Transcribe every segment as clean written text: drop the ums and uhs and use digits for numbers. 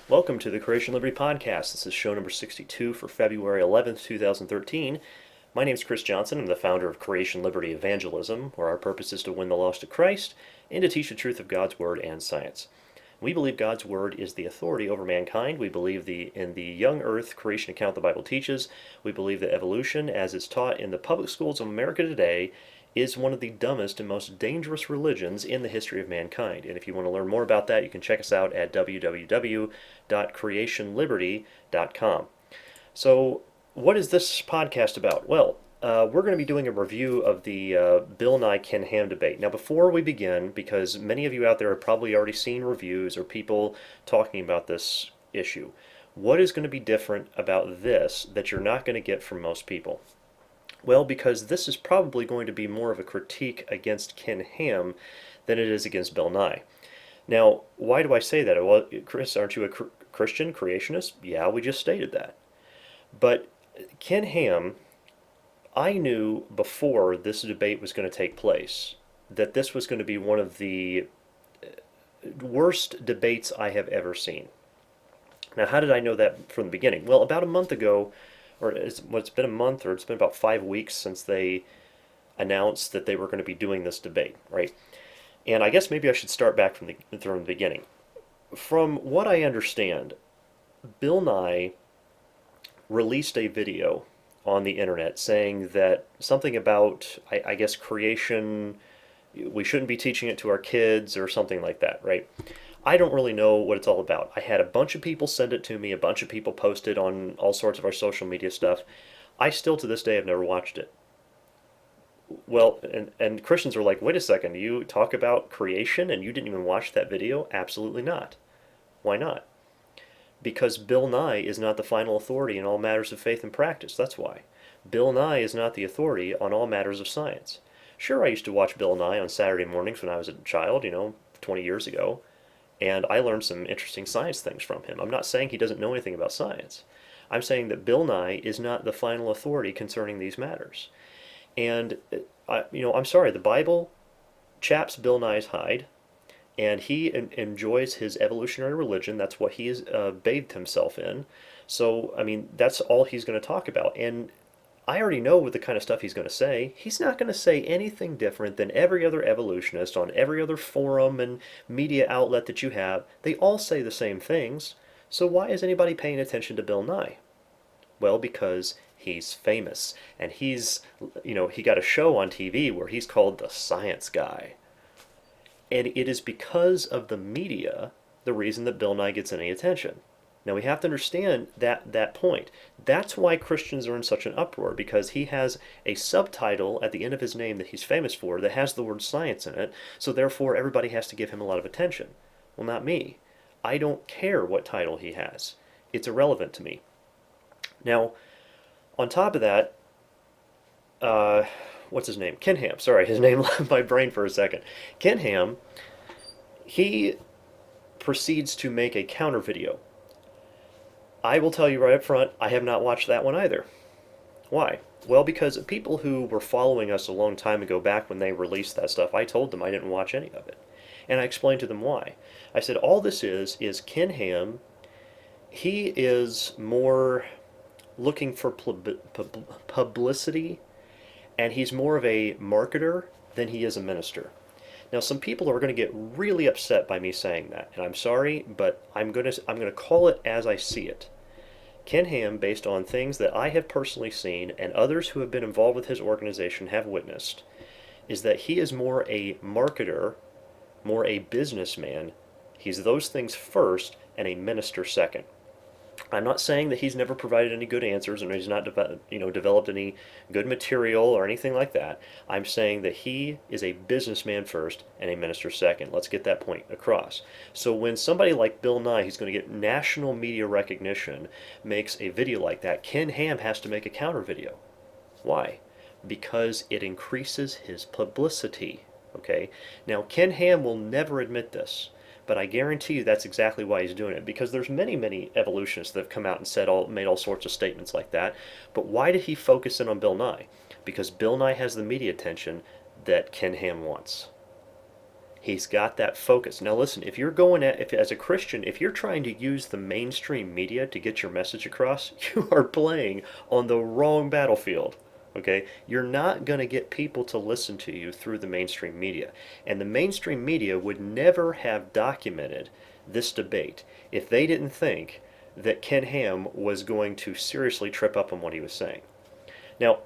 Welcome to the Creation Liberty Podcast. This is show number 62 for February 11th, 2013. My name is Chris Johnson. I'm the founder of Creation Liberty Evangelism, where our purpose is to win the lost to Christ and to teach the truth of God's Word and science. We believe God's Word is the authority over mankind. We believe in the young earth creation account the Bible teaches. We believe that evolution, as it's taught in the public schools of America today, is one of the dumbest and most dangerous religions in the history of mankind. And if you want to learn more about that, you can check us out at www.creationliberty.com. So, what is this podcast about? Well, we're going to be doing a review of the Bill Nye Ken Ham debate. Now, before we begin, because many of you out there have probably already seen reviews or people talking about this issue, what is going to be different about this that you're not going to get from most people? Well, because this is probably going to be more of a critique against Ken Ham than it is against Bill Nye. Now, why do I say that? Well, Chris, aren't you a Christian creationist? Yeah, we just stated that. But Ken Ham, I knew before this debate was going to take place that this was going to be one of the worst debates I have ever seen. Now, how did I know that from the beginning? Well, about a month ago, it's been a month, or it's been about 5 weeks since they announced that they were going to be doing this debate, right? And I guess maybe I should start back from the beginning. From what I understand, Bill Nye released a video on the internet saying that something about, I guess, creation, we shouldn't be teaching it to our kids or something like that, right? I don't really know what it's all about. I had a bunch of people send it to me, a bunch of people post it on all sorts of our social media stuff. I still to this day have never watched it. Well, and Christians are like, wait a second, you talk about creation and you didn't even watch that video? Absolutely not. Why not? Because Bill Nye is not the final authority in all matters of faith and practice. That's why. Bill Nye is not the authority on all matters of science. Sure, I used to watch Bill Nye on Saturday mornings when I was a child, 20 years ago. And I learned some interesting science things from him. I'm not saying he doesn't know anything about science. I'm saying that Bill Nye is not the final authority concerning these matters. And, I'm sorry, the Bible chaps Bill Nye's hide, and he enjoys his evolutionary religion. That's what he has bathed himself in. So, that's all he's going to talk about. And I already know what the kind of stuff he's going to say. He's not going to say anything different than every other evolutionist on every other forum and media outlet that you have. They all say the same things. So why is anybody paying attention to Bill Nye? Well, because he's famous. And he got a show on TV where he's called the science guy. And it is because of the media the reason that Bill Nye gets any attention. Now we have to understand that point. That's why Christians are in such an uproar, because he has a subtitle at the end of his name that he's famous for that has the word science in it, so therefore everybody has to give him a lot of attention. Well, not me. I don't care what title he has. It's irrelevant to me. Now, on top of that, what's his name? Ken Ham. Sorry, his name left my brain for a second. Ken Ham, he proceeds to make a counter video. I will tell you right up front, I have not watched that one either. Why? Well, because people who were following us a long time ago, back when they released that stuff, I told them I didn't watch any of it. And I explained to them why. I said, all this is Ken Ham, he is more looking for publicity, and he's more of a marketer than he is a minister. Now, some people are going to get really upset by me saying that, and I'm sorry, but I'm going to call it as I see it. Ken Ham, based on things that I have personally seen and others who have been involved with his organization have witnessed, is that he is more a marketer, more a businessman. He's those things first and a minister second. I'm not saying that he's never provided any good answers and he's not developed any good material or anything like that. I'm saying that he is a businessman first and a minister second. Let's get that point across. So when somebody like Bill Nye, who's going to get national media recognition, makes a video like that, Ken Ham has to make a counter video. Why? Because it increases his publicity. Okay? Now, Ken Ham will never admit this. But I guarantee you that's exactly why he's doing it, because there's many evolutionists that have come out and made all sorts of statements like that. But why did he focus in on Bill Nye? Because Bill Nye has the media attention that Ken Ham wants. He's got that focus. Now listen, if you're going at, if as a Christian, if you're trying to use the mainstream media to get your message across, you are playing on the wrong battlefield. Okay? You're not going to get people to listen to you through the mainstream media. And the mainstream media would never have documented this debate if they didn't think that Ken Ham was going to seriously trip up on what he was saying. Now,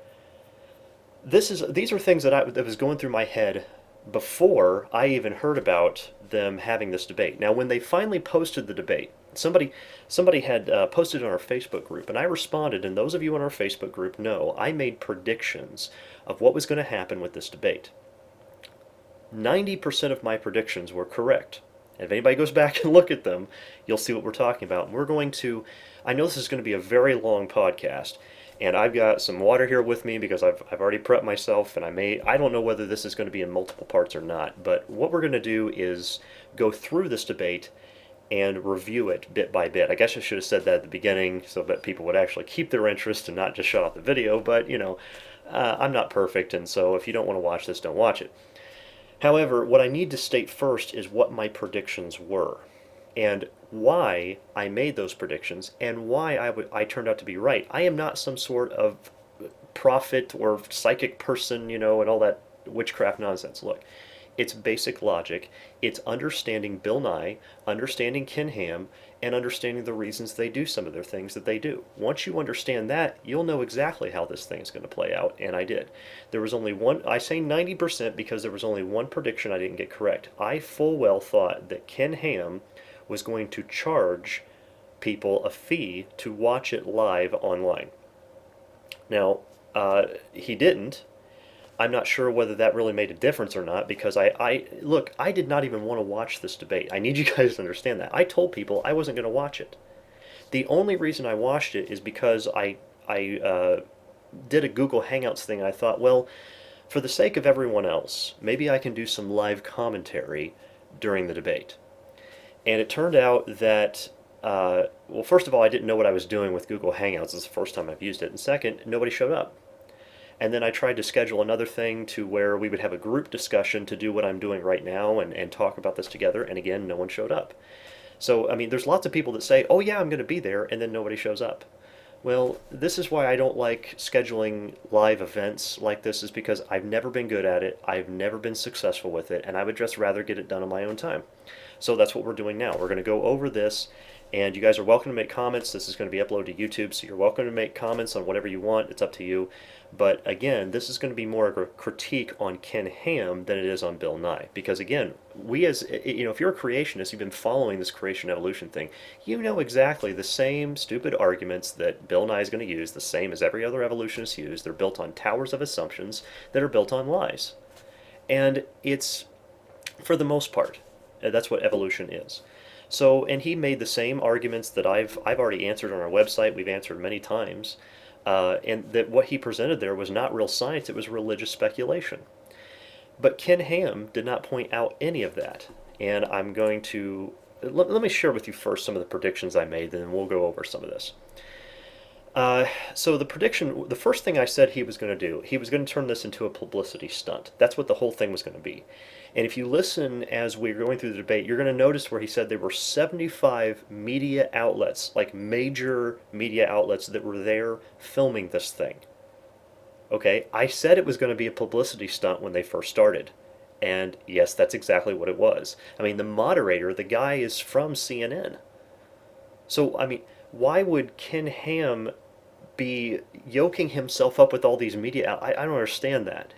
these are things that was going through my head before I even heard about them having this debate. Now, when they finally posted the debate, somebody had posted on our Facebook group, and I responded. And those of you in our Facebook group know I made predictions of what was going to happen with this debate. 90% of my predictions were correct. And if anybody goes back and look at them, you'll see what we're talking about. And we're going to, I know this is going to be a very long podcast, and I've got some water here with me because I've already prepped myself, and I don't know whether this is going to be in multiple parts or not, but what we're going to do is go through this debate and review it bit by bit. I guess I should have said that at the beginning so that people would actually keep their interest and not just shut off the video, but I'm not perfect, and so if you don't want to watch this, don't watch it. However, what I need to state first is what my predictions were, and why I made those predictions, and why I turned out to be right. I am not some sort of prophet or psychic person, and all that witchcraft nonsense. Look, it's basic logic. It's understanding Bill Nye, understanding Ken Ham, and understanding the reasons they do some of their things that they do. Once you understand that, you'll know exactly how this thing is going to play out, and I did. There was only one, I say 90% because there was only one prediction I didn't get correct. I full well thought that Ken Ham was going to charge people a fee to watch it live online. Now, he didn't. I'm not sure whether that really made a difference or not, because look, I did not even want to watch this debate. I need you guys to understand that. I told people I wasn't going to watch it. The only reason I watched it is because I did a Google Hangouts thing, and I thought, well, for the sake of everyone else, maybe I can do some live commentary during the debate. And it turned out that, well, first of all, I didn't know what I was doing with Google Hangouts. It's the first time I've used it. And second, nobody showed up. And then I tried to schedule another thing to where we would have a group discussion to do what I'm doing right now and talk about this together. And again, no one showed up. So, I mean, there's lots of people that say, oh yeah, I'm going to be there, and then nobody shows up. Well, this is why I don't like scheduling live events like this, is because I've never been good at it, I've never been successful with it, and I would just rather get it done on my own time. So that's what we're doing now. We're going to go over this, and you guys are welcome to make comments. This is going to be uploaded to YouTube, so you're welcome to make comments on whatever you want. It's up to you. But again, this is going to be more of a critique on Ken Ham than it is on Bill Nye. Because again, we as, if you're a creationist, you've been following this creation evolution thing, you know exactly the same stupid arguments that Bill Nye is going to use, the same as every other evolutionist used. They're built on towers of assumptions that are built on lies. And it's, for the most part, that's what evolution is. So, and he made the same arguments that I've already answered on our website. We've answered many times. And that what he presented there was not real science, it was religious speculation. But Ken Ham did not point out any of that. And I'm going to, let me share with you first some of the predictions I made, then we'll go over some of this. So the prediction, the first thing I said he was going to do, he was going to turn this into a publicity stunt. That's what the whole thing was going to be. And if you listen as we're going through the debate, you're going to notice where he said there were 75 media outlets, like major media outlets, that were there filming this thing. Okay, I said it was going to be a publicity stunt when they first started. And yes, that's exactly what it was. I mean, the moderator, the guy is from CNN. So, I mean, why would Ken Ham be yoking himself up with all these media? I don't understand that.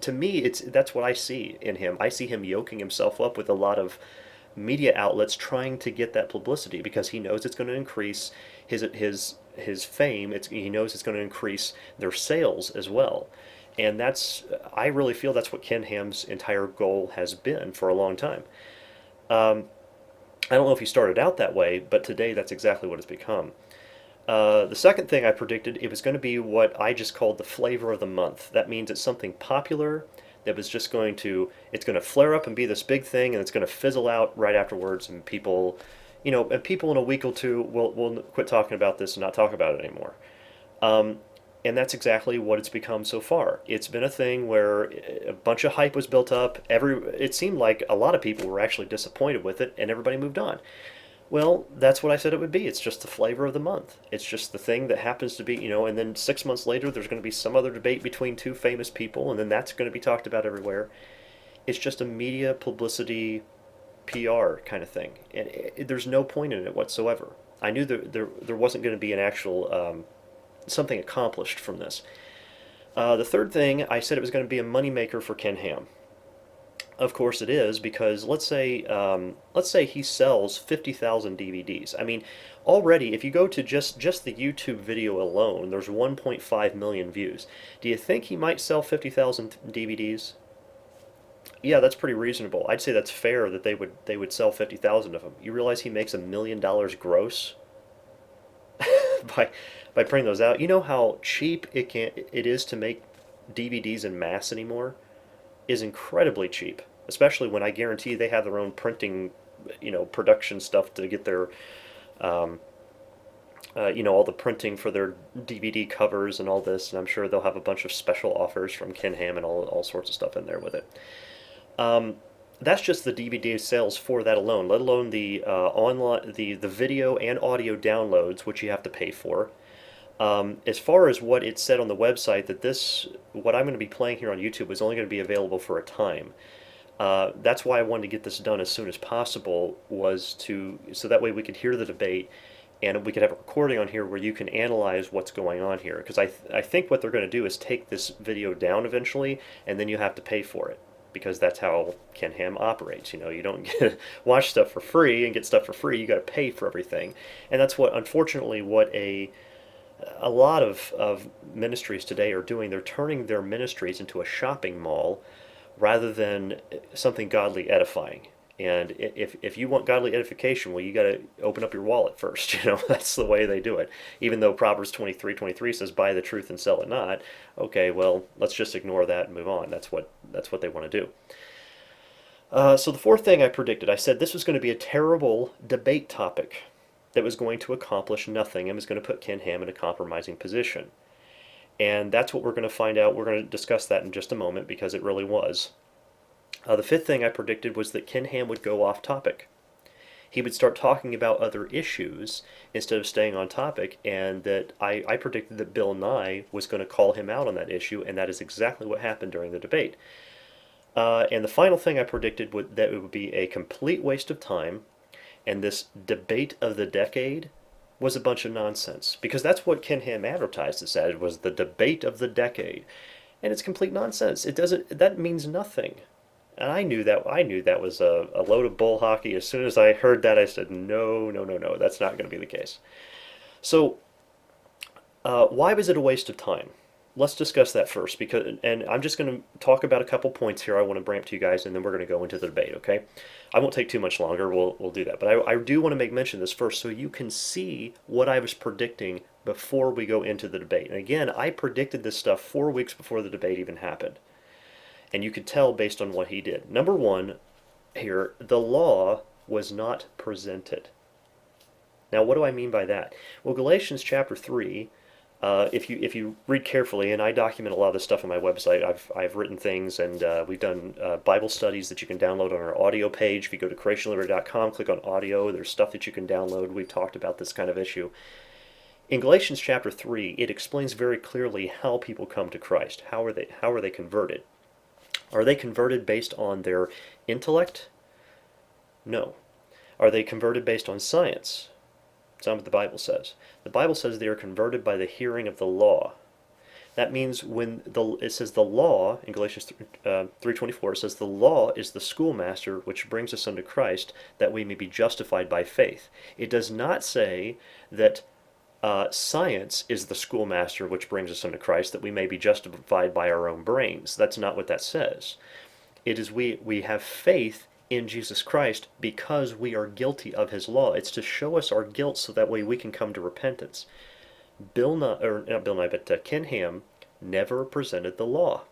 To me, that's what I see in him. I see him yoking himself up with a lot of media outlets trying to get that publicity because he knows it's going to increase his fame. He knows it's going to increase their sales as well. And I really feel that's what Ken Ham's entire goal has been for a long time. I don't know if he started out that way, but today that's exactly what it's become. The second thing I predicted, it was going to be what I just called the flavor of the month. That means it's something popular that was just it's going to flare up and be this big thing, and it's going to fizzle out right afterwards, and people in a week or two will quit talking about this and not talk about it anymore. And that's exactly what it's become so far. It's been a thing where a bunch of hype was built up. It seemed like a lot of people were actually disappointed with it, and everybody moved on. Well, that's what I said it would be. It's just the flavor of the month. It's just the thing that happens to be, and then 6 months later, there's going to be some other debate between two famous people, and then that's going to be talked about everywhere. It's just a media publicity PR kind of thing, and there's no point in it whatsoever. I knew there wasn't going to be an actual something accomplished from this. The third thing, I said it was going to be a moneymaker for Ken Ham. Of course it is, because let's say he sells 50,000 DVDs. I mean, already if you go to just the YouTube video alone, there's 1.5 million views. Do you think he might sell 50,000 DVDs? Yeah, that's pretty reasonable. I'd say that's fair that they would sell 50,000 of them. You realize he makes $1 million gross by printing those out. You know how cheap it is to make DVDs in mass anymore? Is incredibly cheap, especially when I guarantee they have their own printing, production stuff to get their, all the printing for their DVD covers and all this. And I'm sure they'll have a bunch of special offers from Ken Ham and all sorts of stuff in there with it. That's just the DVD sales for that alone, let alone the online, the video and audio downloads, which you have to pay for. As far as what it said on the website, what I'm going to be playing here on YouTube is only going to be available for a time. That's why I wanted to get this done as soon as possible, so that way we could hear the debate, and we could have a recording on here where you can analyze what's going on here. Because I think what they're going to do is take this video down eventually, and then you have to pay for it. Because that's how Ken Ham operates. You don't watch stuff for free and get stuff for free. You got to pay for everything, and that's unfortunately, what a lot of ministries today are doing. They're turning their ministries into a shopping mall rather than something godly edifying. And if you want godly edification, well, you got to open up your wallet first. That's the way they do it. Even though Proverbs 23:23 says, "Buy the truth and sell it not." Okay, well, let's just ignore that and move on. That's what they want to do. So the fourth thing I predicted, I said this was going to be a terrible debate topic that was going to accomplish nothing and was going to put Ken Ham in a compromising position. And that's what we're going to find out. We're going to discuss that in just a moment, because it really was. The fifth thing I predicted was that Ken Ham would go off topic. He would start talking about other issues instead of staying on topic, and that I predicted that Bill Nye was going to call him out on that issue, and that is exactly what happened during the debate. And the final thing I predicted that it would be a complete waste of time, and this debate of the decade was a bunch of nonsense, because that's what Ken Ham advertised it as, was the debate of the decade, and it's complete nonsense. That means nothing. And I knew that was a load of bull hockey. As soon as I heard that, I said, no, no, no, no, that's not going to be the case. So, why was it a waste of time? Let's discuss that first, and I'm just going to talk about a couple points here I want to bring up to you guys, and then we're going to go into the debate, okay? I won't take too much longer. We'll do that. But I do want to make mention of this first, so you can see what I was predicting before we go into the debate. And again, I predicted this stuff 4 weeks before the debate even happened. And you could tell based on what he did. Number one here, the law was not presented. Now, what do I mean by that? Well, Galatians chapter 3, if you read carefully, and I document a lot of this stuff on my website, I've written things, and we've done Bible studies that you can download on our audio page. If you go to creationliberty.com, click on audio, there's stuff that you can download. We've talked about this kind of issue. In Galatians chapter 3, it explains very clearly how people come to Christ. How are they converted? Are they converted based on their intellect? No. Are they converted based on science? That's not what the Bible says. The Bible says they are converted by the hearing of the law. That means when it says the law, in Galatians 3:24, it says the law is the schoolmaster which brings us unto Christ, that we may be justified by faith. It does not say that science is the schoolmaster which brings us unto Christ, that we may be justified by our own brains. That's not what that says. It is we have faith in Jesus Christ because we are guilty of his law. It's to show us our guilt so that way we can come to repentance. Ken Ham never presented the law.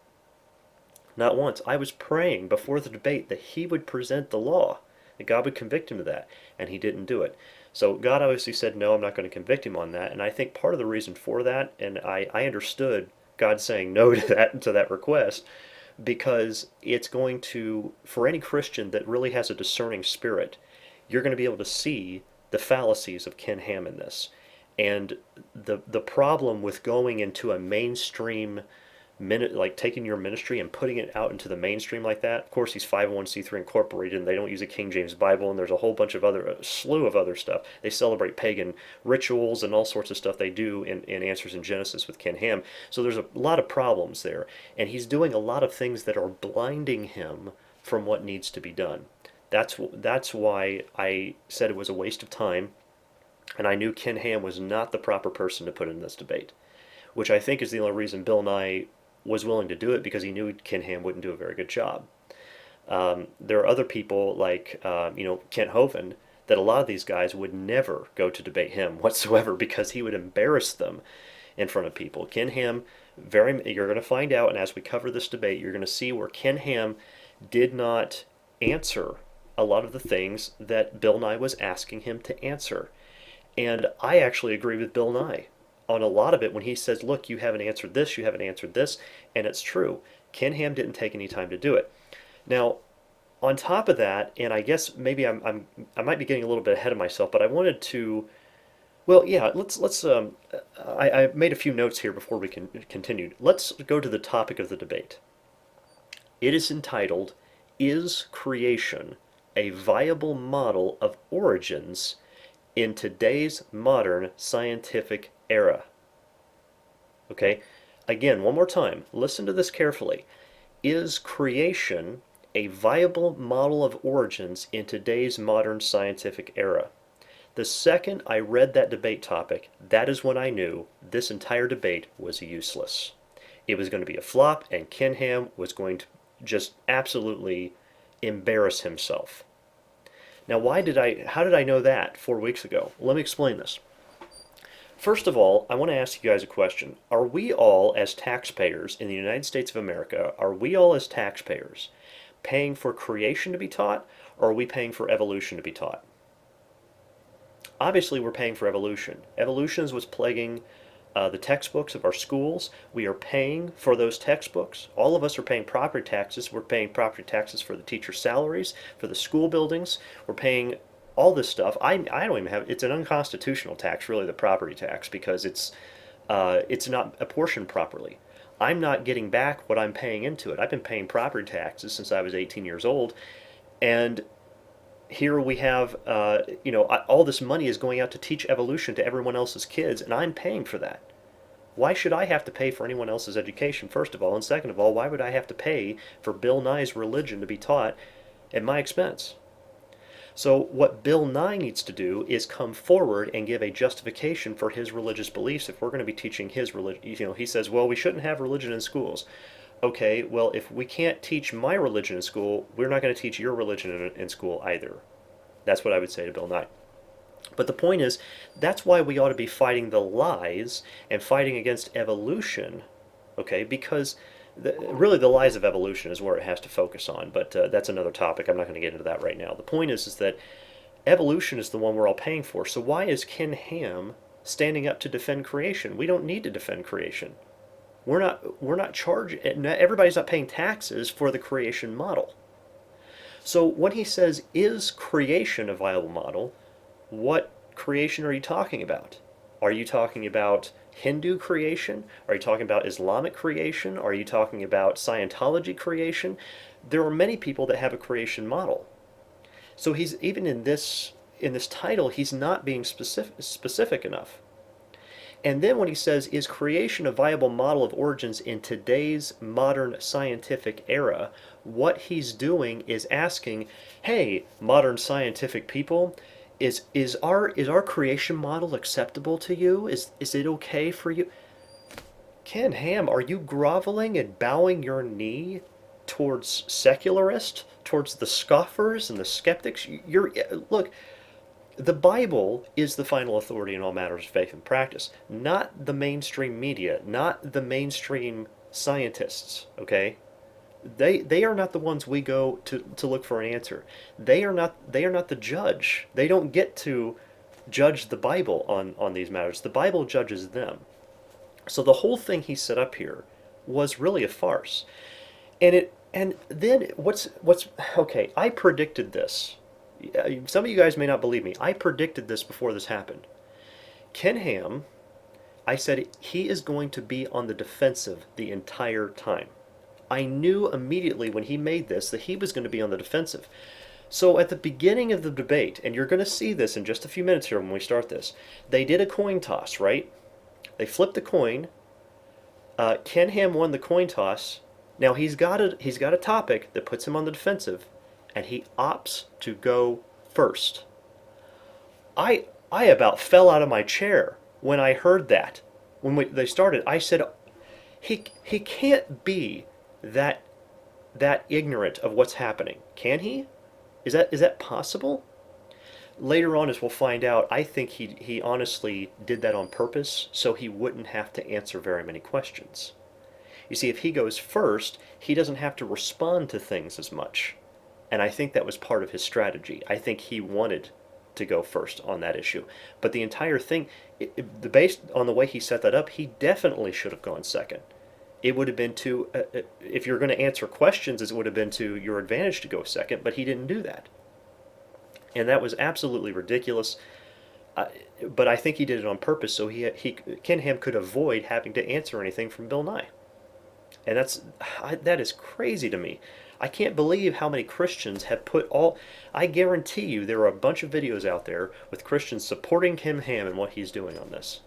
Not once. I was praying before the debate that he would present the law. that God would convict him of that, and he didn't do it. So God obviously said, no, I'm not going to convict him on that. And I think part of the reason for that, and I understood God saying no to that request, because it's going to, for any Christian that really has a discerning spirit, you're going to be able to see the fallacies of Ken Ham in this. And the problem with going into a mainstream like taking your ministry and putting it out into the mainstream like that. Of course, he's 501c3 incorporated, and they don't use a King James Bible, and there's a whole bunch of other, a slew of other stuff. They celebrate pagan rituals and all sorts of stuff they do in Answers in Genesis with Ken Ham. So there's a lot of problems there, and he's doing a lot of things that are blinding him from what needs to be done. That's why I said it was a waste of time, and I knew Ken Ham was not the proper person to put in this debate, which I think is the only reason Bill Nye was willing to do it, because he knew Ken Ham wouldn't do a very good job. There are other people like Kent Hovind, that a lot of these guys would never go to debate him whatsoever, because he would embarrass them in front of people. Ken Ham, you're going to find out, and as we cover this debate, you're going to see where Ken Ham did not answer a lot of the things that Bill Nye was asking him to answer. And I actually agree with Bill Nye on a lot of it when he says, look, you haven't answered this, you haven't answered this, and it's true. Ken Ham didn't take any time to do it. Now, on top of that, and I guess maybe I might be getting a little bit ahead of myself, but I wanted to, well, yeah, let's I made a few notes here before we can continue. Let's go to the topic of the debate. It is entitled, "Is Creation a Viable Model of Origins in Today's Modern Scientific Era?" Okay, again, one more time, listen to this carefully. Is creation a viable model of origins in today's modern scientific era? The second I read that debate topic, that is when I knew this entire debate was useless. It was going to be a flop, and Ken Ham was going to just absolutely embarrass himself. Now, how did I know that 4 weeks ago? Let me explain this. First of all, I want to ask you guys a question. Are we all, as taxpayers in the United States of America, are we all as taxpayers paying for creation to be taught, or are we paying for evolution to be taught? Obviously, we're paying for evolution. Evolution is what's plaguing the textbooks of our schools. We are paying for those textbooks. All of us are paying property taxes. We're paying property taxes for the teacher salaries, for the school buildings. We're paying all this stuff. I don't even have, it's an unconstitutional tax, really, the property tax, because it's not apportioned properly. I'm not getting back what I'm paying into it. I've been paying property taxes since I was 18 years old, and here we have, all this money is going out to teach evolution to everyone else's kids, and I'm paying for that. Why should I have to pay for anyone else's education, first of all? And second of all, why would I have to pay for Bill Nye's religion to be taught at my expense? So what Bill Nye needs to do is come forward and give a justification for his religious beliefs if we're going to be teaching his religion. He says, well, we shouldn't have religion in schools. Okay, well, if we can't teach my religion in school, we're not going to teach your religion in school either. That's what I would say to Bill Nye. But the point is, that's why we ought to be fighting the lies and fighting against evolution, okay? Because really the lies of evolution is where it has to focus on, but that's another topic. I'm not going to get into that right now. The point is that evolution is the one we're all paying for. So why is Ken Ham standing up to defend creation? We don't need to defend creation. We're not charging, everybody's not paying taxes for the creation model. So when he says, is creation a viable model, what creation are you talking about? Are you talking about Hindu creation? Are you talking about Islamic creation? Are you talking about Scientology creation? There are many people that have a creation model. So he's, even in this title, he's not being specific enough. And then when he says, is creation a viable model of origins in today's modern scientific era, what he's doing is asking, hey, modern scientific people, is our creation model acceptable to you? Is it okay for you? Ken Ham, are you groveling and bowing your knee towards secularists, towards the scoffers and the skeptics? Look, the Bible is the final authority in all matters of faith and practice, not the mainstream media, not the mainstream scientists, okay? They are not the ones we go to look for an answer. They are not the judge. They don't get to judge the Bible on these matters. The Bible judges them. So the whole thing he set up here was really a farce. And then what's okay, I predicted this. Some of you guys may not believe me. I predicted this before this happened. Ken Ham, I said he is going to be on the defensive the entire time. I knew immediately when he made this that he was going to be on the defensive. So at the beginning of the debate, and you're going to see this in just a few minutes here when we start this, they did a coin toss, right? They flipped the coin. Ken Ham won the coin toss. Now he's got a topic that puts him on the defensive, and he opts to go first. I about fell out of my chair when I heard that. They started, I said, he can't be that ignorant of what's happening, can he? Is that possible? Later on, as we'll find out, I think he honestly did that on purpose so he wouldn't have to answer very many questions. You see, if he goes first, he doesn't have to respond to things as much. And I think that was part of his strategy. I think he wanted to go first on that issue. But the entire thing, based on the way he set that up, he definitely should have gone second. It would have been if you're going to answer questions, it would have been to your advantage to go second, but he didn't do that. And that was absolutely ridiculous. But I think he did it on purpose so Ken Ham could avoid having to answer anything from Bill Nye. And that is crazy to me. I can't believe how many Christians have I guarantee you there are a bunch of videos out there with Christians supporting Ken Ham and what he's doing on this.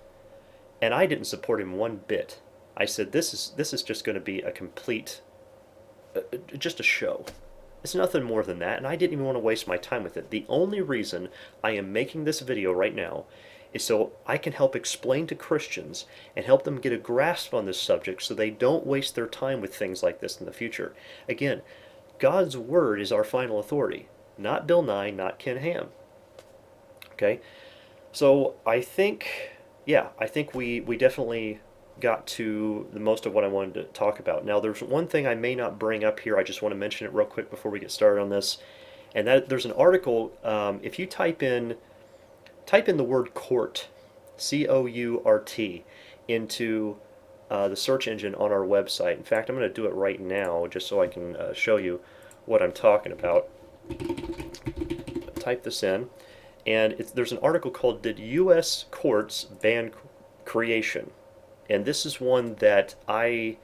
And I didn't support him one bit. I said this is just going to be a complete, just a show. It's nothing more than that, and I didn't even want to waste my time with it. The only reason I am making this video right now is so I can help explain to Christians and help them get a grasp on this subject so they don't waste their time with things like this in the future. Again, God's Word is our final authority, not Bill Nye, not Ken Ham. Okay? So I think we definitely got to the most of what I wanted to talk about. Now, there's one thing I may not bring up here. I just want to mention it real quick before we get started on this. And that there's an article, if you type in the word court, C-O-U-R-T, into the search engine on our website. In fact, I'm going to do it right now just so I can show you what I'm talking about. Type this in, and there's an article called "Did U.S. Courts Ban Creation?" And this is one that I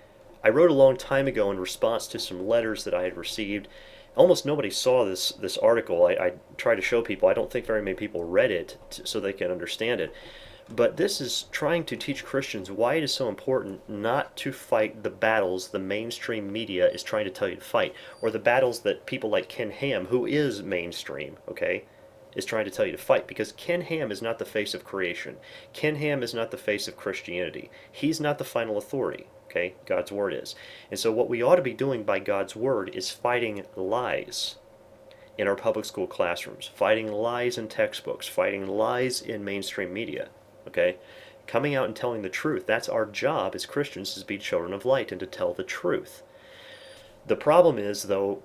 wrote a long time ago in response to some letters that I had received. Almost nobody saw this article. I try to show people. I don't think very many people read it so they can understand it. But this is trying to teach Christians why it is so important not to fight the battles the mainstream media is trying to tell you to fight, or the battles that people like Ken Ham, who is mainstream, okay, is trying to tell you to fight. Because Ken Ham is not the face of creation. Ken Ham is not the face of Christianity. He's not the final authority. Okay, God's Word is. And so what we ought to be doing by God's Word is fighting lies in our public school classrooms, fighting lies in textbooks, fighting lies in mainstream media. Okay, coming out and telling the truth. That's our job as Christians, is to be children of light and to tell the truth. The problem is, though,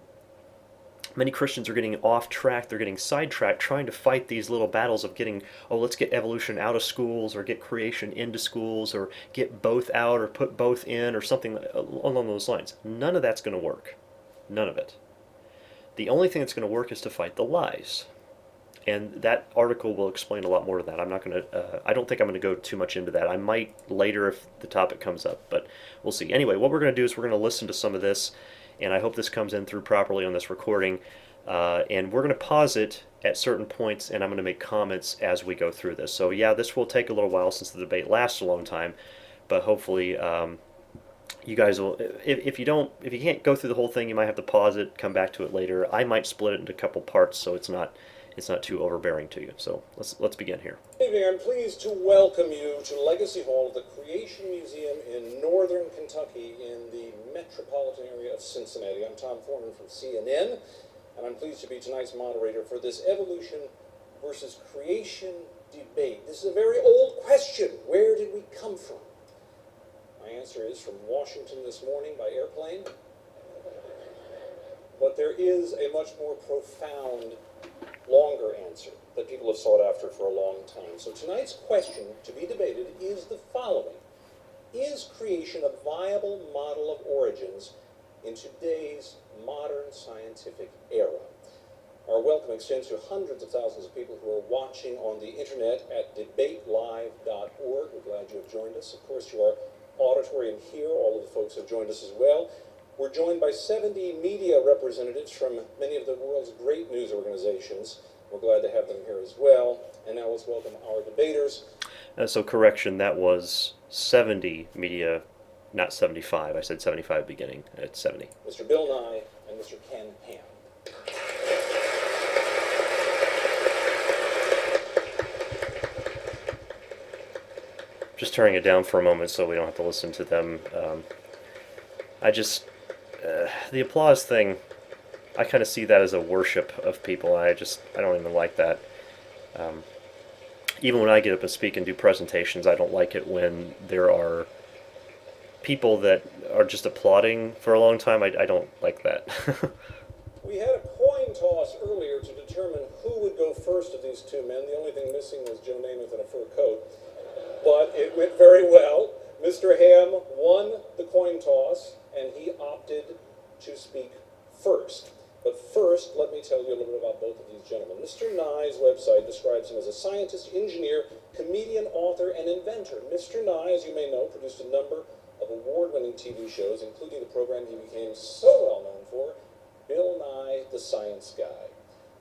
many Christians are getting off track, they're getting sidetracked, trying to fight these little battles of let's get evolution out of schools, or get creation into schools, or get both out, or put both in, or something along those lines. None of that's going to work. None of it. The only thing that's going to work is to fight the lies. And that article will explain a lot more to that. I don't think I'm going to go too much into that. I might later if the topic comes up, but we'll see. Anyway, what we're going to do is we're going to listen to some of this, and I hope this comes in through properly on this recording. And we're going to pause it at certain points, and I'm going to make comments as we go through this. So yeah, this will take a little while since the debate lasts a long time, but hopefully you guys will. If you can't go through the whole thing, you might have to pause it, come back to it later. I might split it into a couple parts so it's not too overbearing to you. So let's begin here. Good evening. I'm pleased to welcome you to Legacy Hall of the Creation Museum in northern Kentucky in the metropolitan area of Cincinnati. I'm Tom Foreman from CNN, and I'm pleased to be tonight's moderator for this evolution versus creation debate. This is a very old question. Where did we come from? My answer is from Washington this morning by airplane. but there is a much more profound, longer answer that people have sought after for a long time. So tonight's question to be debated is the following. Is creation a viable model of origins in today's modern scientific era? Our welcome extends to hundreds of thousands of people who are watching on the internet at debatelive.org. We're glad you have joined us. Of course, to our auditorium here, all of the folks have joined us as well. We're joined by 70 media representatives from many of the world's great news organizations. We're glad to have them here as well. And now let's welcome our debaters. So correction, that was 70 media, not 75. I said 75 at the beginning. It's 70. Mr. Bill Nye and Mr. Ken Ham. Just turning it down for a moment so we don't have to listen to them. The applause thing, I kind of see that as a worship of people. I don't even like that. Even when I get up and speak and do presentations, I don't like it when there are people that are just applauding for a long time. I don't like that. We had a coin toss earlier to determine who would go first of these two men. The only thing missing was Joe Namath in a fur coat. But it went very well. Mr. Ham won the coin toss, and he opted to speak first. But first, let me tell you a little bit about both of these gentlemen. Mr. Nye's website describes him as a scientist, engineer, comedian, author, and inventor. Mr. Nye, as you may know, produced a number of award-winning TV shows, including the program he became so well known for, Bill Nye, the Science Guy.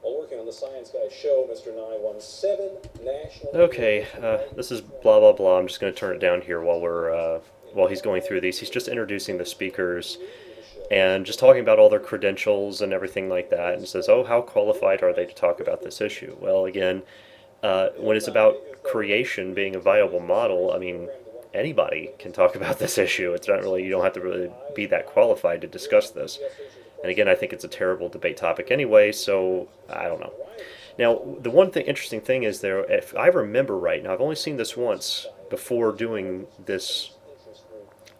While working on the Science Guy show, Mr. Nye won 7 national... Okay, this is blah blah blah. I'm just going to turn it down here while he's going through these. He's just introducing the speakers and just talking about all their credentials and everything like that, and says, oh, how qualified are they to talk about this issue? Well, again, when it's about creation being a viable model, I mean, anybody can talk about this issue. It's not really, you don't have to really be that qualified to discuss this. And again, I think it's a terrible debate topic anyway, so I don't know. Now, the one interesting thing is there, if I remember right, now I've only seen this once before doing this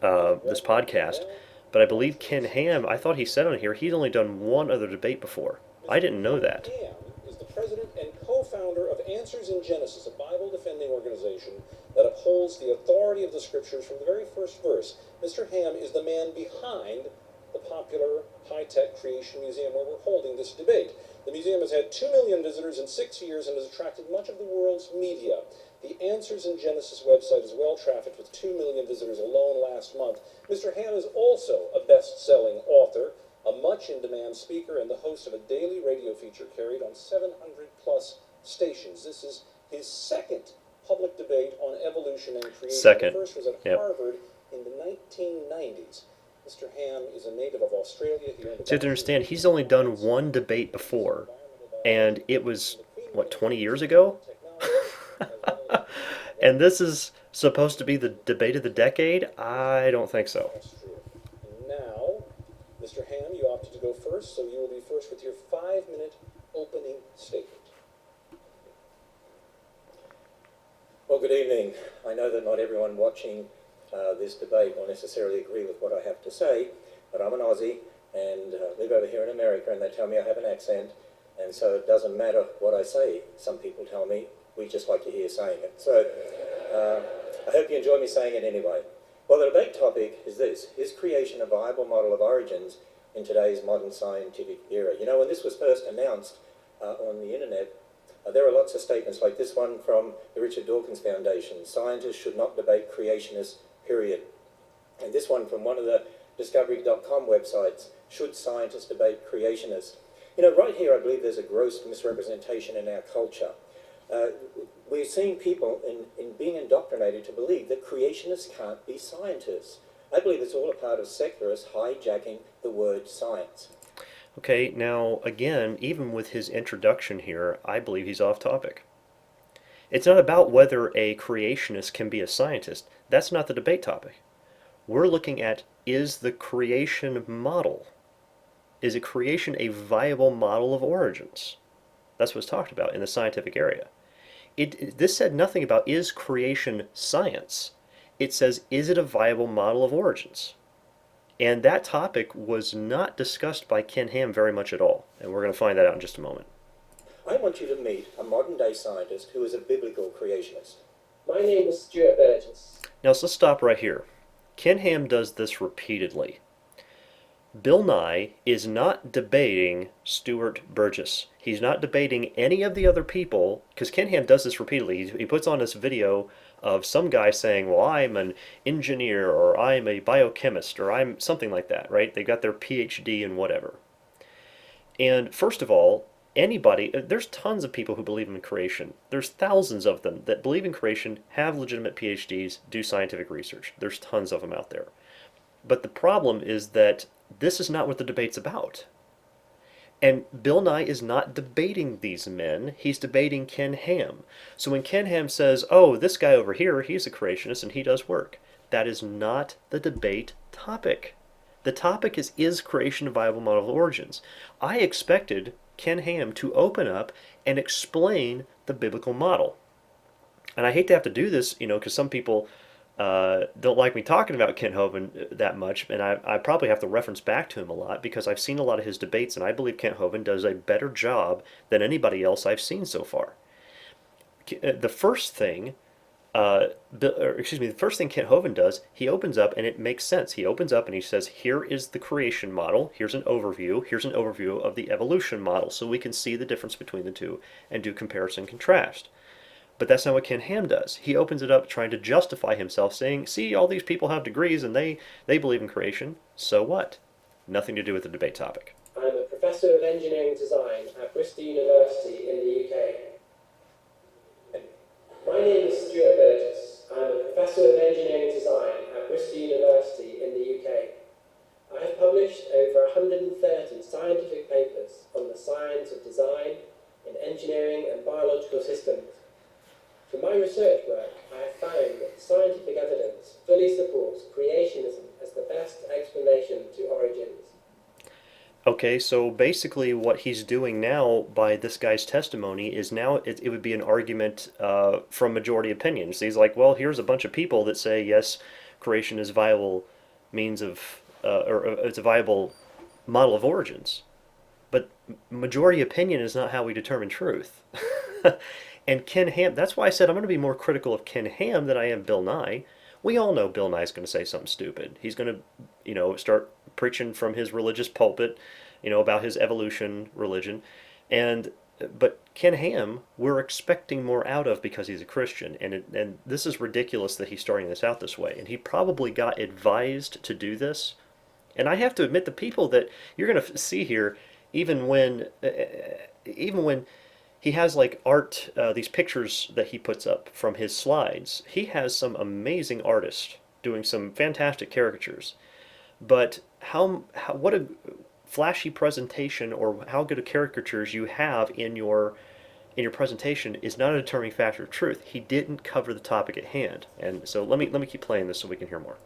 this podcast, but I believe Ken Ham, I thought he said on here, he'd only done one other debate before. I didn't know that. Ham is the president and co-founder of Answers in Genesis, a Bible-defending organization that upholds the authority of the Scriptures from the very first verse. Mr. Ham is the man behind the popular high-tech Creation Museum where we're holding this debate. The museum has had 2 million visitors in 6 years and has attracted much of the world's media. The Answers in Genesis website is well trafficked with 2 million visitors alone last month. Mr. Ham is also a best-selling author, a much-in-demand speaker, and the host of a daily radio feature carried on 700-plus stations. This is his second public debate on evolution and creation. Second. The first was at Harvard in the 1990s. Mr. Ham is a native of Australia. So you have to understand, he's only done one debate before, and it was, what, 20 years ago? And this is supposed to be the debate of the decade? I don't think so. That's true. Now, Mr. Ham, you opted to go first, so you will be first with your 5-minute opening statement. Well, good evening. I know that not everyone watching this debate will necessarily agree with what I have to say, but I'm an Aussie and live over here in America, and they tell me I have an accent, and so it doesn't matter what I say. Some people tell me we just like to hear saying it. So I hope you enjoy me saying it anyway. Well, the debate topic is this: is creation a viable model of origins in today's modern scientific era? You know, when this was first announced on the internet, there are lots of statements like this one from the Richard Dawkins Foundation: scientists should not debate creationists, period. And this one from one of the Discovery.com websites: should scientists debate creationists? You know, right here I believe there's a gross misrepresentation in our culture. We're seeing people in being indoctrinated to believe that creationists can't be scientists. I believe it's all a part of secularists hijacking the word science. Okay, now again, even with his introduction here, I believe he's off topic. It's not about whether a creationist can be a scientist. That's not the debate topic. We're looking at, is the creation model, is a creation a viable model of origins? That's what's talked about in the scientific area. This said nothing about, is creation science? It says, is it a viable model of origins? And that topic was not discussed by Ken Ham very much at all. And we're going to find that out in just a moment. I want you to meet a modern day scientist who is a biblical creationist. My name is Stuart Burgess. Now, so let's stop right here. Ken Ham does this repeatedly. Bill Nye is not debating Stuart Burgess. He's not debating any of the other people, because Ken Ham does this repeatedly. He puts on this video of some guy saying, well, I'm an engineer, or I'm a biochemist, or I'm something like that, right? They got their PhD in whatever. And first of all, there's tons of people who believe in creation. There's thousands of them that believe in creation, have legitimate PhDs, do scientific research. There's tons of them out there. But the problem is that this is not what the debate's about. And Bill Nye is not debating these men, he's debating Ken Ham. So when Ken Ham says, oh, this guy over here, he's a creationist and he does work, that is not the debate topic. The topic is creation a viable model of origins? I expected Ken Ham to open up and explain the biblical model. And I hate to have to do this, because some people don't like me talking about Kent Hovind that much, and I probably have to reference back to him a lot because I've seen a lot of his debates, and I believe Kent Hovind does a better job than anybody else I've seen so far. The first thing, the first thing Kent Hovind does, he opens up, and it makes sense. He opens up and he says, here is the creation model, here's an overview of the evolution model, so we can see the difference between the two and do comparison and contrast. But that's not what Ken Ham does. He opens it up trying to justify himself, saying, see, all these people have degrees and they believe in creation. So what? Nothing to do with the debate topic. I'm a professor of engineering design at Bristol University in the UK. My name is Stuart Burgess. I'm a professor of engineering design at Bristol University in the UK. I have published over 130 scientific papers on the science of design in engineering and biological systems. From my research work, I have found that scientific evidence fully supports creationism as the best explanation to origins. Okay, so basically what he's doing now by this guy's testimony is now it would be an argument from majority opinion. So he's like, well, here's a bunch of people that say, yes, creation is a viable means of, or it's a viable model of origins. But majority opinion is not how we determine truth. And Ken Ham, that's why I said I'm going to be more critical of Ken Ham than I am Bill Nye. We all know Bill Nye's going to say something stupid. He's going to, start preaching from his religious pulpit, about his evolution religion. But Ken Ham, we're expecting more out of because he's a Christian. And this is ridiculous that he's starting this out this way. And he probably got advised to do this. And I have to admit, the people that you're going to see here, even when he has like art, these pictures that he puts up from his slides. He has some amazing artists doing some fantastic caricatures. But what a flashy presentation or how good of caricatures you have in your presentation is not a determining factor of truth. He didn't cover the topic at hand. And so let me keep playing this so we can hear more.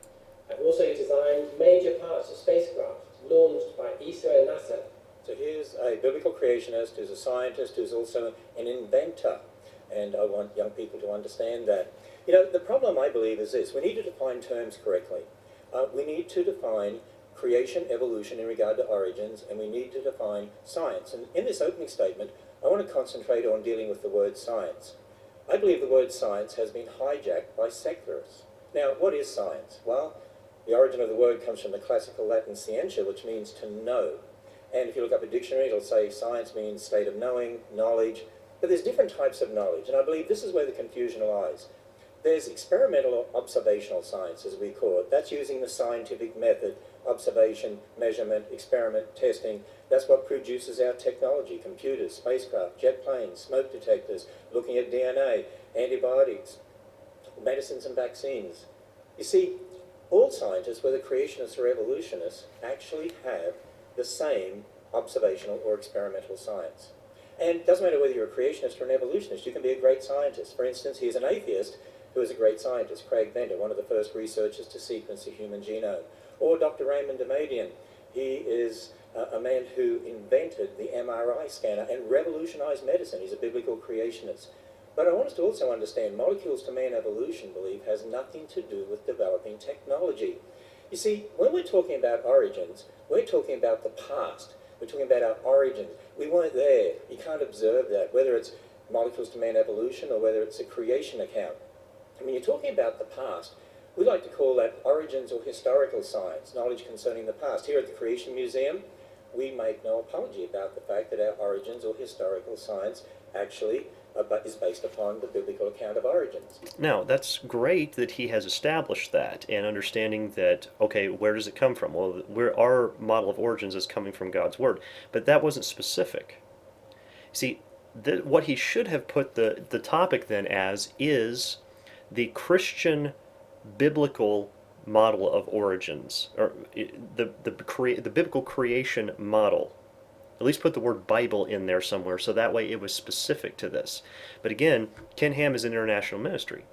I've also designed major parts of spacecraft launched by ESA and NASA. So here's a biblical creationist who's a scientist who's also an inventor. And I want young people to understand that. The problem, I believe, is this. We need to define terms correctly. We need to define creation, evolution in regard to origins, and we need to define science. And in this opening statement, I want to concentrate on dealing with the word science. I believe the word science has been hijacked by secularists. Now, what is science? Well, the origin of the word comes from the classical Latin scientia, which means to know. And if you look up a dictionary, it'll say science means state of knowing, knowledge. But there's different types of knowledge, and I believe this is where the confusion lies. There's experimental or observational science, as we call it. That's using the scientific method, observation, measurement, experiment, testing. That's what produces our technology, computers, spacecraft, jet planes, smoke detectors, looking at DNA, antibiotics, medicines and vaccines. You see, all scientists, whether creationists or evolutionists, actually have the same observational or experimental science. And it doesn't matter whether you're a creationist or an evolutionist, you can be a great scientist. For instance, here's an atheist who is a great scientist, Craig Venter, one of the first researchers to sequence the human genome. Or Dr. Raymond Damadian. He is a man who invented the MRI scanner and revolutionized medicine. He's a biblical creationist. But I want us to also understand molecules to man evolution belief has nothing to do with developing technology. You see, when we're talking about origins, we're talking about the past. We're talking about our origins. We weren't there. You can't observe that, whether it's molecules to man evolution or whether it's a creation account. And when you're talking about the past, we like to call that origins or historical science, knowledge concerning the past. Here at the Creation Museum, we make no apology about the fact that our origins or historical science actually is based upon the biblical account of origins. Now, that's great that he has established that and understanding that, okay, where does it come from? Well, our model of origins is coming from God's Word, but that wasn't specific. See, what he should have put the topic then as is the Christian biblical model of origins, or the biblical creation model. At least put the word Bible in there somewhere, so that way it was specific to this. But again, Ken Ham is an international ministry,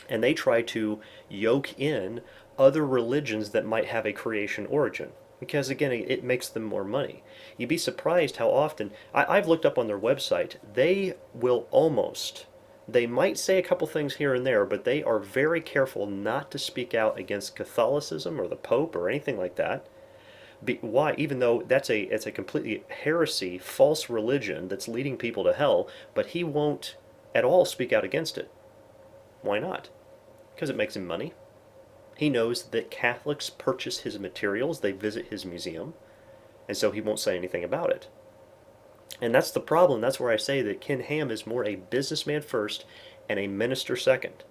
and they try to yoke in other religions that might have a creation origin, because again, it makes them more money. You'd be surprised how often, I've looked up on their website, they might say a couple things here and there, but they are very careful not to speak out against Catholicism or the Pope or anything like that. Why? Even though it's a completely heresy, false religion that's leading people to hell, but he won't at all speak out against it. Why not? Because it makes him money. He knows that Catholics purchase his materials, they visit his museum, and so he won't say anything about it. And that's the problem. That's where I say that Ken Ham is more a businessman first and a minister second.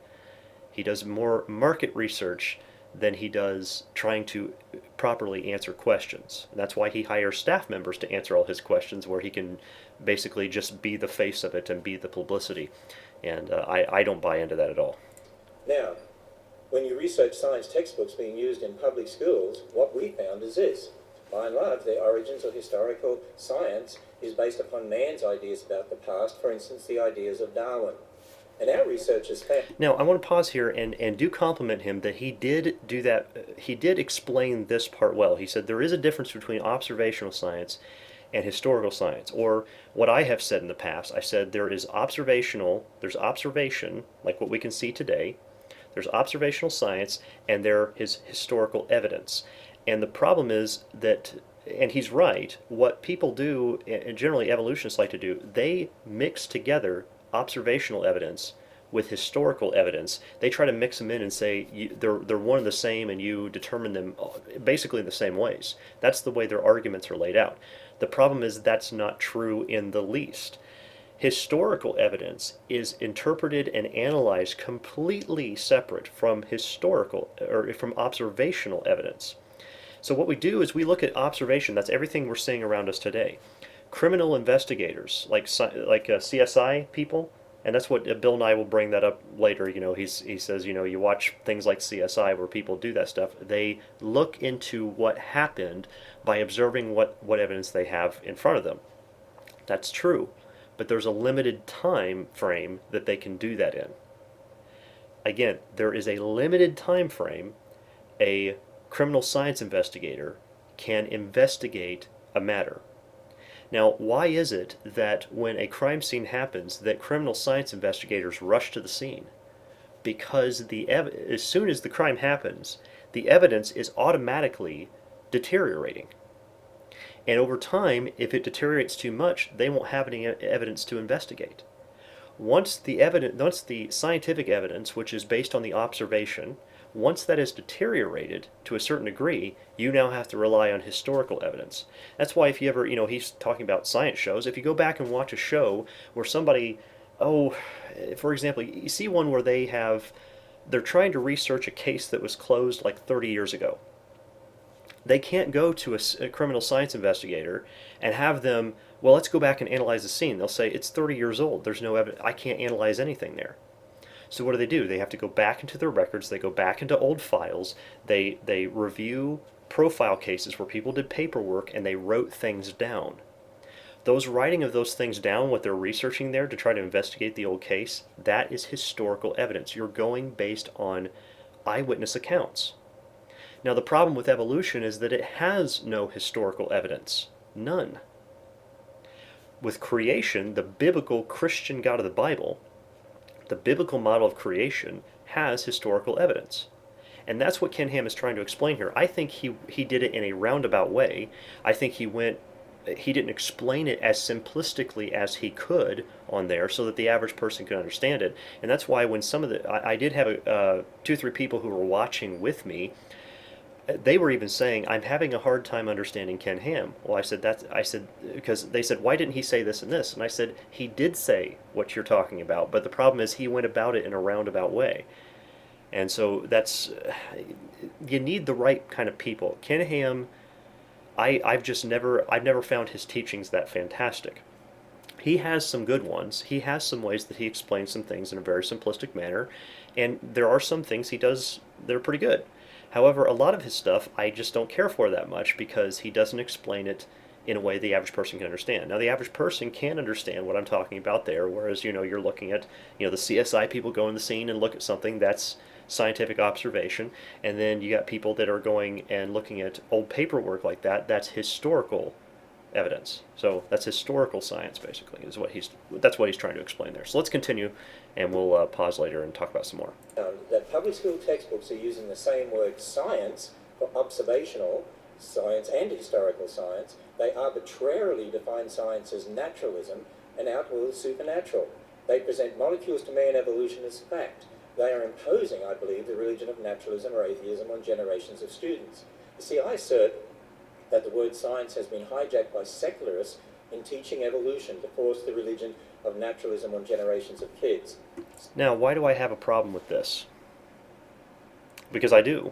He does more market research than he does trying to properly answer questions. And that's why he hires staff members to answer all his questions, where he can basically just be the face of it and be the publicity. And I don't buy into that at all. Now, when you research science textbooks being used in public schools, what we found is this. By and large, their origins or historical science is based upon man's ideas about the past, for instance, the ideas of Darwin. And our researchers found... Now, I want to pause here and do compliment him that he did do that. He did explain this part well. He said there is a difference between observational science and historical science. Or what I have said in the past, I said there's observation, like what we can see today. There's observational science, and there is historical evidence. And the problem is that, and he's right, what people do, and generally evolutionists like to do, they mix together observational evidence with historical evidence. They try to mix them in and say they're one and the same, and you determine them basically in the same ways. That's the way their arguments are laid out. The problem is that's not true in the least. Historical evidence is interpreted and analyzed completely separate from from observational evidence. So what we do is we look at observation. That's everything we're seeing around us today. Criminal investigators, like CSI people, and that's what Bill and I will bring that up later. He says, you watch things like CSI where people do that stuff. They look into what happened by observing what evidence they have in front of them. That's true, but there's a limited time frame that they can do that in. Again, there is a limited time frame a criminal science investigator can investigate a matter. Now, why is it that when a crime scene happens that criminal science investigators rush to the scene? Because as soon as the crime happens, the evidence is automatically deteriorating. And over time, if it deteriorates too much, they won't have any evidence to investigate. Once the scientific evidence, which is based on the observation, once that is deteriorated to a certain degree, you now have to rely on historical evidence. That's why if you ever, he's talking about science shows, if you go back and watch a show where somebody, for example, you see one where they're trying to research a case that was closed like 30 years ago. They can't go to a criminal science investigator and have them, well, let's go back and analyze the scene. They'll say, it's 30 years old. There's no evidence. I can't analyze anything there. So what do? They have to go back into their records. They go back into old files. They review profile cases where people did paperwork and they wrote things down. Those writing of those things down, what they're researching there to try to investigate the old case, that is historical evidence. You're going based on eyewitness accounts. Now the problem with evolution is that it has no historical evidence. None. With creation, the biblical Christian God of the Bible, the biblical model of creation has historical evidence. And that's what Ken Ham is trying to explain here. I think he did it in a roundabout way. I think he didn't explain it as simplistically as he could on there so that the average person could understand it. And that's why when some of I did have 2 or 3 people who were watching with me, they were even saying, I'm having a hard time understanding Ken Ham. Well, I said, because they said, why didn't he say this and this? And I said, he did say what you're talking about, but the problem is he went about it in a roundabout way. And so you need the right kind of people. Ken Ham, I've never found his teachings that fantastic. He has some good ones. He has some ways that he explains some things in a very simplistic manner, and there are some things he does that are pretty good. However, a lot of his stuff I just don't care for that much because he doesn't explain it in a way the average person can understand. Now, the average person can understand what I'm talking about there, whereas, you're looking at, the CSI people go in the scene and look at something that's scientific observation, and then you got people that are going and looking at old paperwork like that. That's historical evidence. So that's historical science, basically, that's what he's trying to explain there. So let's continue, and we'll pause later and talk about some more. That public school textbooks are using the same word science for observational science and historical science. They arbitrarily define science as naturalism and outlaw the supernatural. They present molecules to man evolution as fact. They are imposing, I believe, the religion of naturalism or atheism on generations of students. You see, I assert that the word science has been hijacked by secularists in teaching evolution to force the religion of naturalism on generations of kids. Now, why do I have a problem with this? Because I do.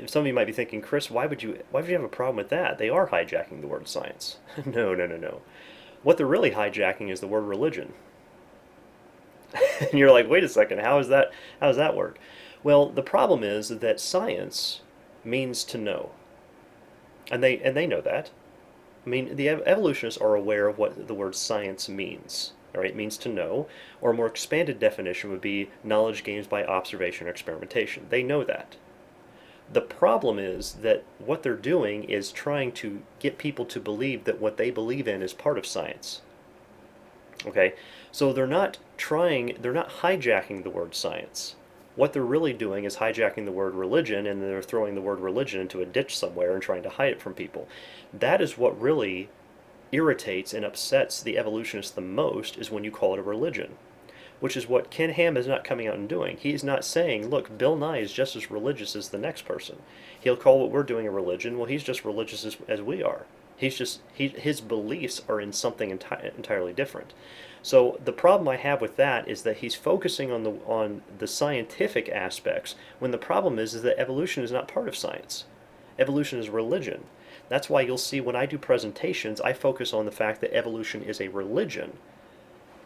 Some of you might be thinking, Chris, why would you have a problem with that? They are hijacking the word science. No. What they're really hijacking is the word religion. And you're like, wait a second, how does that work? Well, the problem is that science means to know. And they know that. I mean, the evolutionists are aware of what the word science means. All right, it means to know, or a more expanded definition would be knowledge gained by observation or experimentation. They know that. The problem is that what they're doing is trying to get people to believe that what they believe in is part of science. Okay, so they're not hijacking the word science. What they're really doing is hijacking the word religion, and they're throwing the word religion into a ditch somewhere and trying to hide it from people. That is what really irritates and upsets the evolutionists the most, is when you call it a religion. Which is what Ken Ham is not coming out and doing. He's not saying, look, Bill Nye is just as religious as the next person. He'll call what we're doing a religion. Well, he's just religious as we are. His beliefs are in something entirely different. So the problem I have with that is that he's focusing on the scientific aspects, when the problem is that evolution is not part of science. Evolution is religion. That's why you'll see when I do presentations, I focus on the fact that evolution is a religion,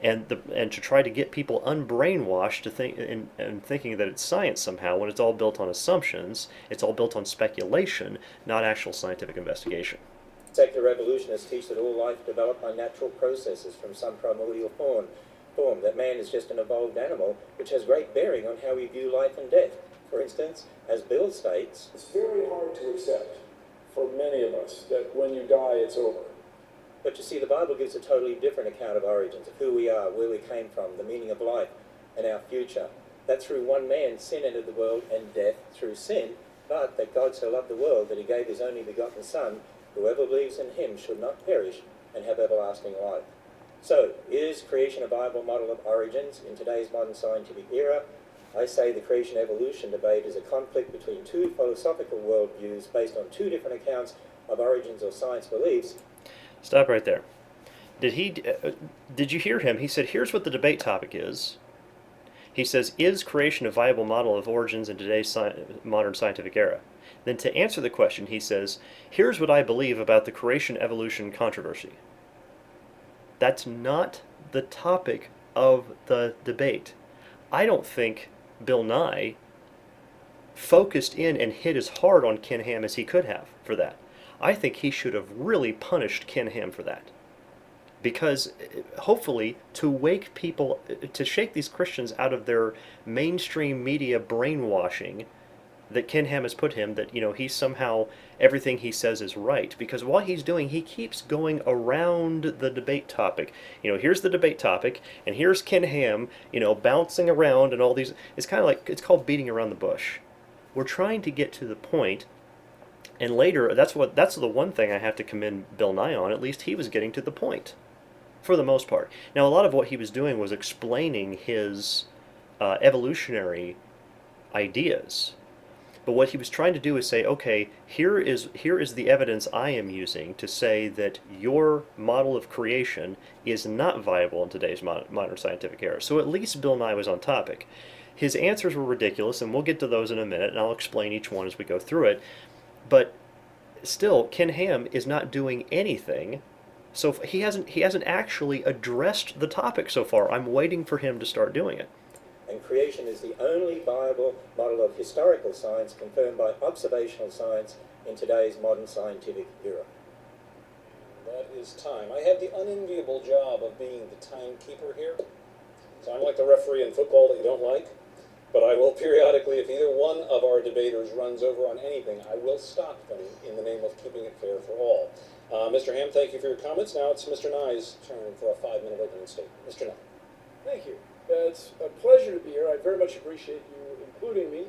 and to try to get people unbrainwashed to think and thinking that it's science somehow, when it's all built on assumptions, it's all built on speculation, not actual scientific investigation. Secular evolutionists teach that all life developed by natural processes from some primordial form, that man is just an evolved animal, which has great bearing on how we view life and death. For instance, as Bill states, It's very hard to accept for many of us that when you die, it's over. but you see, the Bible gives a totally different account of origins, of who we are, where we came from, the meaning of life, and our future. That through one man sin entered the world, and death through sin, but that God so loved the world that he gave his only begotten Son, whoever believes in him should not perish and have everlasting life. So, is creation a viable model of origins in today's modern scientific era? I say the creation-evolution debate is a conflict between two philosophical worldviews based on two different accounts of origins or science beliefs. Stop right there. Did you hear him? He said, here's what the debate topic is. He says, is creation a viable model of origins in today's modern scientific era? Then to answer the question, he says, here's what I believe about the creation-evolution controversy. That's not the topic of the debate. I don't think Bill Nye focused in and hit as hard on Ken Ham as he could have for that. I think he should have really punished Ken Ham for that. Because hopefully to wake people, to shake these Christians out of their mainstream media brainwashing that Ken Ham has put him, that he's somehow everything he says is right, because what he's doing, he keeps going around the debate topic. Here's the debate topic, and here's Ken Ham, bouncing around, and all these. It's kind of like, it's called beating around the bush. We're trying to get to the point, and later, that's the one thing I have to commend Bill Nye on. At least he was getting to the point, for the most part. Now, a lot of what he was doing was explaining his evolutionary ideas. But what he was trying to do is say, okay, here is the evidence I am using to say that your model of creation is not viable in today's modern scientific era. So at least Bill Nye was on topic. His answers were ridiculous, and we'll get to those in a minute, and I'll explain each one as we go through it. But still, Ken Ham is not doing anything. So he hasn't actually addressed the topic so far. I'm waiting for him to start doing it. And creation is the only viable model of historical science confirmed by observational science in today's modern scientific era. That is time. I have the unenviable job of being the timekeeper here. So I'm like the referee in football that you don't like, but I will periodically, if either one of our debaters runs over on anything, I will stop them in the name of keeping it fair for all. Mr. Ham, thank you for your comments. Now it's Mr. Nye's turn for a 5-minute opening statement. Mr. Nye. Thank you. It's a pleasure to be here. I very much appreciate you including me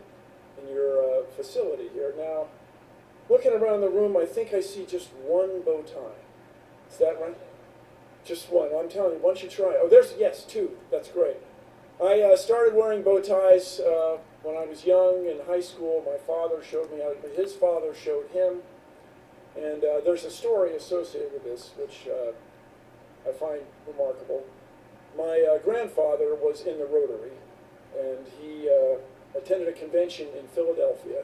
in your facility here. Now, looking around the room, I think I see just one bow tie. Is that right? Just one. I'm telling you, once you try. Oh, yes, two. That's great. I started wearing bow ties when I was young in high school. My father showed me how. His father showed him. And there's a story associated with this, which I find remarkable. My grandfather was in the Rotary, and he attended a convention in Philadelphia.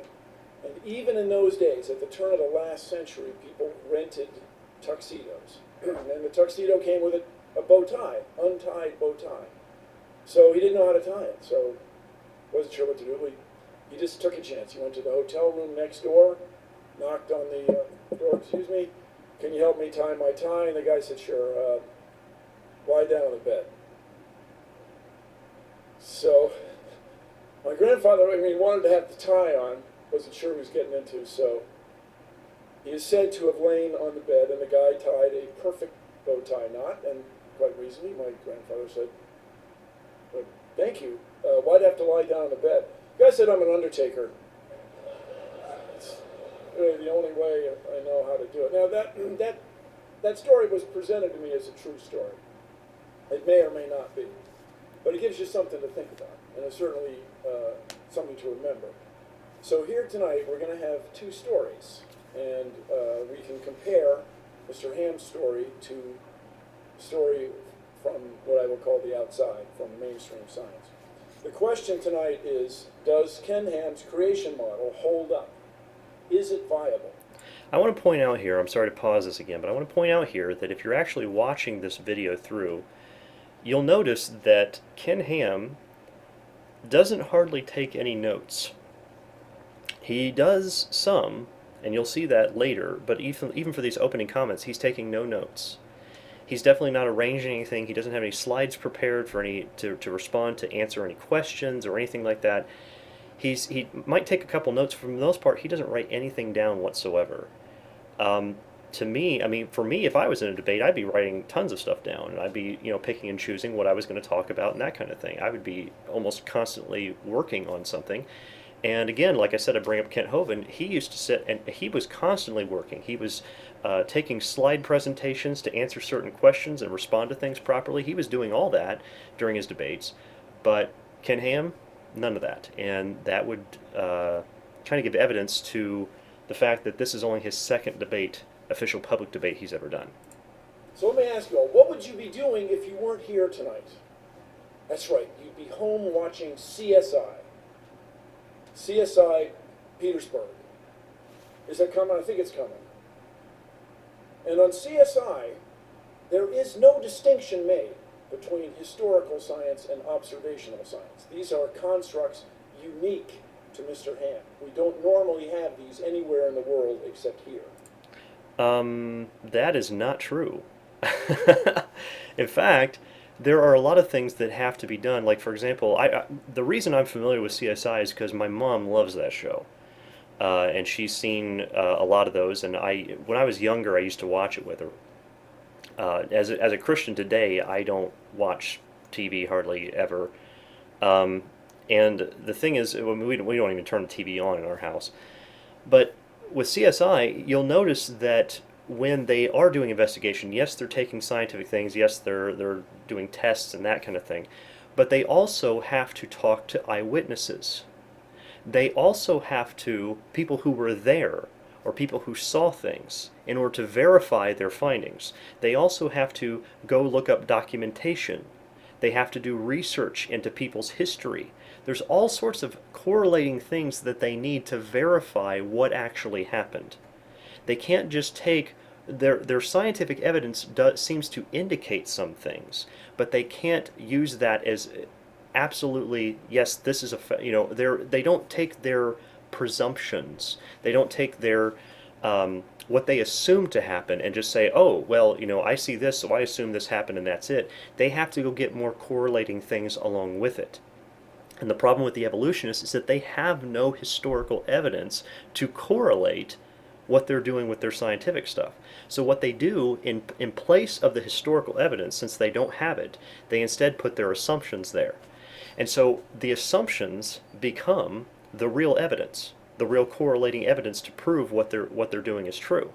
And even in those days, at the turn of the last century, people rented tuxedos. And the tuxedo came with a bow tie, untied bow tie. So he didn't know how to tie it, so wasn't sure what to do. He just took a chance. He went to the hotel room next door, knocked on the door, excuse me, can you help me tie my tie? And the guy said, sure, lie down on the bed. So my grandfather, wanted to have the tie on, wasn't sure what he was getting into, so he is said to have lain on the bed, and the guy tied a perfect bow tie knot, and quite recently my grandfather said, well, thank you, why'd I have to lie down on the bed? The guy said, I'm an undertaker. It's really the only way I know how to do it. Now that story was presented to me as a true story. It may or may not be. But it gives you something to think about, and it's certainly something to remember. So here tonight, we're going to have two stories, and we can compare Mr. Ham's story to a story from what I will call the outside, from mainstream science. The question tonight is, does Ken Ham's creation model hold up? Is it viable? I want to point out here, I'm sorry to pause this again, but I want to point out here that if you're actually watching this video through, you'll notice that Ken Ham doesn't hardly take any notes. He does some, and you'll see that later, but even for these opening comments, he's taking no notes. He's definitely not arranging anything. He doesn't have any slides prepared for to respond, to answer any questions or anything like that. He might take a couple notes, but for the most part, he doesn't write anything down whatsoever. To me, for me, if I was in a debate, I'd be writing tons of stuff down, and I'd be, picking and choosing what I was going to talk about and that kind of thing. I would be almost constantly working on something. And again, like I said, I bring up Kent Hovind. He used to sit, and he was constantly working. He was taking slide presentations to answer certain questions and respond to things properly. He was doing all that during his debates. But Ken Ham, none of that. And that would kind of give evidence to the fact that this is only his second debate, official public debate he's ever done. So let me ask you all, what would you be doing if you weren't here tonight? That's right, you'd be home watching CSI. CSI Petersburg. Is that coming? I think it's coming. And on CSI, there is no distinction made between historical science and observational science. These are constructs unique to Mr. Ham. We don't normally have these anywhere in the world except here. That is not true. In fact, there are a lot of things that have to be done. Like, for example, the reason I'm familiar with CSI is because my mom loves that show. and she's seen a lot of those. And when I was younger, I used to watch it with her. As a Christian today, I don't watch TV hardly ever. Um, and the thing is, I mean, we don't even turn the TV on in our house. But with CSI, you'll notice that when they are doing investigation, yes, they're taking scientific things, yes, they're doing tests and that kind of thing, but they also have to talk to eyewitnesses. They also have to people who were there or people who saw things in order to verify their findings. They also have to go look up documentation. They have to do research into people's history. There's all sorts of correlating things that they need to verify what actually happened. They can't just take their scientific evidence seems to indicate some things, but they can't use that as absolutely yes. This is they don't take their presumptions. They don't take their what they assume to happen and just say, oh, well, I see this, so I assume this happened and that's it. They have to go get more correlating things along with it. And the problem with the evolutionists is that they have no historical evidence to correlate what they're doing with their scientific stuff. So what they do in place of the historical evidence, since they don't have it, they instead put their assumptions there. And so the assumptions become the real evidence, the real correlating evidence to prove what they're doing is true.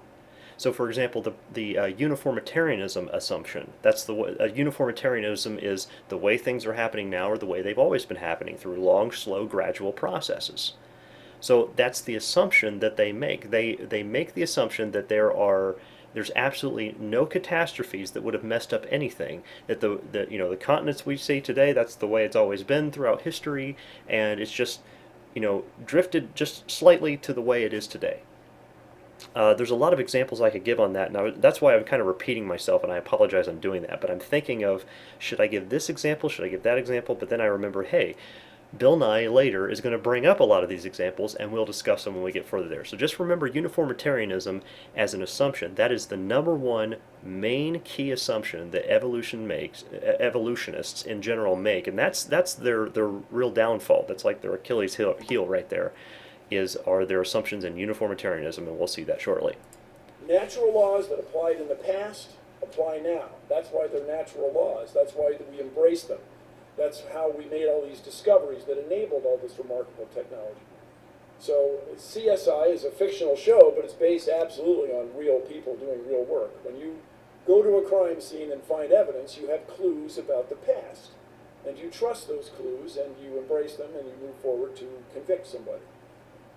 So, for example, the uniformitarianism assumption. That's uniformitarianism is the way things are happening now or the way they've always been happening through long, slow, gradual processes. So that's the assumption that they make. They make the assumption that there's absolutely no catastrophes that would have messed up anything. That the continents we see today, that's the way it's always been throughout history, and it's just drifted just slightly to the way it is today. There's a lot of examples I could give on that. Now, that's why I'm kind of repeating myself, and I apologize I'm doing that. But I'm thinking of, should I give this example? Should I give that example? But then I remember, hey, Bill Nye later is going to bring up a lot of these examples, and we'll discuss them when we get further there. So just remember uniformitarianism as an assumption. That is the number one main key assumption that evolutionists in general make, and that's their real downfall. That's like their Achilles heel right there. Are their assumptions in uniformitarianism, and we'll see that shortly. Natural laws that applied in the past apply now. That's why they're natural laws. That's why we embrace them. That's how we made all these discoveries that enabled all this remarkable technology. So CSI is a fictional show, but it's based absolutely on real people doing real work. When you go to a crime scene and find evidence, you have clues about the past. And you trust those clues, and you embrace them, and you move forward to convict somebody.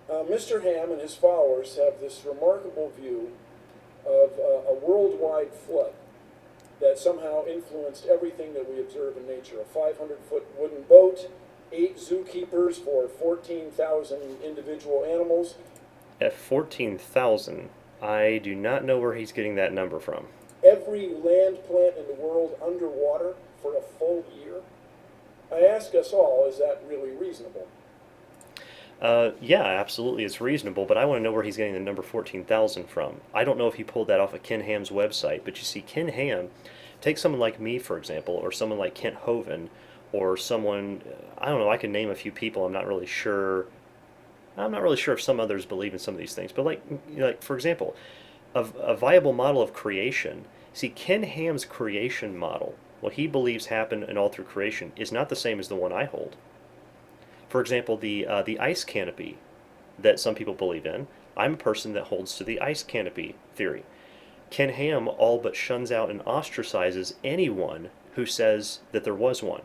Mr. Ham and his followers have this remarkable view of a worldwide flood that somehow influenced everything that we observe in nature. A 500-foot wooden boat, 8 zookeepers for 14,000 individual animals. At 14,000, I do not know where he's getting that number from. Every land plant in the world underwater for a full year. I ask us all, is that really reasonable? Yeah, absolutely, it's reasonable, but I want to know where he's getting the number 14,000 from. I don't know if he pulled that off of Ken Ham's website, but you see, Ken Ham, take someone like me, for example, or someone like Kent Hovind, or someone, I don't know, I can name a few people, I'm not really sure if some others believe in some of these things, but like for example, a viable model of creation. See, Ken Ham's creation model, what he believes happened and all through creation, is not the same as the one I hold. For example, the ice canopy that some people believe in, I'm a person that holds to the ice canopy theory. Ken Ham all but shuns out and ostracizes anyone who says that there was one.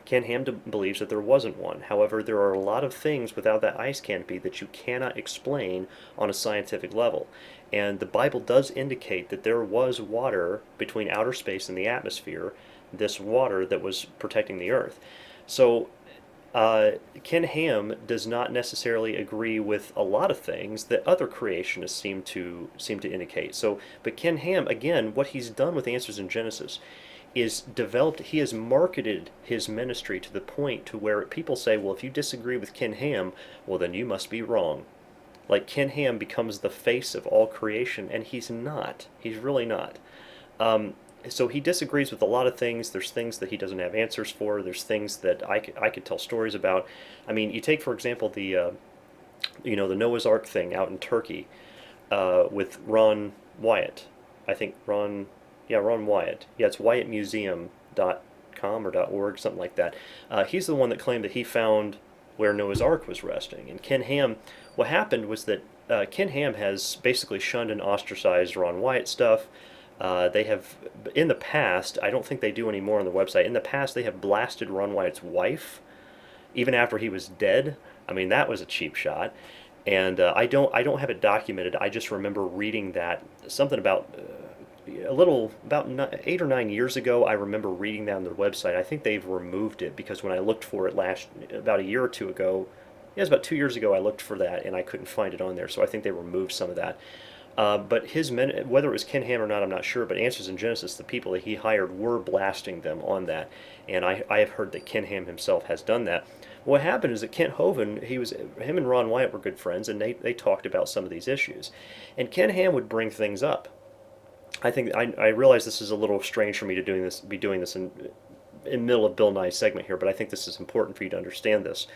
Ken Ham believes that there wasn't one. However, there are a lot of things without that ice canopy that you cannot explain on a scientific level. And the Bible does indicate that there was water between outer space and the atmosphere, this water that was protecting the earth. So Ken Ham does not necessarily agree with a lot of things that other creationists seem to indicate. So, but Ken Ham, again, what he's done with Answers in Genesis is he has marketed his ministry to the point to where people say, well, if you disagree with Ken Ham, well, then you must be wrong. Like, Ken Ham becomes the face of all creation, and he's not. He's really not. So he disagrees with a lot of things. There's things that he doesn't have answers for. There's things that I could tell stories about. I mean, you take, for example, the the Noah's Ark thing out in Turkey with Ron Wyatt. I think Ron Wyatt. Yeah, it's WyattMuseum.com or .org, something like that. He's the one that claimed that he found where Noah's Ark was resting. And Ken Ham, what happened was that Ken Ham has basically shunned and ostracized Ron Wyatt stuff. They have, in the past, I don't think they do anymore on the website. In the past, they have blasted Ron Wyatt's wife, even after he was dead. I mean, that was a cheap shot. And I don't have it documented. I just remember reading that something about about 8 or 9 years ago. I remember reading that on their website. I think they've removed it because when I looked for it about a year or two ago, yeah, it was about 2 years ago, I looked for that and I couldn't find it on there. So I think they removed some of that. But his men, whether it was Ken Ham or not, I'm not sure. But Answers in Genesis, the people that he hired were blasting them on that, and I have heard that Ken Ham himself has done that. What happened is that Kent Hovind, him and Ron Wyatt were good friends, and they talked about some of these issues, and Ken Ham would bring things up. I realize this is a little strange for me to be doing this in middle of Bill Nye's segment here, but I think this is important for you to understand this.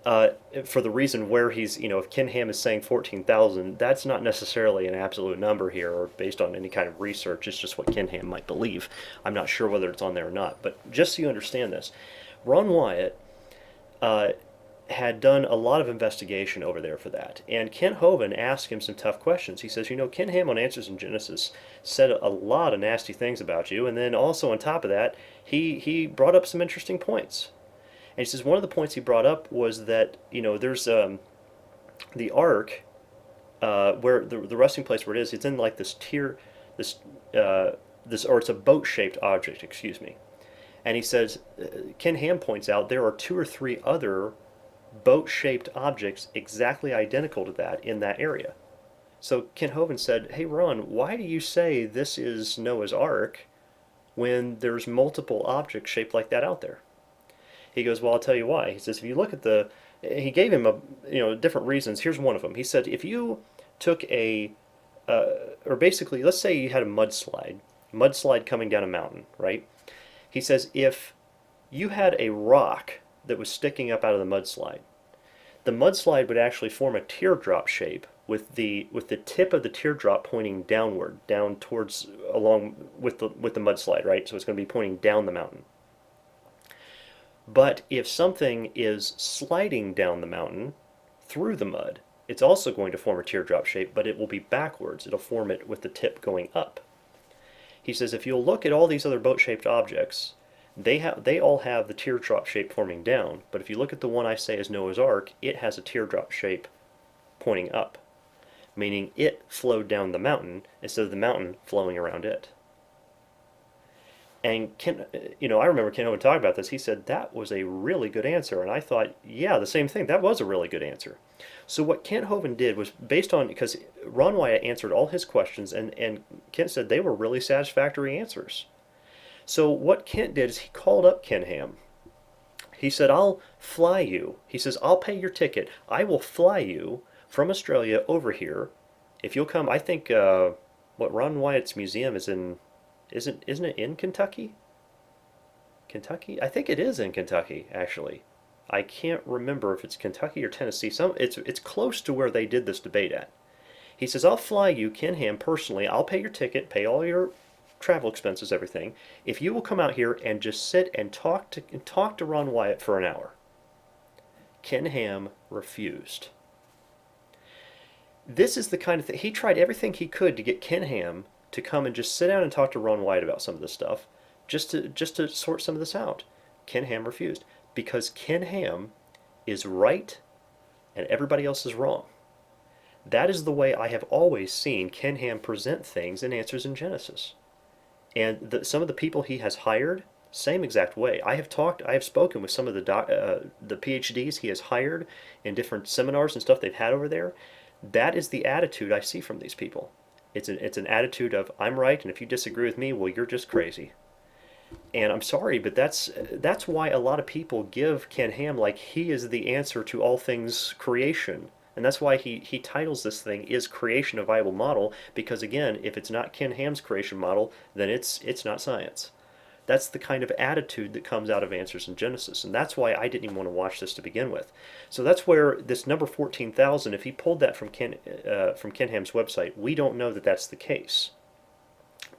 For the reason where he's, if Ken Ham is saying 14,000, that's not necessarily an absolute number here or based on any kind of research. It's just what Ken Ham might believe. I'm not sure whether it's on there or not. But just so you understand this, Ron Wyatt had done a lot of investigation over there for that. And Ken Hovind asked him some tough questions. He says, Ken Ham on Answers in Genesis said a lot of nasty things about you. And then also on top of that, he brought up some interesting points. And he says one of the points he brought up was that there's the ark where the resting place where it is. It's in like this tier, or it's a boat-shaped object. Excuse me. And he says Ken Ham points out there are 2 or 3 other boat-shaped objects exactly identical to that in that area. So Ken Hovind said, "Hey Ron, why do you say this is Noah's Ark when there's multiple objects shaped like that out there?" He goes, "Well, I'll tell you why." He says, "If you look at he gave him different reasons. Here's one of them. He said, if you took or basically, let's say you had a mudslide coming down a mountain, right? He says, if you had a rock that was sticking up out of the mudslide would actually form a teardrop shape with the tip of the teardrop pointing downward, down towards along with the mudslide, right? So it's going to be pointing down the mountain. But if something is sliding down the mountain through the mud, it's also going to form a teardrop shape, but it will be backwards. It'll form it with the tip going up. He says if you'll look at all these other boat-shaped objects, they all have the teardrop shape forming down, but if you look at the one I say is Noah's Ark, it has a teardrop shape pointing up, meaning it flowed down the mountain instead of the mountain flowing around it. And I remember Ken Owen talking about this. He said that was a really good answer, and I thought, yeah, the same thing. That was a really good answer. So what Kent Hovind did was based on, because Ron Wyatt answered all his questions, and Kent said they were really satisfactory answers. So what Kent did is he called up Ken Ham. He said, "I'll fly you." He says, "I'll pay your ticket. I will fly you from Australia over here if you'll come." I think Ron Wyatt's museum is in. Isn't it in Kentucky? Kentucky? I think it is in Kentucky, actually. I can't remember if it's Kentucky or Tennessee. It's close to where they did this debate at. He says, "I'll fly you, Ken Ham, personally. I'll pay your ticket, pay all your travel expenses, everything, if you will come out here and just sit and talk to Ron Wyatt for an hour." Ken Ham refused. This is the kind of thing, he tried everything he could to get Ken Ham to come and just sit down and talk to Ron Wyatt about some of this stuff, just to sort some of this out. Ken Ham refused because Ken Ham is right and everybody else is wrong. That is the way I have always seen Ken Ham present things in Answers in Genesis. And some of the people he has hired, same exact way. I have spoken with some of the PhDs he has hired in different seminars and stuff they've had over there. That is the attitude I see from these people. It's an attitude of, I'm right, and if you disagree with me, well, you're just crazy. And I'm sorry, but that's why a lot of people give Ken Ham like he is the answer to all things creation. And that's why he titles this thing, Is Creation a Viable Model? Because again, if it's not Ken Ham's creation model, then it's not science. That's the kind of attitude that comes out of Answers in Genesis, and that's why I didn't even want to watch this to begin with. So that's where this number 14,000, if he pulled that from Ken Ham's website, we don't know that that's the case.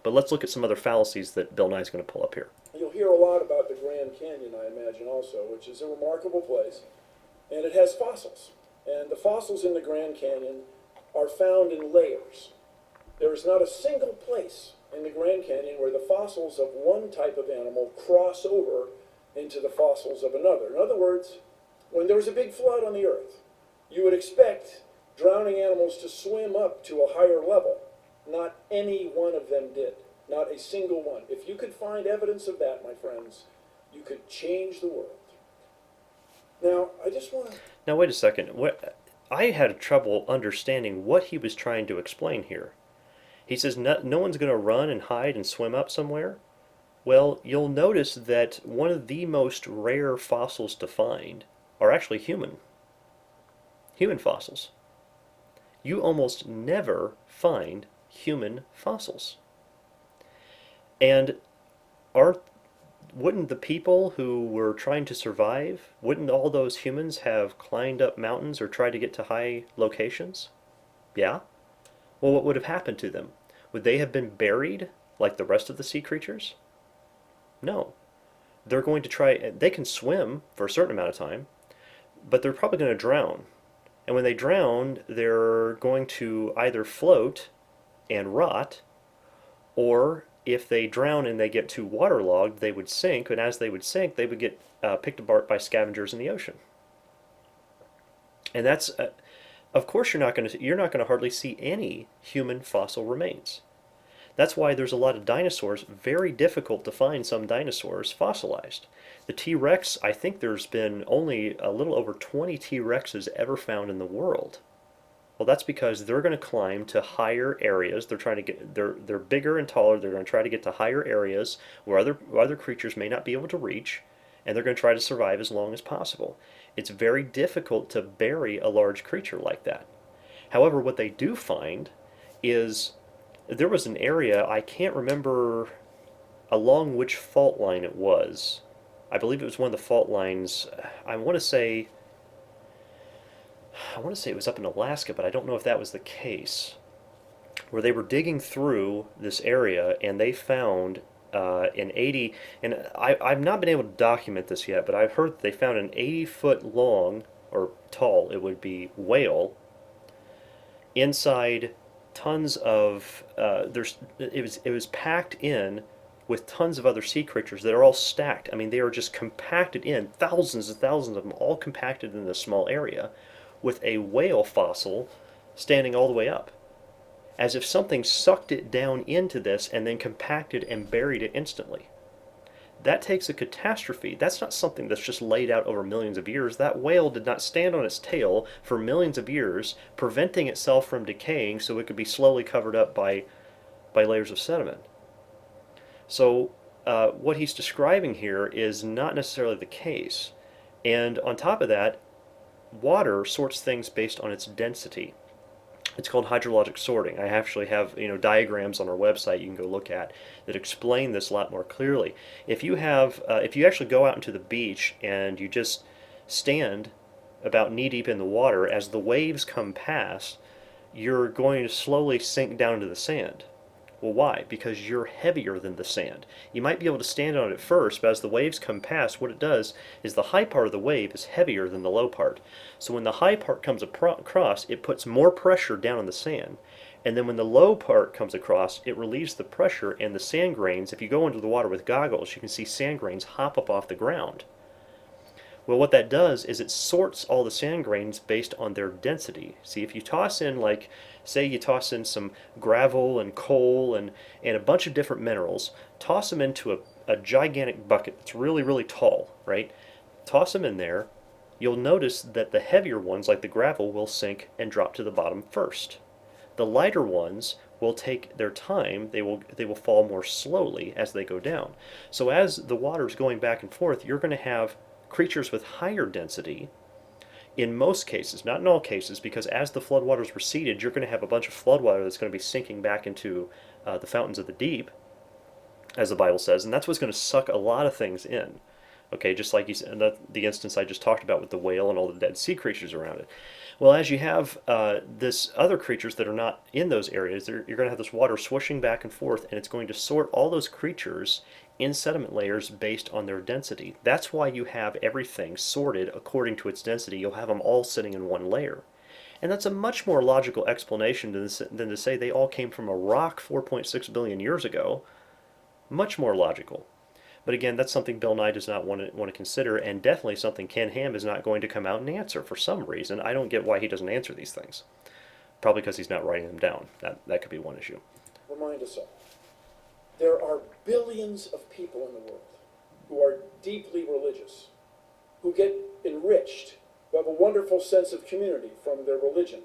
But let's look at some other fallacies that Bill Nye is going to pull up here. You'll hear a lot about the Grand Canyon, I imagine, also, which is a remarkable place. And it has fossils. And the fossils in the Grand Canyon are found in layers. There is not a single place in the Grand Canyon where the fossils of one type of animal cross over into the fossils of another. In other words, when there was a big flood on the earth, you would expect drowning animals to swim up to a higher level. Not any one of them did. Not a single one. If you could find evidence of that, my friends, you could change the world. Now, I just want to... Now, wait a second. I had trouble understanding what he was trying to explain here. He says no one's going to run and hide and swim up somewhere. Well, you'll notice that one of the most rare fossils to find are actually human fossils. You almost never find human fossils. And wouldn't the people who were trying to survive, wouldn't all those humans have climbed up mountains or tried to get to high locations? Yeah? Well, what would have happened to them? Would they have been buried like the rest of the sea creatures? No. They're going to try, they can swim for a certain amount of time, but they're probably going to drown. And when they drown, they're going to either float and rot, or if they drown and they get too waterlogged, they would sink, and as they would sink, they would get picked apart by scavengers in the ocean. And that's, of course, you're not going to hardly see any human fossil remains. That's why there's a lot of dinosaurs. Very difficult to find some dinosaurs fossilized. The T-Rex, I think there's been only a little over 20 T-Rexes ever found in the world. Well, that's because they're going to climb to higher areas. They're bigger and taller. They're going to try to get to higher areas where other creatures may not be able to reach, and they're going to try to survive as long as possible. It's very difficult to bury a large creature like that. However, what they do find is there was an area, I can't remember along which fault line it was. I believe it was one of the fault lines. I want to say it was up in Alaska, but I don't know if that was the case, where they were digging through this area and they found an 80, and I've not been able to document this yet, but I've heard that they found an 80-foot long, or tall, it would be, whale inside tons of, it was packed in with tons of other sea creatures that are all stacked. I mean, they are just compacted in, thousands and thousands of them, all compacted in this small area, with a whale fossil standing all the way up, as if something sucked it down into this and then compacted and buried it instantly. That takes a catastrophe. That's not something that's just laid out over millions of years. That whale did not stand on its tail for millions of years, preventing itself from decaying so it could be slowly covered up by layers of sediment. So what he's describing here is not necessarily the case. And on top of that, water sorts things based on its density. It's called hydrologic sorting. I actually have diagrams on our website you can go look at that explain this a lot more clearly. If you actually go out into the beach and you just stand about knee deep in the water, as the waves come past, you're going to slowly sink down into the sand. Well, why? Because you're heavier than the sand. You might be able to stand on it first, but as the waves come past, what it does is the high part of the wave is heavier than the low part. So when the high part comes across, it puts more pressure down on the sand. And then when the low part comes across, it relieves the pressure, and the sand grains, if you go into the water with goggles, you can see sand grains hop up off the ground. Well, what that does is it sorts all the sand grains based on their density. See, if you toss in, like, say you toss in some gravel and coal and a bunch of different minerals, toss them into a gigantic bucket that's really, really tall, right? Toss them in there, you'll notice that the heavier ones, like the gravel, will sink and drop to the bottom first. The lighter ones will take their time. They will fall more slowly as they go down. So as the water is going back and forth, you're going to have creatures with higher density in most cases, not in all cases, because as the floodwaters receded, you're going to have a bunch of floodwater that's going to be sinking back into the fountains of the deep. as the Bible says, and that's what's going to suck a lot of things in. Okay, just like you said, the instance I just talked about with the whale and all the Dead Sea creatures around it. Well, as you have this other creatures that are not in those areas, you're going to have this water swooshing back and forth, and it's going to sort all those creatures in sediment layers based on their density. That's why you have everything sorted according to its density. You'll have them all sitting in one layer. And that's a much more logical explanation than to say they all came from a rock 4.6 billion years ago. Much more logical. But again, that's something Bill Nye does not want to consider, and definitely something Ken Ham is not going to come out and answer for some reason. I don't get why he doesn't answer these things. Probably because he's not writing them down. That could be one issue. Remind us all. There are billions of people in the world who are deeply religious, who get enriched, who have a wonderful sense of community from their religion.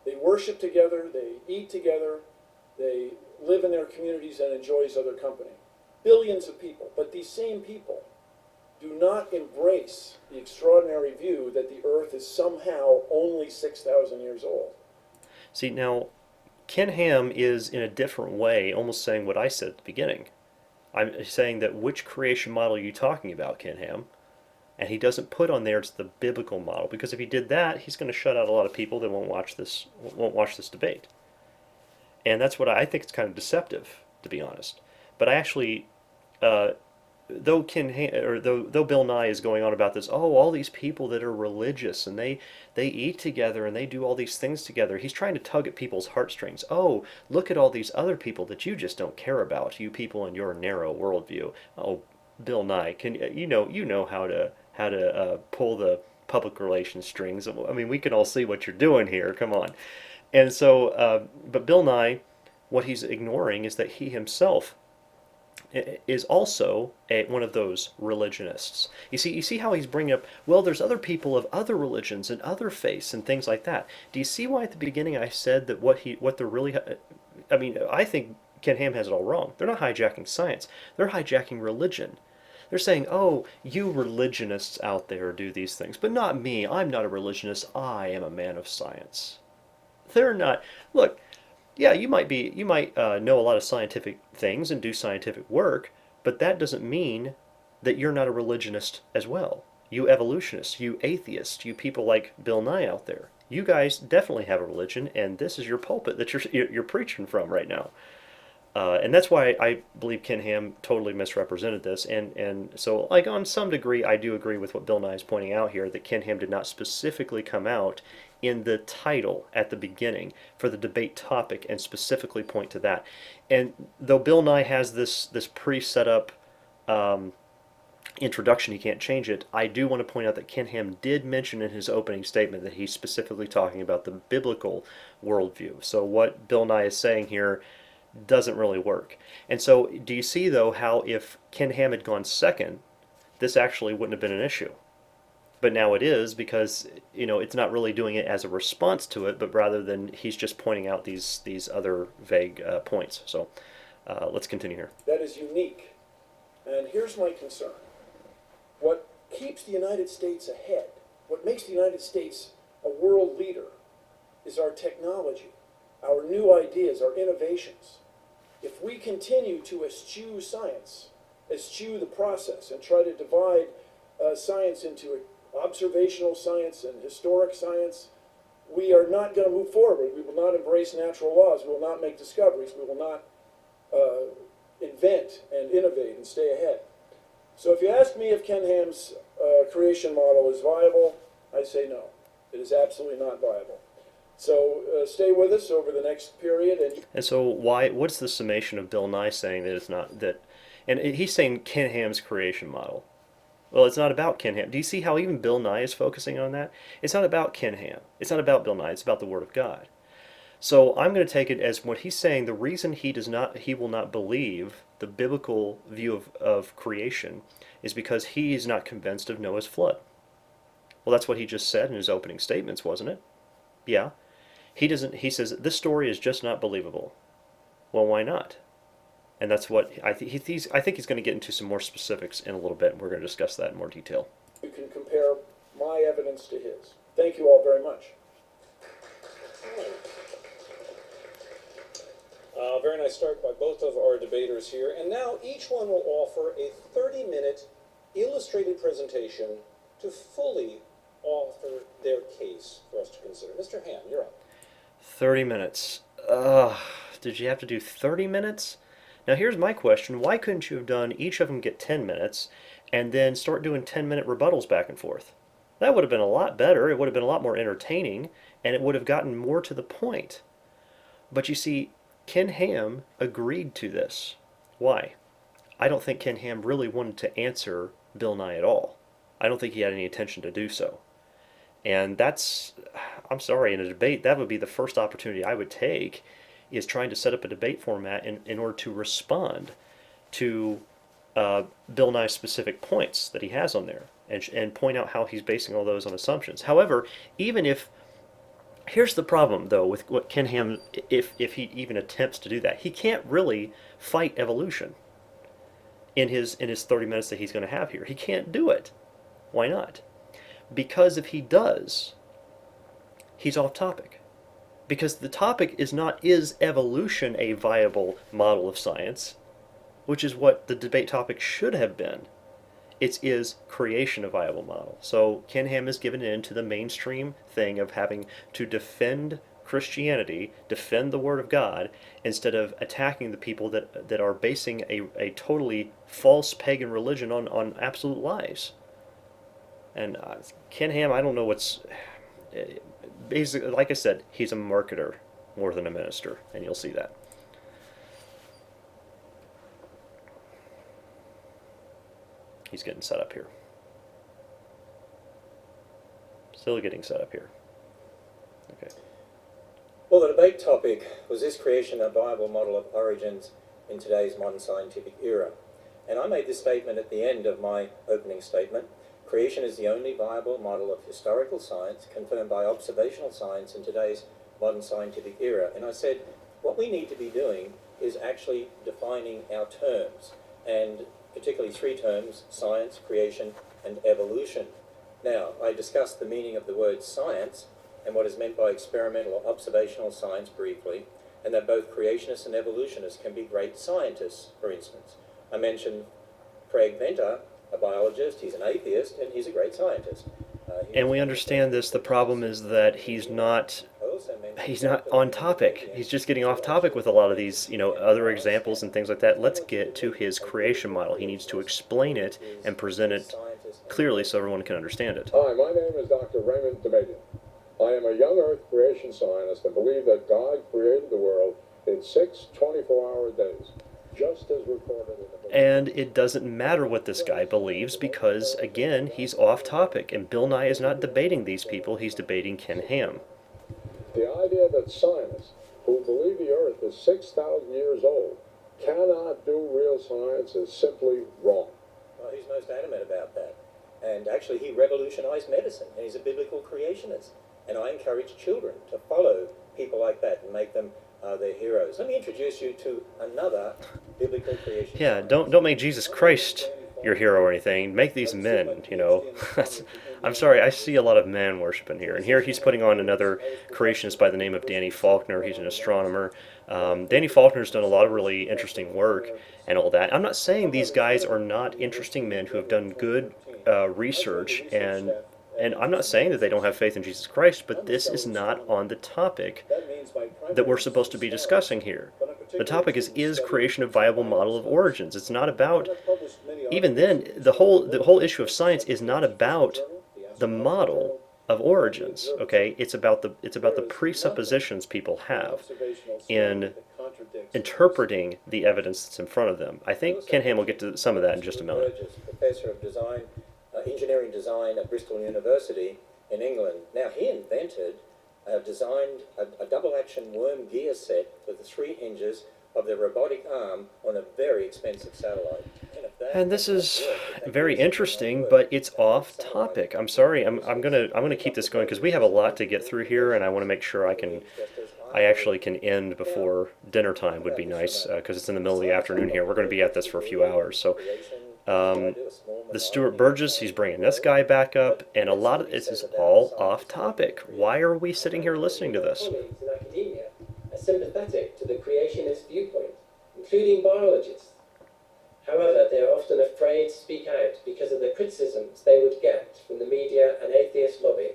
They worship together, they eat together, they live in their communities and enjoy each other company. Billions of people, but these same people do not embrace the extraordinary view that the earth is somehow only 6,000 years old. See, now, Ken Ham is in a different way almost saying what I said at the beginning. I'm saying that which creation model are you talking about, Ken Ham? And he doesn't put on there it's the biblical model, because if he did that, he's going to shut out a lot of people that won't watch this debate. And that's what I think it's kind of deceptive, to be honest. But I actually, though Bill Nye is going on about this, oh, all these people that are religious and they eat together and they do all these things together. He's trying to tug at people's heartstrings. Oh, look at all these other people that you just don't care about. You people in your narrow worldview. Oh, Bill Nye, you know how to pull the public relations strings. I mean, we can all see what you're doing here. Come on. And so, but Bill Nye, what he's ignoring is that he himself is also one of those religionists. You see how he's bringing up, well, there's other people of other religions and other faiths and things like that. Do you see why at the beginning I said that what they're really, I mean, I think Ken Ham has it all wrong. They're not hijacking science. They're hijacking religion. They're saying, oh, you religionists out there do these things, but not me. I'm not a religionist. I am a man of science. They're not. Look, yeah, you might know a lot of scientific things and do scientific work, but that doesn't mean that you're not a religionist as well. You evolutionists, you atheists, you people like Bill Nye out there, you guys definitely have a religion, and this is your pulpit that you're preaching from right now. And that's why I believe Ken Ham totally misrepresented this. And so, like, on some degree, I do agree with what Bill Nye is pointing out here, that Ken Ham did not specifically come out in the title at the beginning for the debate topic and specifically point to that. And though Bill Nye has this pre-set up introduction, he can't change it, I do want to point out that Ken Ham did mention in his opening statement that he's specifically talking about the biblical worldview. So what Bill Nye is saying here doesn't really work. And so do you see, though, how if Ken Ham had gone second, this actually wouldn't have been an issue? But now it is, because it's not really doing it as a response to it, but rather than he's just pointing out these other vague points. So let's continue here. That is unique. And here's my concern. What keeps the United States ahead, what makes the United States a world leader, is our technology, our new ideas, our innovations. If we continue to eschew science, eschew the process, and try to divide science into observational science and historic science, we are not going to move forward. We will not embrace natural laws. We will not make discoveries. We will not invent and innovate and stay ahead. So if you ask me if Ken Ham's creation model is viable, I say no. It is absolutely not viable. So stay with us over the next period. And so what's the summation of Bill Nye saying that it's not that, and he's saying Ken Ham's creation model. Well, it's not about Ken Ham. Do you see how even Bill Nye is focusing on that? It's not about Ken Ham. It's not about Bill Nye. It's about the Word of God. So I'm going to take it as what he's saying. The reason he will not believe the biblical view of creation is because he is not convinced of Noah's flood. Well, that's what he just said in his opening statements, wasn't it? Yeah. He says this story is just not believable. Well, why not? And that's what I think he's going to get into some more specifics in a little bit, and we're going to discuss that in more detail. You can compare my evidence to his. Thank you all very much. Very nice start by both of our debaters here. And now each one will offer a 30-minute illustrated presentation to fully author their case for us to consider. Mr. Ham, you're up. 30 minutes. Did you have to do 30 minutes? Now here's my question. Why couldn't you have done each of them get 10 minutes and then start doing 10-minute rebuttals back and forth? That would have been a lot better. It would have been a lot more entertaining, and it would have gotten more to the point. But you see, Ken Ham agreed to this. Why? I don't think Ken Ham really wanted to answer Bill Nye at all. I don't think he had any intention to do so. And that's, I'm sorry, in a debate, that would be the first opportunity I would take, is trying to set up a debate format in order to respond to Bill Nye's specific points that he has on there and point out how he's basing all those on assumptions. However, even if, here's the problem though with what Ken Ham, if he even attempts to do that, he can't really fight evolution in his 30 minutes that he's going to have here. He can't do it. Why not? Because if he does, he's off topic. Because the topic is not, is evolution a viable model of science, which is what the debate topic should have been. It is creation a viable model. So Ken Ham has given in to the mainstream thing of having to defend Christianity, defend the Word of God, instead of attacking the people that are basing a totally false pagan religion on absolute lies. And Ken Ham, I don't know what's... Basically, like I said, he's a marketer more than a minister, and you'll see that. He's getting set up here. Still getting set up here. Okay. Well, the debate topic was, is creation a viable model of origins in today's modern scientific era? And I made this statement at the end of my opening statement. Creation is the only viable model of historical science confirmed by observational science in today's modern scientific era. And I said, what we need to be doing is actually defining our terms, and particularly three terms: science, creation, and evolution. Now, I discussed the meaning of the word science and what is meant by experimental or observational science briefly, and that both creationists and evolutionists can be great scientists, for instance. I mentioned Craig Venter, a biologist. He's an atheist, and he's a great scientist. And we understand this. The problem is that he's not on topic. He's just getting off topic with a lot of these, other examples and things like that. Let's get to his creation model. He needs to explain it and present it clearly so everyone can understand it. Hi, my name is Dr. Raymond Dominion. I am a young Earth creation scientist and believe that God created the world in 6 24-hour days, just as recorded in the book. And it doesn't matter what this guy believes because, again, he's off topic. And Bill Nye is not debating these people. He's debating Ken Ham. The idea that scientists who believe the Earth is 6,000 years old cannot do real science is simply wrong. Well, he's most adamant about that. And actually, he revolutionized medicine, and he's a biblical creationist. And I encourage children to follow people like that and make them their heroes. Let me introduce you to another biblical creationist. Yeah, don't make Jesus Christ your hero or anything. Make these men, I'm sorry, I see a lot of man worshiping here. And here he's putting on another creationist by the name of Danny Faulkner. He's an astronomer. Danny Faulkner's done a lot of really interesting work and all that. I'm not saying these guys are not interesting men who have done good research, and I'm not saying that they don't have faith in Jesus Christ, but this is not on the topic that we're supposed to be discussing here. The topic is creation a viable model of origins. It's not about, even then, the whole issue of science is not about the model of origins. Okay, it's about the presuppositions people have in interpreting the evidence that's in front of them. I think Ken Ham will get to some of that in just a minute. Professor of design, engineering design at Bristol University in England. Now, he designed a double-action worm gear set with the 3 hinges of the robotic arm on a very expensive satellite. And this is very interesting, but it's off topic. I'm sorry. I'm gonna keep this going because we have a lot to get through here, and I want to make sure I actually can end before dinner time. Would be nice because it's in the middle of the afternoon here. We're going to be at this for a few hours. So the Stuart Burgess, he's bringing this guy back up, and a lot of this is all off topic. Why are we sitting here listening to this? are sympathetic to the creationist viewpoint, including biologists. However, they are often afraid to speak out because of the criticisms they would get from the media and atheist lobby.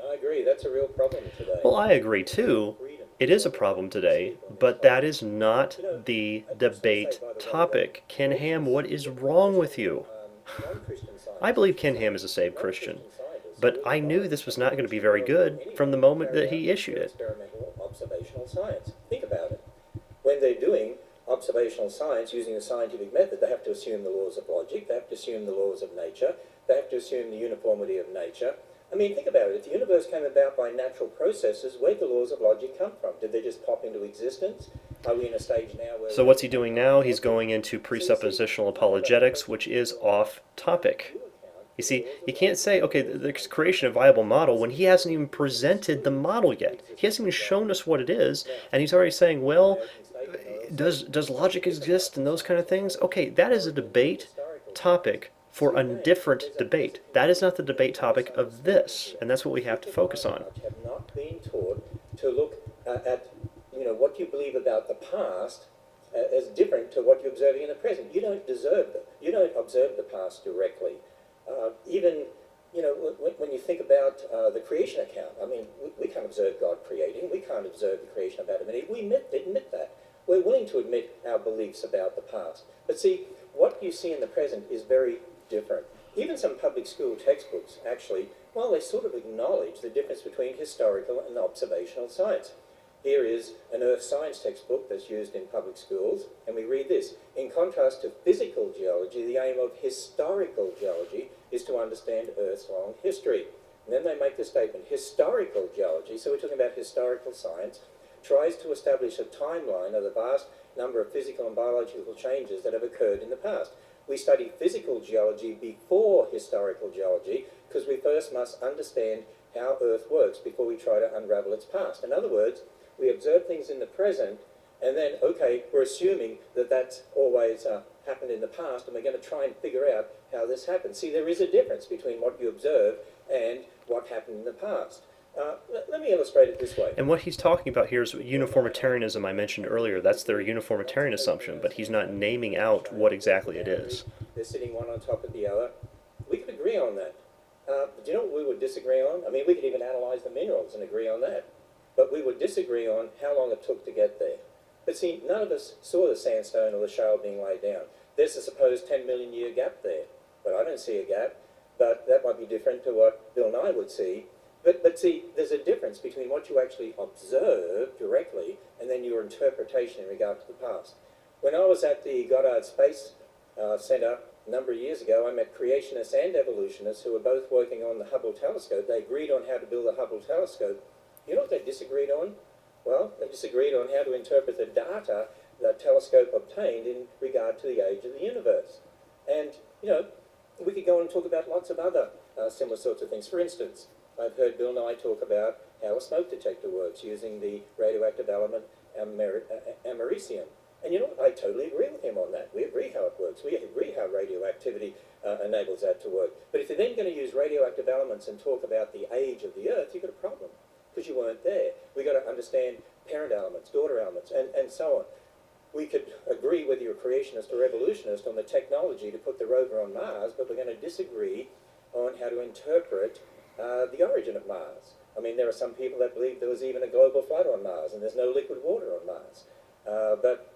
I agree, that's a real problem today. Well, I agree too. It is a problem today, but that is not the debate topic. Ken Ham, what is wrong with you? I believe Ken Ham is a saved Christian, but I knew this was not going to be very good from the moment that he issued it. Experimental observational science. Think about it. When they're doing observational science using the scientific method, they have to assume the laws of logic, they have to assume the laws of nature, they have to assume the uniformity of nature. I mean, think about it. If the universe came about by natural processes, where'd the laws of logic come from? Did they just pop into existence? Are we in a stage now where... So what's he doing now? He's going into presuppositional apologetics, which is off topic. You see, you can't say, okay, the creation of a viable model when he hasn't even presented the model yet. He hasn't even shown us what it is, and he's already saying, well, does logic exist and those kind of things? Okay, that is a debate topic for a different debate. That is not the debate topic of this, and that's what we have to focus on. Have not been taught to look at what you believe about the past as different to what you're observing in the present. You don't observe the past directly. Even when you think about the creation account, I mean, we can't observe God creating. We can't observe the creation of Adam and Eve. We admit that. We're willing to admit our beliefs about the past. But see, what you see in the present is very different. Even some public school textbooks, actually, well, they sort of acknowledge the difference between historical and observational science. Here is an earth science textbook that's used in public schools, and we read this. In contrast to physical geology, the aim of historical geology is to understand Earth's long history. And then they make the statement, historical geology, so we're talking about historical science, tries to establish a timeline of the vast number of physical and biological changes that have occurred in the past. We study physical geology before historical geology because we first must understand how Earth works before we try to unravel its past. In other words, we observe things in the present and then, okay, we're assuming that that's always happened in the past and we're going to try and figure out how this happened. See, there is a difference between what you observe and what happened in the past. Let me illustrate it this way. And what he's talking about here is uniformitarianism I mentioned earlier. That's their uniformitarian assumption, but he's not naming out what exactly it is. They're sitting one on top of the other. We could agree on that. Do you know what we would disagree on? I mean, we could even analyze the minerals and agree on that. But we would disagree on how long it took to get there. But see, none of us saw the sandstone or the shale being laid down. There's a supposed 10 million year gap there, but I don't see a gap. But that might be different to what Bill Nye would see. But see, there's a difference between what you actually observe directly and then your interpretation in regard to the past. When I was at the Goddard Space Center a number of years ago, I met creationists and evolutionists who were both working on the Hubble telescope. They agreed on how to build the Hubble telescope. You know what they disagreed on? Well, they disagreed on how to interpret the data that telescope obtained in regard to the age of the universe. And, we could go on and talk about lots of other similar sorts of things. For instance, I've heard Bill Nye talk about how a smoke detector works using the radioactive element americium. And I totally agree with him on that. We agree how it works. We agree how radioactivity enables that to work. But if you're then going to use radioactive elements and talk about the age of the Earth, you've got a problem because you weren't there. We've got to understand parent elements, daughter elements, and so on. We could agree whether you're a creationist or evolutionist on the technology to put the rover on Mars, but we're going to disagree on how to interpret the origin of Mars. I mean, there are some people that believe there was even a global flood on Mars and there's no liquid water on Mars. But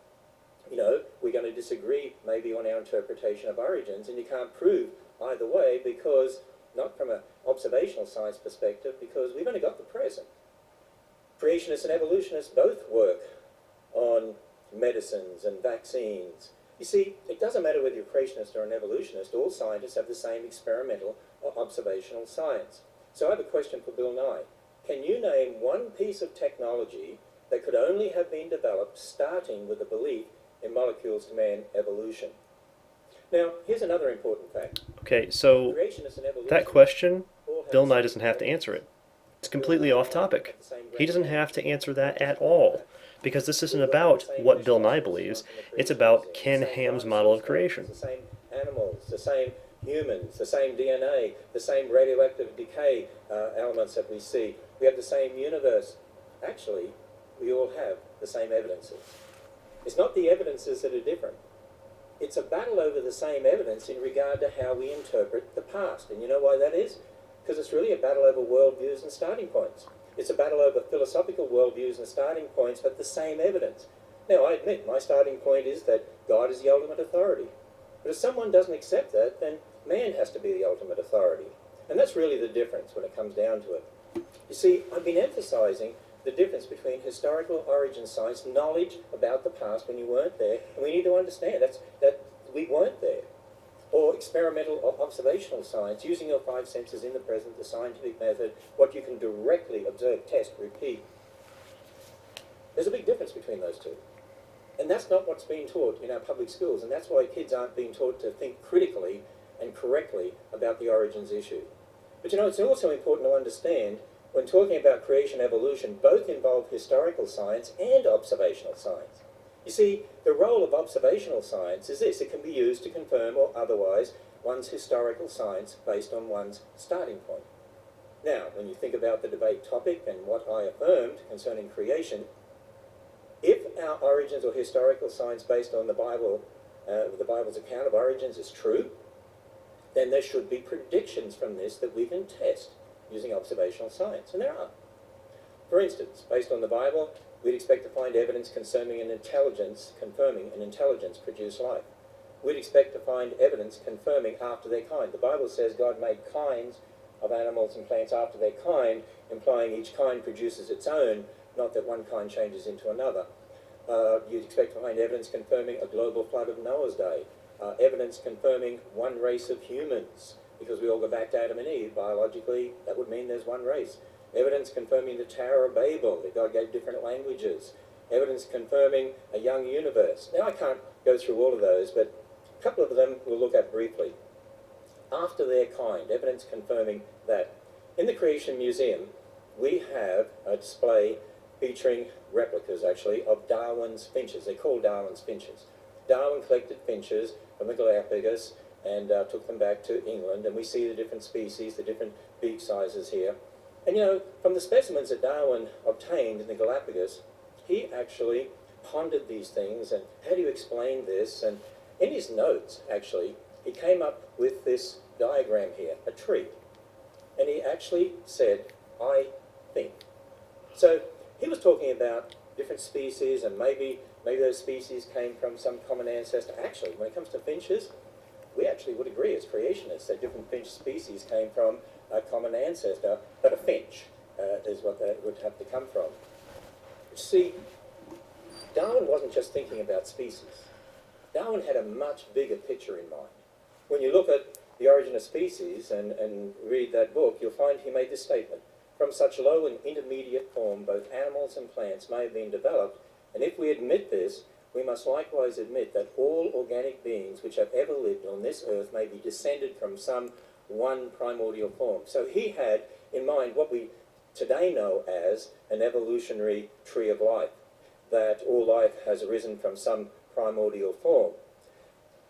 we're going to disagree maybe on our interpretation of origins, and you can't prove either way because, not from an observational science perspective, because we've only got the present. Creationists and evolutionists both work on medicines and vaccines. You see, it doesn't matter whether you're a creationist or an evolutionist, all scientists have the same experimental or observational science. So I have a question for Bill Nye. Can you name one piece of technology that could only have been developed starting with a belief in molecules to man evolution? Now, here's another important fact. Okay, so Creationists and evolutionists that question, all have Bill the Nye same doesn't have to answer it. It's Bill completely Nye off topic. has the same He doesn't have to answer that at all, because this isn't about what Bill Nye believes. It's about Ken Ham's model of creation. The same animals, the same humans, the same DNA, the same radioactive decay elements that we see. We have the same universe. Actually, we all have the same evidences. It's not the evidences that are different. It's a battle over the same evidence in regard to how we interpret the past. And you know why that is? Because it's really a battle over worldviews and starting points. It's a battle over philosophical worldviews and starting points, but the same evidence. Now, I admit, my starting point is that God is the ultimate authority. But if someone doesn't accept that, then man has to be the ultimate authority. And that's really the difference when it comes down to it. You see, I've been emphasizing the difference between historical origin science, knowledge about the past when you weren't there, and we need to understand that we weren't there. Or experimental or observational science, using your five senses in the present, the scientific method, what you can directly observe, test, repeat. There's a big difference between those two. And that's not what's being taught in our public schools, and that's why kids aren't being taught to think critically and correctly about the origins issue. But you know, it's also important to understand, when talking about creation evolution, both involve historical science and observational science. You see, the role of observational science is this: it can be used to confirm or otherwise one's historical science based on one's starting point. Now, when you think about the debate topic and what I affirmed concerning creation, if our origins or historical science based on the Bible's account of origins is true, then there should be predictions from this that we can test using observational science, and there are. For instance, based on the Bible, we'd expect to find evidence confirming an intelligence produced life. We'd expect to find evidence confirming after their kind. The Bible says God made kinds of animals and plants after their kind, implying each kind produces its own, not that one kind changes into another. You'd expect to find evidence confirming a global flood of Noah's day, evidence confirming one race of humans, because we all go back to Adam and Eve. Biologically, that would mean there's one race. Evidence confirming the Tower of Babel, that God gave different languages. Evidence confirming a young universe. Now, I can't go through all of those, but a couple of them we'll look at briefly. After their kind, evidence confirming that. In the Creation Museum, we have a display featuring replicas, actually, of Darwin's finches. They're called Darwin's finches. Darwin collected finches from the Galapagos and took them back to England, and we see the different species, the different beak sizes here. And you know, from the specimens that Darwin obtained in the Galapagos, he actually pondered these things, and how do you explain this? And in his notes, actually, he came up with this diagram here, a tree. And he actually said, I think. So he was talking about different species, and maybe those species came from some common ancestor. Actually, when it comes to finches, we actually would agree as creationists that different finch species came from a common ancestor, but a finch is what that would have to come from. See, Darwin wasn't just thinking about species. Darwin had a much bigger picture in mind. When you look at The Origin of Species and read that book, you'll find he made this statement: from such low and intermediate form, both animals and plants may have been developed, and if we admit this, we must likewise admit that all organic beings which have ever lived on this earth may be descended from some one primordial form. So he had in mind what we today know as an evolutionary tree of life, that all life has arisen from some primordial form.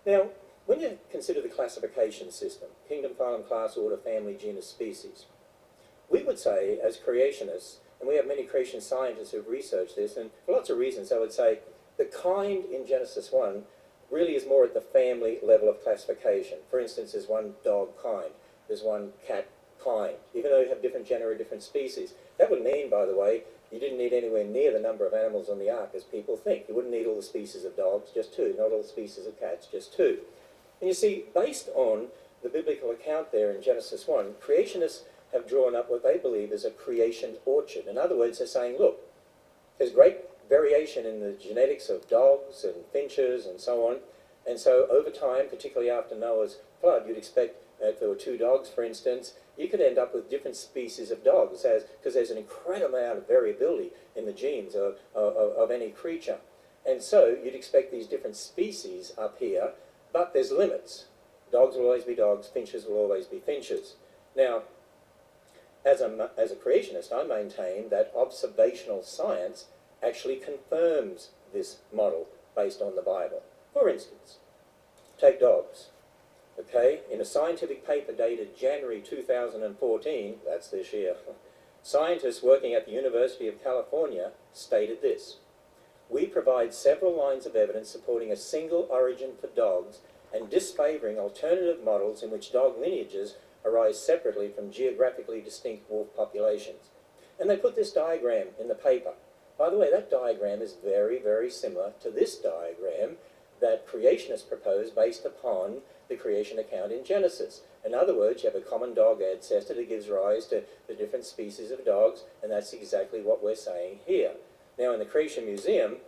Now, when you consider the classification system, kingdom, phylum, class, order, family, genus, species, we would say, as creationists, and we have many creation scientists who have researched this, and for lots of reasons, I would say the kind in Genesis 1 really is more at the family level of classification. For instance, there's one dog kind, there's one cat kind, even though you have different genera, different species. That would mean, by the way, you didn't need anywhere near the number of animals on the ark as people think. You wouldn't need all the species of dogs, just two. Not all the species of cats, just two. And you see, based on the biblical account there in Genesis 1, creationists have drawn up what they believe is a creation orchard. In other words, they're saying, look, there's great variation in the genetics of dogs and finches and so on. And so over time, particularly after Noah's flood, you'd expect if there were two dogs, for instance, you could end up with different species of dogs because there's an incredible amount of variability in the genes of any creature. And so you'd expect these different species up here, but there's limits. Dogs will always be dogs, finches will always be finches. Now, as a creationist, I maintain that observational science actually confirms this model based on the Bible. For instance, take dogs. Okay, in a scientific paper dated January 2014, that's this year, Scientists working at the University of California stated this: "We provide several lines of evidence supporting a single origin for dogs and disfavoring alternative models in which dog lineages arise separately from geographically distinct wolf populations." And they put this diagram in the paper. By the way, that diagram is very, very similar to this diagram that creationists proposed based upon the creation account in Genesis. In other words, you have a common dog ancestor that gives rise to the different species of dogs, and that's exactly what we're saying here. Now, in the Creation Museum,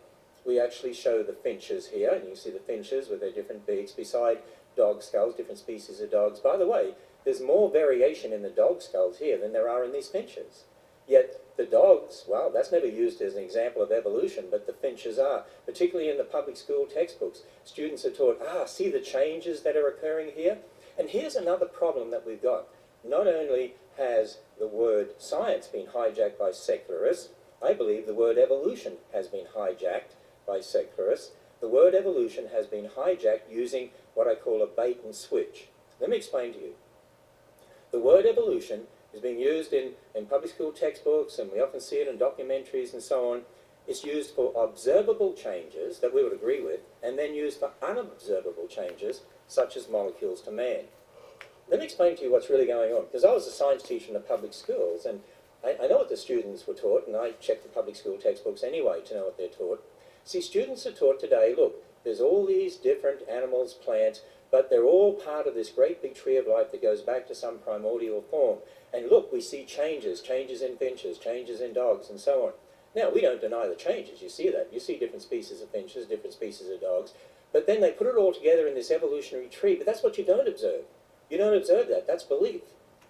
we actually show the finches here, and you can see the finches with their different beaks beside dog skulls, different species of dogs. By the way, there's more variation in the dog skulls here than there are in these finches. Yet the dogs, well, that's never used as an example of evolution, but the finches are. Particularly in the public school textbooks, students are taught, see the changes that are occurring here? And here's another problem that we've got. Not only has the word science been hijacked by secularists, I believe the word evolution has been hijacked by secularists. The word evolution has been hijacked using what I call a bait and switch. Let me explain to you. The word evolution is being used in public school textbooks, and we often see it in documentaries and so on. It's used for observable changes that we would agree with, and then used for unobservable changes, such as molecules to man. Let me explain to you what's really going on, because I was a science teacher in the public schools, and I know what the students were taught, and I check the public school textbooks anyway to know what they're taught. See, students are taught today, look, there's all these different animals, plants, but they're all part of this great big tree of life that goes back to some primordial form. And look, we see changes in finches, changes in dogs, and so on. Now, we don't deny the changes. You see that. You see different species of finches, different species of dogs. But then they put it all together in this evolutionary tree. But that's what you don't observe. You don't observe that. That's belief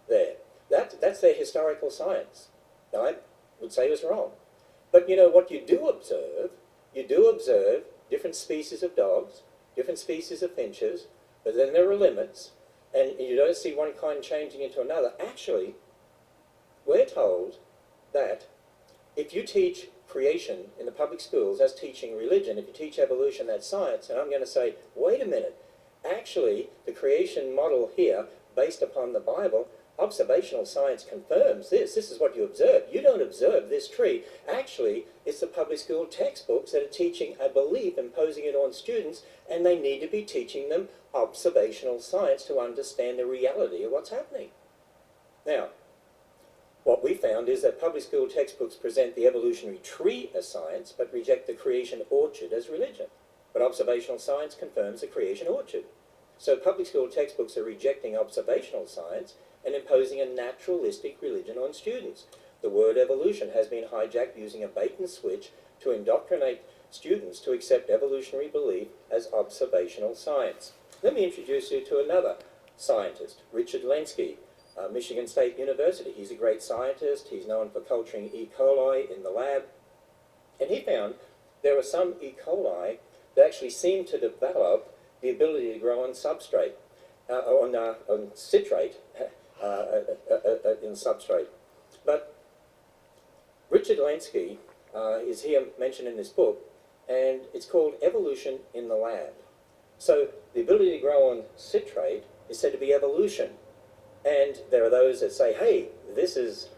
there. That's their historical science. Now, I would say it was wrong. But you know what you do observe? You do observe different species of dogs, different species of finches, but then there are limits. And you don't see one kind changing into another. Actually, we're told that if you teach creation in the public schools, that's teaching religion. If you teach evolution, that's science. And I'm going to say, wait a minute. Actually, the creation model here, based upon the Bible, observational science confirms this. This is what you observe. You don't observe this tree. Actually, it's the public school textbooks that are teaching a belief, imposing it on students, and they need to be teaching them observational science to understand the reality of what's happening. Now, what we found is that public school textbooks present the evolutionary tree as science, but reject the creation orchard as religion. But observational science confirms the creation orchard. So public school textbooks are rejecting observational science and imposing a naturalistic religion on students. The word evolution has been hijacked using a bait and switch to indoctrinate students to accept evolutionary belief as observational science. Let me introduce you to another scientist, Richard Lenski, Michigan State University. He's a great scientist. He's known for culturing E. coli in the lab. And he found there are some E. coli that actually seem to develop the ability to grow on substrate, on citrate, in substrate. But Richard Lenski is here mentioned in this book, and it's called Evolution in the Lab. So the ability to grow on citrate is said to be evolution. And there are those that say, hey, this is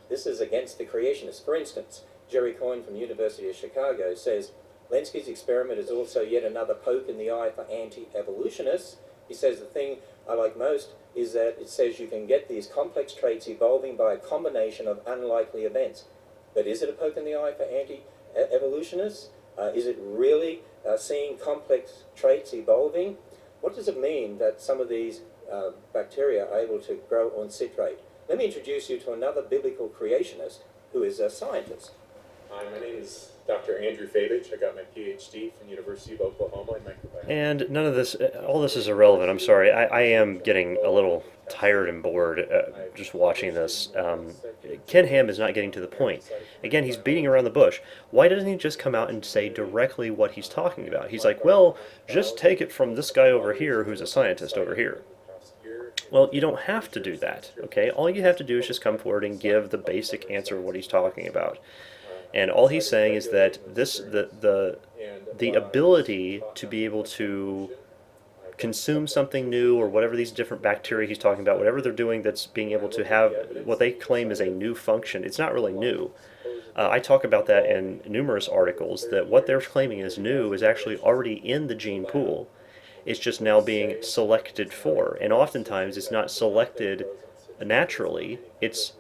against the creationists. For instance, Jerry Coyne from the University of Chicago says, Lenski's experiment is also yet another poke in the eye for anti-evolutionists. He says the thing I like most is that it says you can get these complex traits evolving by a combination of unlikely events. But is it a poke in the eye for anti-evolutionists? Is it really seeing complex traits evolving? What does it mean that some of these bacteria are able to grow on citrate? Let me introduce you to another biblical creationist who is a scientist. Hi, my name is Dr. Andrew Favich. I got my PhD from the University of Oklahoma in microbiology. And none of this, all this is irrelevant. I'm sorry. I am getting a little tired and bored just watching this. Ken Ham is not getting to the point. Again, he's beating around the bush. Why doesn't he just come out and say directly what he's talking about? He's like, well, just take it from this guy over here who's a scientist over here. Well, you don't have to do that, okay? All you have to do is just come forward and give the basic answer of what he's talking about. And all he's saying is that the ability to be able to consume something new, or whatever these different bacteria he's talking about, whatever they're doing that's being able to have what they claim is a new function, it's not really new. I talk about that in numerous articles, that what they're claiming is new is actually already in the gene pool. It's just now being selected for, and oftentimes it's not selected naturally. It's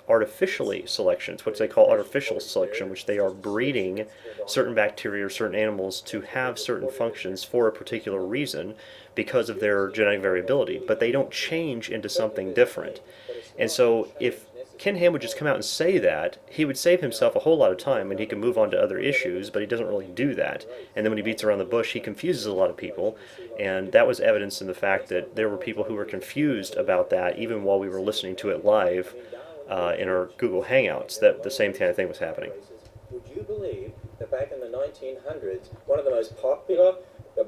artificially selection. It's what they call artificial selection, which they are breeding certain bacteria or certain animals to have certain functions for a particular reason because of their genetic variability, but they don't change into something different. And so if Ken Ham would just come out and say that, he would save himself a whole lot of time and he can move on to other issues, but he doesn't really do that. And then when he beats around the bush, he confuses a lot of people, and that was evidenced in the fact that there were people who were confused about that even while we were listening to it live in our Google Hangouts, that the same kind of thing was happening. Would you believe that back in the 1900s, one of the most popular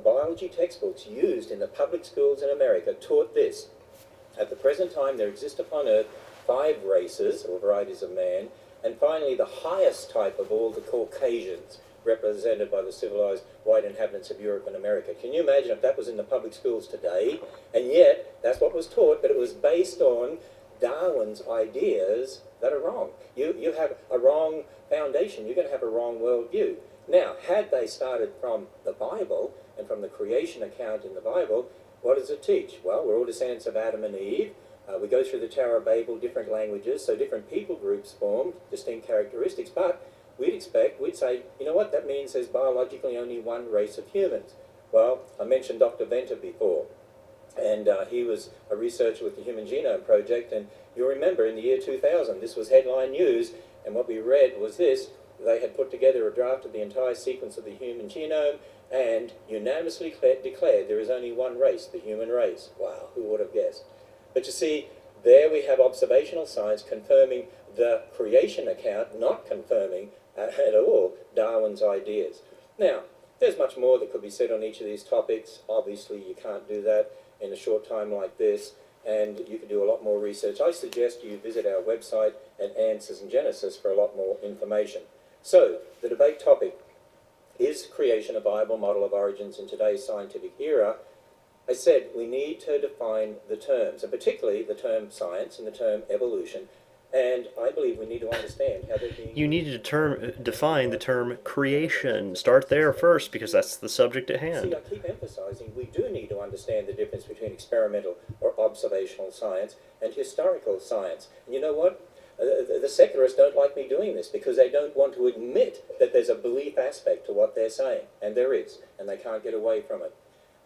biology textbooks used in the public schools in America taught this? At the present time, there exist upon Earth 5 races, or varieties of man, and finally the highest type of all, the Caucasians, represented by the civilized white inhabitants of Europe and America. Can you imagine if that was in the public schools today? And yet, that's what was taught, but it was based on Darwin's ideas that are wrong. You have a wrong foundation. You're going to have a wrong worldview. Now, had they started from the Bible and from the creation account in the Bible, what does it teach? Well, we're all descendants of Adam and Eve. We go through the Tower of Babel, different languages, so different people groups formed, distinct characteristics, but we'd say, you know what, that means there's biologically only one race of humans. Well, I mentioned Dr. Venter before, and he was a researcher with the Human Genome Project, and you'll remember in the year 2000, this was headline news, and what we read was this: they had put together a draft of the entire sequence of the human genome, and unanimously declared there is only one race, the human race. Wow, who would have guessed? But you see, there we have observational science confirming the creation account, not confirming at all Darwin's ideas. Now, there's much more that could be said on each of these topics. Obviously, you can't do that in a short time like this, and you can do a lot more research. I suggest you visit our website at Answers in Genesis for a lot more information. So, the debate topic: is creation a viable model of origins in today's scientific era? I said we need to define the terms, and particularly the term science and the term evolution, and I believe we need to understand how they're being... You need to define the term creation. Start there first, because that's the subject at hand. See, I keep emphasizing we do need to understand the difference between experimental or observational science and historical science. And you know what? The secularists don't like me doing this because they don't want to admit that there's a belief aspect to what they're saying, and there is, and they can't get away from it.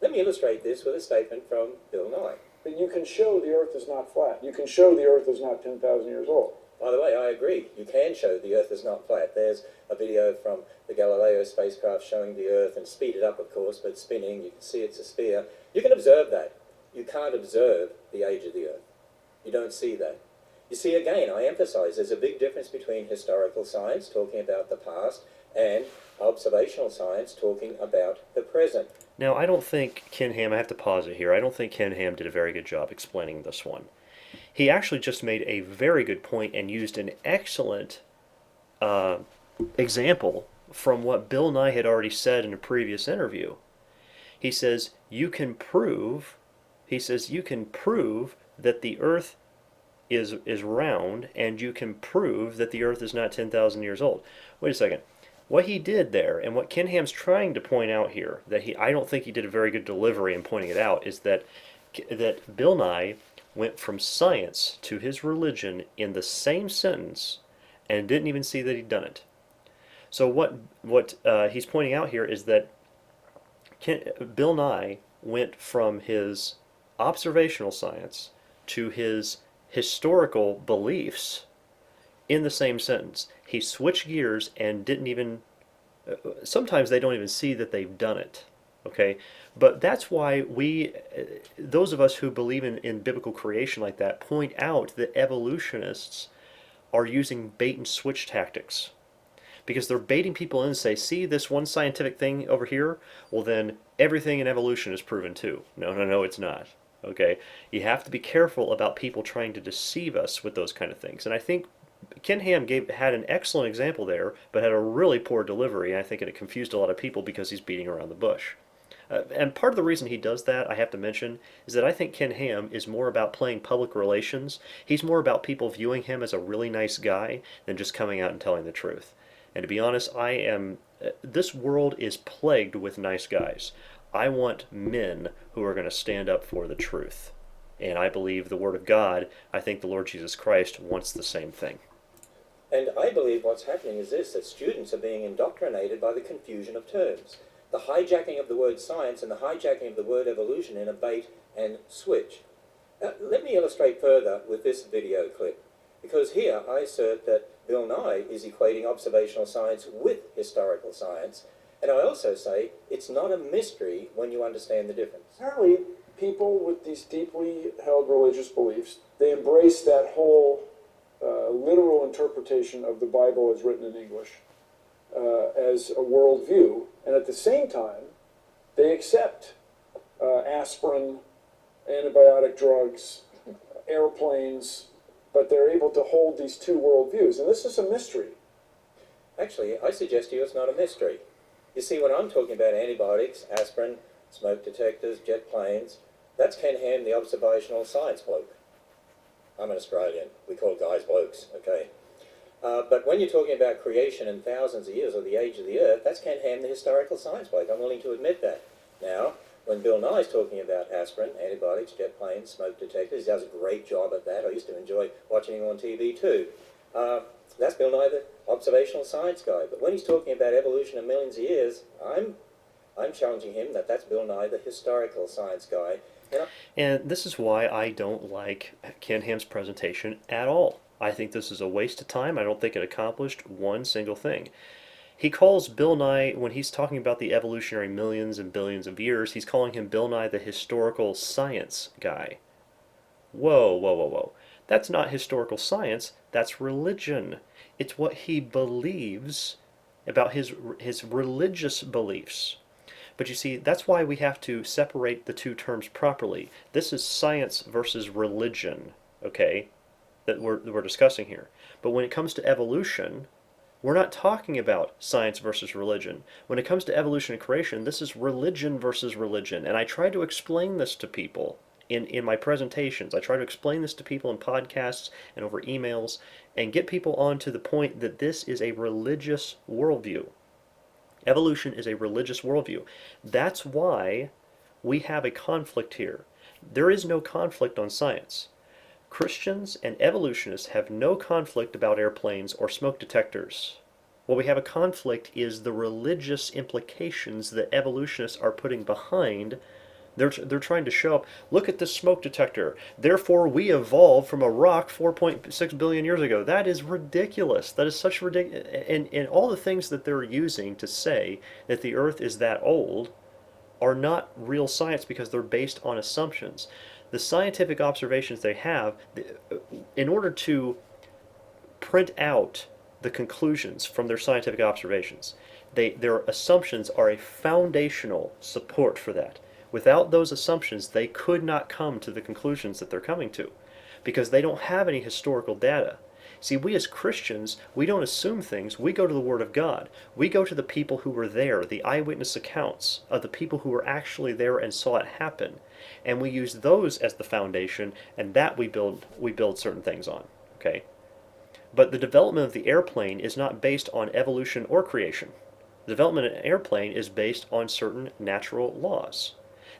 Let me illustrate this with a statement from Bill Nye. But you can show the Earth is not flat. You can show the Earth is not 10,000 years old. By the way, I agree. You can show the Earth is not flat. There's a video from the Galileo spacecraft showing the Earth, and speeded up, of course, but spinning. You can see it's a sphere. You can observe that. You can't observe the age of the Earth. You don't see that. You see, again, I emphasize there's a big difference between historical science, talking about the past, and observational science, talking about the present. Now, I don't think Ken Ham, I have to pause it here, I don't think Ken Ham did a very good job explaining this one. He actually just made a very good point and used an excellent example from what Bill Nye had already said in a previous interview. He says, you can prove that the Earth is round, and you can prove that the Earth is not 10,000 years old. Wait a second. What he did there, and what Ken Ham's trying to point out here, that I don't think he did a very good delivery in pointing it out, is that Bill Nye went from science to his religion in the same sentence and didn't even see that he'd done it. So what he's pointing out here is that Bill Nye went from his observational science to his historical beliefs in the same sentence. He switched gears and didn't even, sometimes they don't even see that they've done it, okay? But that's why those of us who believe in biblical creation like that, point out that evolutionists are using bait and switch tactics. Because they're baiting people in and say, see this one scientific thing over here? Well then, everything in evolution is proven too. No, it's not. Okay? You have to be careful about people trying to deceive us with those kind of things. And I think Ken Ham had an excellent example there, but had a really poor delivery, and I think it confused a lot of people because he's beating around the bush. And part of the reason he does that, I have to mention, is that I think Ken Ham is more about playing public relations. He's more about people viewing him as a really nice guy than just coming out and telling the truth. And to be honest, this world is plagued with nice guys. I want men who are going to stand up for the truth. And I believe the Word of God, I think the Lord Jesus Christ wants the same thing. And I believe what's happening is this, that students are being indoctrinated by the confusion of terms. The hijacking of the word science and the hijacking of the word evolution in a bait and switch. Let me illustrate further with this video clip, because here I assert that Bill Nye is equating observational science with historical science, and I also say it's not a mystery when you understand the difference. Apparently, people with these deeply held religious beliefs, they embrace that whole literal interpretation of the Bible as written in English as a worldview, and at the same time, they accept aspirin, antibiotic drugs, airplanes, but they're able to hold these two worldviews, and this is a mystery. Actually, I suggest to you it's not a mystery. You see, when I'm talking about antibiotics, aspirin, smoke detectors, jet planes, that's Ken Ham, the observational science bloke. I'm an Australian. We call guys blokes, okay? But when you're talking about creation in thousands of years or the age of the earth, that's Ken Ham, the historical science bloke. I'm willing to admit that. Now, when Bill Nye's talking about aspirin, antibiotics, jet planes, smoke detectors, he does a great job at that. I used to enjoy watching him on TV too. That's Bill Nye, the observational science guy. But when he's talking about evolution of millions of years, I'm challenging him that that's Bill Nye, the historical science guy. And this is why I don't like Ken Ham's presentation at all. I think this is a waste of time. I don't think it accomplished one single thing. He calls Bill Nye, when he's talking about the evolutionary millions and billions of years, he's calling him Bill Nye the historical science guy. Whoa, whoa, whoa, whoa. That's not historical science, that's religion. It's what he believes about his religious beliefs. But you see, that's why we have to separate the two terms properly. This is science versus religion, okay, that we're discussing here. But when it comes to evolution, we're not talking about science versus religion. When it comes to evolution and creation, this is religion versus religion. And I try to explain this to people in my presentations. I try to explain this to people in podcasts and over emails and get people on to the point that this is a religious worldview. Evolution is a religious worldview. That's why we have a conflict here. There is no conflict on science. Christians and evolutionists have no conflict about airplanes or smoke detectors. What we have a conflict is the religious implications that evolutionists are putting behind. They're trying to show up, look at this smoke detector, therefore we evolved from a rock 4.6 billion years ago. That is ridiculous. That is such ridiculous. And all the things that they're using to say that the earth is that old are not real science because they're based on assumptions. The scientific observations they have, in order to print out the conclusions from their scientific observations, their assumptions are a foundational support for that. Without those assumptions, they could not come to the conclusions that they're coming to because they don't have any historical data. See, we as Christians, we don't assume things. We go to the Word of God. We go to the people who were there, the eyewitness accounts of the people who were actually there and saw it happen. And we use those as the foundation, and that we build certain things on. Okay? But the development of the airplane is not based on evolution or creation. The development of an airplane is based on certain natural laws.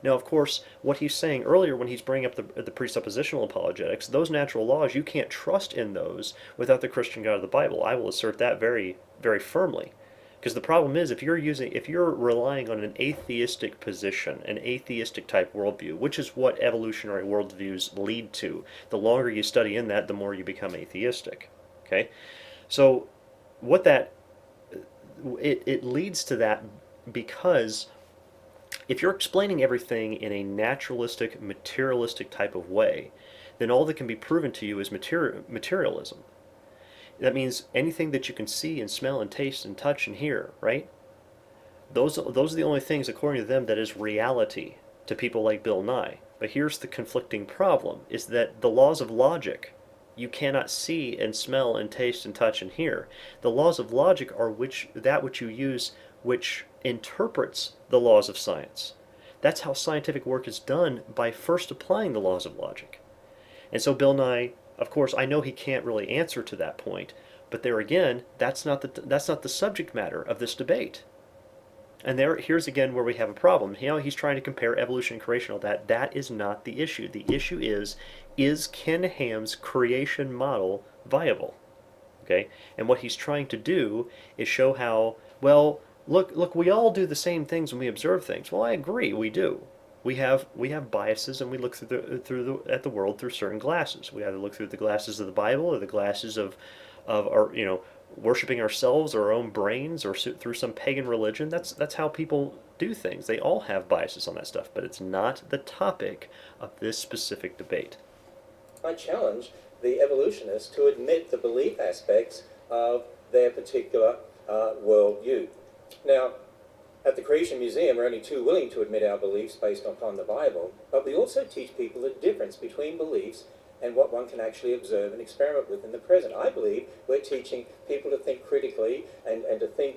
Now, of course, what he's saying earlier when he's bringing up the presuppositional apologetics, those natural laws, you can't trust in those without the Christian God of the Bible. I will assert that very, very firmly. Because the problem is, if you're relying on an atheistic position, an atheistic type worldview, which is what evolutionary worldviews lead to, the longer you study in that, the more you become atheistic. Okay? So, it leads to that because if you're explaining everything in a naturalistic, materialistic type of way, then all that can be proven to you is materialism. That means anything that you can see and smell and taste and touch and hear, right? Those are the only things, according to them, that is reality to people like Bill Nye. But here's the conflicting problem, is that the laws of logic, you cannot see and smell and taste and touch and hear. The laws of logic are that which you use, which interprets the laws of science. That's how scientific work is done, by first applying the laws of logic. And so Bill Nye, of course, I know he can't really answer to that point, but there again, that's not the subject matter of this debate. And here's again where we have a problem. He's trying to compare evolution and creation, all that. That is not the issue. The issue is Ken Ham's creation model viable? Okay? And what he's trying to do is show how, well, look, we all do the same things when we observe things. Well, I agree, we do. We have biases, and we look at the world through certain glasses. We either look through the glasses of the Bible or the glasses of our, worshiping ourselves or our own brains, or through some pagan religion. That's how people do things. They all have biases on that stuff, but it's not the topic of this specific debate. I challenge the evolutionists to admit the belief aspects of their particular worldview. Now, at the Creation Museum, we're only too willing to admit our beliefs based upon the Bible, but we also teach people the difference between beliefs and what one can actually observe and experiment with in the present. I believe we're teaching people to think critically and to think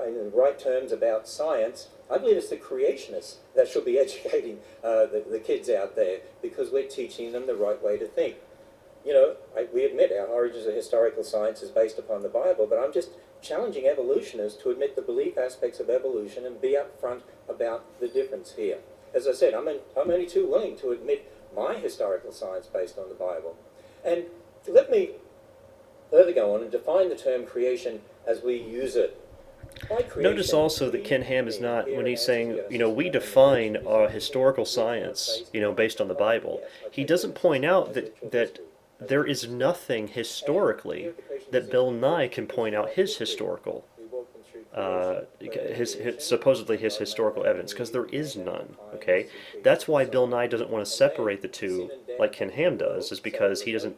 in the right terms about science. I believe it's the creationists that should be educating the kids out there, because we're teaching them the right way to think. We admit our origins of historical science is based upon the Bible, but I'm just challenging evolutionists to admit the belief aspects of evolution and be upfront about the difference here. As I said, I'm only too willing to admit my historical science based on the Bible. And let me further go on and define the term creation as we use it. Notice also that Ken Ham is not, when he's saying, we define our historical science, based on the Bible, he doesn't point out that there is nothing historically that Bill Nye can point out his historical, supposedly his historical evidence, because there is none. Okay, that's why Bill Nye doesn't want to separate the two like Ken Ham does, is because he doesn't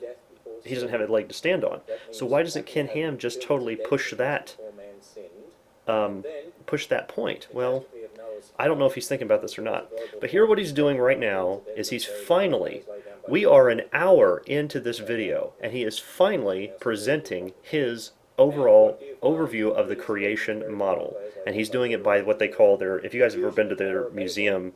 have a leg to stand on. So why doesn't Ken Ham just totally push that point? Well, I don't know if he's thinking about this or not. But here what he's doing right now is we are an hour into this video, and he is finally presenting his overall overview of the creation model. And he's doing it by what they call if you guys have ever been to their museum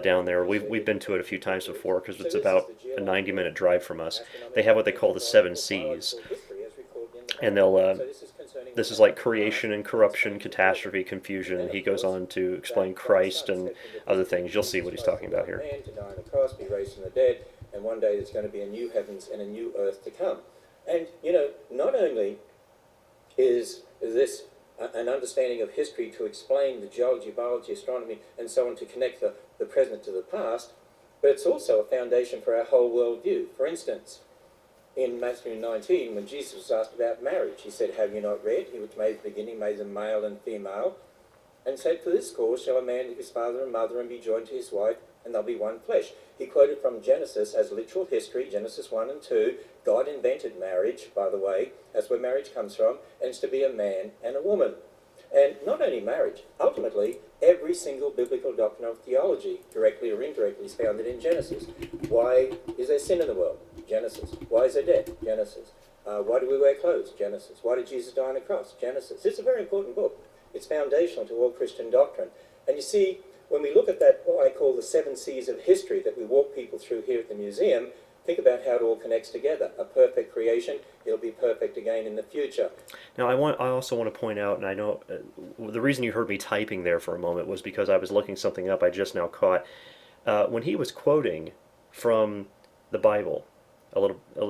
down there, we've been to it a few times before, because it's about a 90-minute drive from us. They have what they call the 7 C's. And this is like creation and corruption, catastrophe, confusion, and he goes on to explain Christ and other things. You'll see what he's talking about here. Man to die on the cross, be raised from the dead, and one day there's going to be a new heavens and a new earth to come. And, not only is this an understanding of history to explain the geology, biology, astronomy, and so on, to connect the present to the past, but it's also a foundation for our whole worldview. For instance, in Matthew 19, when Jesus was asked about marriage, he said, "Have you not read? He which made the beginning made them male and female, and said, for this cause shall a man leave his father and mother and be joined to his wife, and they'll be one flesh." He quoted from Genesis as literal history, Genesis 1 and 2. God invented marriage, by the way. That's where marriage comes from, and it's to be a man and a woman. And not only marriage, ultimately, every single biblical doctrine of theology, directly or indirectly, is founded in Genesis. Why is there sin in the world? Genesis. Why is there death? Genesis. Why do we wear clothes? Genesis. Why did Jesus die on the cross? Genesis. It's a very important book. It's foundational to all Christian doctrine. And you see, when we look at that, what I call the 7 C's of history that we walk people through here at the museum, think about how it all connects together. A perfect creation, it'll be perfect again in the future. Now, I also want to point out, and I know the reason you heard me typing there for a moment was because I was looking something up I just now caught. When he was quoting from the Bible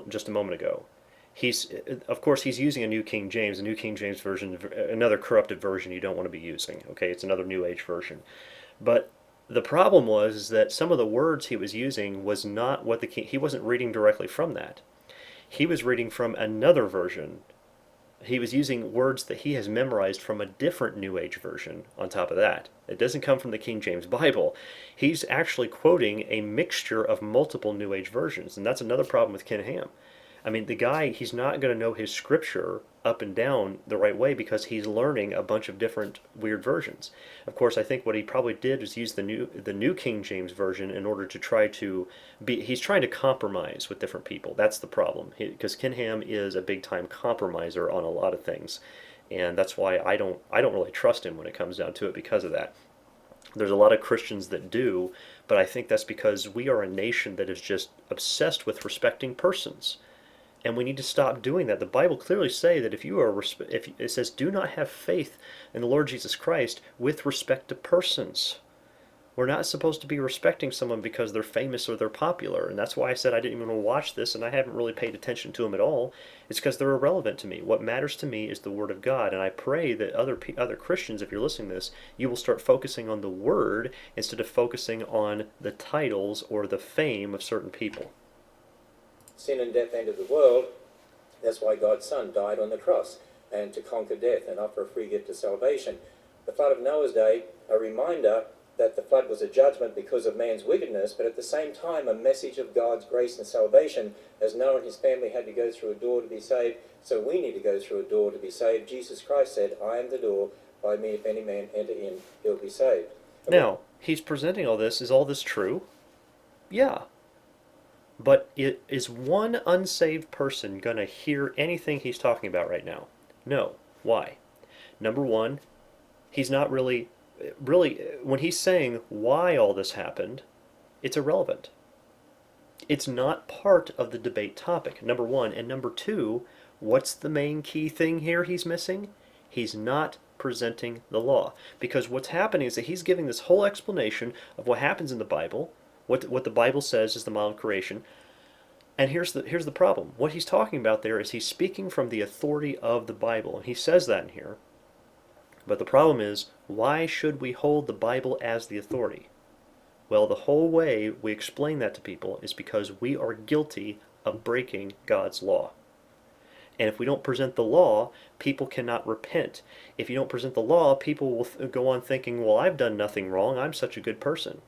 just a moment ago, of course he's using a New King James version, another corrupted version you don't want to be using. Okay, it's another New Age version. But the problem was that some of the words he was using was not what he wasn't reading directly from that. He was reading from another version. He was using words that he has memorized from a different New Age version on top of that. It doesn't come from the King James Bible. He's actually quoting a mixture of multiple New Age versions, and that's another problem with Ken Ham. I mean, the guy, he's not going to know his scripture up and down the right way because he's learning a bunch of different weird versions. Of course, I think what he probably did was use the new King James version in order to try to he's trying to compromise with different people. That's the problem, because Ken Ham is a big-time compromiser on a lot of things, and that's why I don't really trust him when it comes down to it because of that. There's a lot of Christians that do, but I think that's because we are a nation that is just obsessed with respecting persons. And we need to stop doing that. The Bible clearly say that if you are if it says do not have faith in the Lord Jesus Christ with respect to persons. We're not supposed to be respecting someone because they're famous or they're popular. And that's why I said I didn't even watch this and I haven't really paid attention to them at all. It's because they're irrelevant to me. What matters to me is the Word of God. And I pray that other Christians, if you're listening to this, you will start focusing on the Word instead of focusing on the titles or the fame of certain people. Sin and death entered the world. That's why God's Son died on the cross, and to conquer death and offer a free gift of salvation. The flood of Noah's day, a reminder that the flood was a judgment because of man's wickedness, but at the same time a message of God's grace and salvation, as Noah and his family had to go through a door to be saved, so we need to go through a door to be saved. Jesus Christ said, I am the door, by me if any man enter in, he'll be saved. Now, he's presenting all this. Is all this true? Yeah. But is one unsaved person going to hear anything he's talking about right now? No. Why? Number one, he's not really, when he's saying why all this happened, it's irrelevant. It's not part of the debate topic, number one. And number two, what's the main key thing here he's missing? He's not presenting the law. Because what's happening is that he's giving this whole explanation of what happens in the Bible, what the Bible says is the model of creation. And here's the problem. What he's talking about there is he's speaking from the authority of the Bible. And he says that in here. But the problem is, why should we hold the Bible as the authority? Well, the whole way we explain that to people is because we are guilty of breaking God's law. And if we don't present the law, people cannot repent. If you don't present the law, people will go on thinking, well, I've done nothing wrong. I'm such a good person.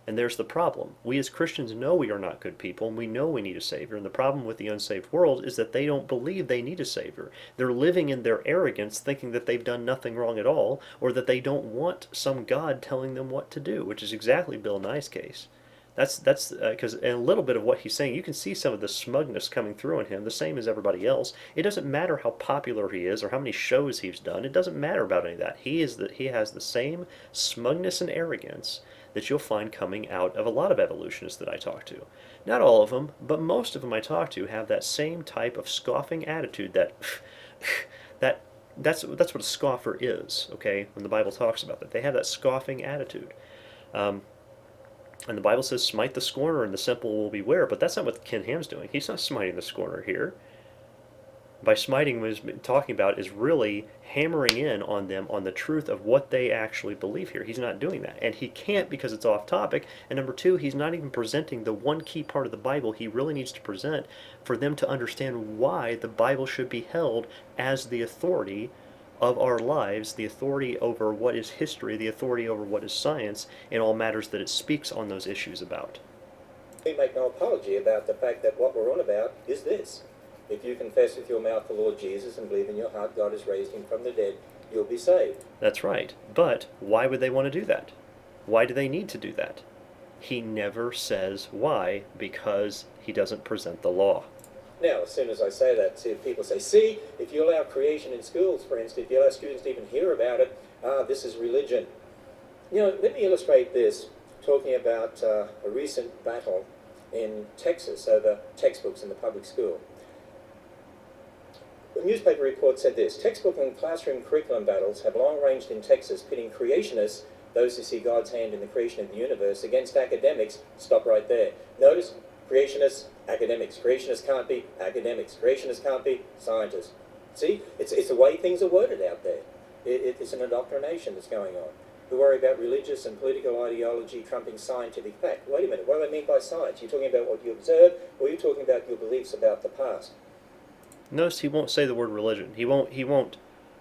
And there's the problem. We as Christians know we are not good people, and we know we need a Savior. And the problem with the unsaved world is that they don't believe they need a Savior. They're living in their arrogance, thinking that they've done nothing wrong at all, or that they don't want some God telling them what to do, which is exactly Bill Nye's case. That's because in a little bit of what he's saying, you can see some of the smugness coming through in him, the same as everybody else. It doesn't matter how popular he is or how many shows he's done. It doesn't matter about any of that. He has the same smugness and arrogance that you'll find coming out of a lot of evolutionists that I talk to. Not all of them, but most of them I talk to have that same type of scoffing attitude that's what a scoffer is, okay, when the Bible talks about that. They have that scoffing attitude. And the Bible says, smite the scorner and the simple will beware, but that's not what Ken Ham's doing. He's not smiting the scorner here. By smiting, what he's talking about is really hammering in on them on the truth of what they actually believe here. He's not doing that. And he can't because it's off topic. And number two, he's not even presenting the one key part of the Bible he really needs to present for them to understand why the Bible should be held as the authority of our lives, the authority over what is history, the authority over what is science, in all matters that it speaks on those issues about. We make no apology about the fact that what we're on about is this. If you confess with your mouth the Lord Jesus and believe in your heart God has raised him from the dead, you'll be saved. That's right. But why would they want to do that? Why do they need to do that? He never says why, because he doesn't present the law. Now, as soon as I say that, people say, see, if you allow creation in schools, for instance, if you allow students to even hear about it, this is religion. You know, let me illustrate this, talking about a recent battle in Texas over textbooks in the public school. The newspaper report said this: textbook and classroom curriculum battles have long ranged in Texas, pitting creationists, those who see God's hand in the creation of the universe, against academics. Stop right there. Notice, creationists, academics. Creationists can't be academics. Creationists can't be scientists. See, it's the way things are worded out there. It's an indoctrination that's going on. We worry about religious and political ideology trumping scientific fact. Wait a minute, what do I mean by science? You're talking about what you observe, or you're talking about your beliefs about the past? Notice he won't say the word religion. He won't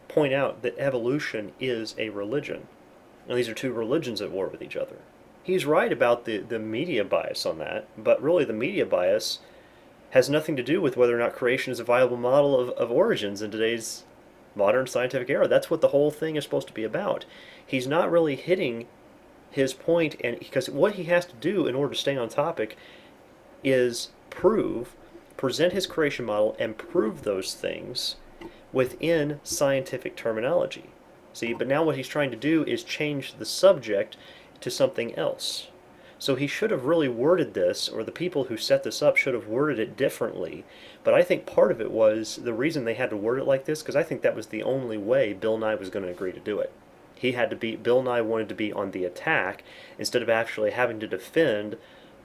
point out that evolution is a religion. And these are two religions at war with each other. He's right about the media bias on that, but really the media bias has nothing to do with whether or not creation is a viable model of origins in today's modern scientific era. That's what the whole thing is supposed to be about. He's not really hitting his point, and because what he has to do in order to stay on topic is present his creation model and prove those things within scientific terminology. See, but now what he's trying to do is change the subject to something else. So he should have really worded this, or the people who set this up should have worded it differently. But I think part of it was the reason they had to word it like this, because I think that was the only way Bill Nye was going to agree to do it. Bill Nye wanted to be on the attack instead of actually having to defend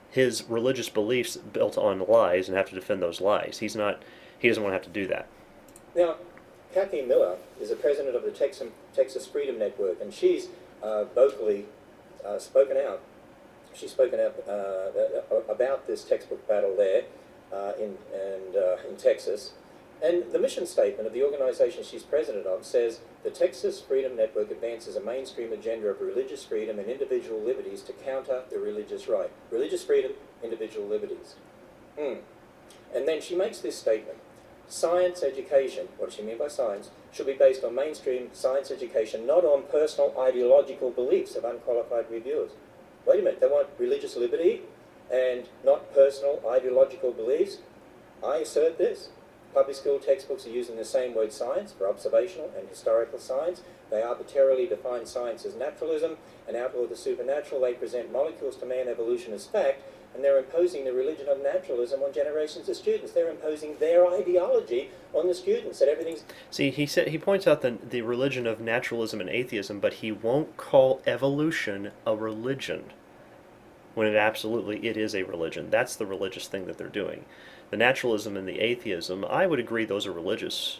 his religious beliefs built on lies and have to defend those lies. He doesn't want to have to do that. Now, Kathy Miller is the president of the Texas Freedom Network, and she's vocally spoken out. She's spoken out about this textbook battle there in Texas. And the mission statement of the organization she's president of says, the Texas Freedom Network advances a mainstream agenda of religious freedom and individual liberties to counter the religious right. Religious freedom, individual liberties. And then she makes this statement. Science education, what does she mean by science, should be based on mainstream science education, not on personal ideological beliefs of unqualified reviewers. Wait a minute, they want religious liberty and not personal ideological beliefs? I assert this. Public school textbooks are using the same word science for observational and historical science. They arbitrarily define science as naturalism and outlaw the supernatural. They present molecules to man evolution as fact, and they're imposing the religion of naturalism on generations of students. They're imposing their ideology on the students. That everything's... See, he points out the religion of naturalism and atheism, but he won't call evolution a religion, when it is a religion. That's the religious thing that they're doing. The naturalism and the atheism, I would agree those are religious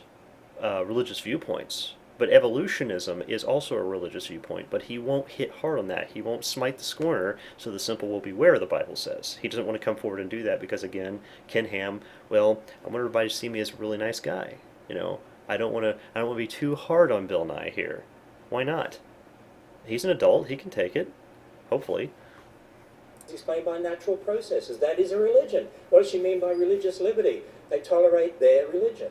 viewpoints. But evolutionism is also a religious viewpoint, but he won't hit hard on that. He won't smite the scorner, so the simple will beware, the Bible says. He doesn't want to come forward and do that because, again, Ken Ham, well, I want everybody to see me as a really nice guy. I don't want to be too hard on Bill Nye here. Why not? He's an adult. He can take it, hopefully. Explained by natural processes. That is a religion. What does she mean by religious liberty? They tolerate their religion.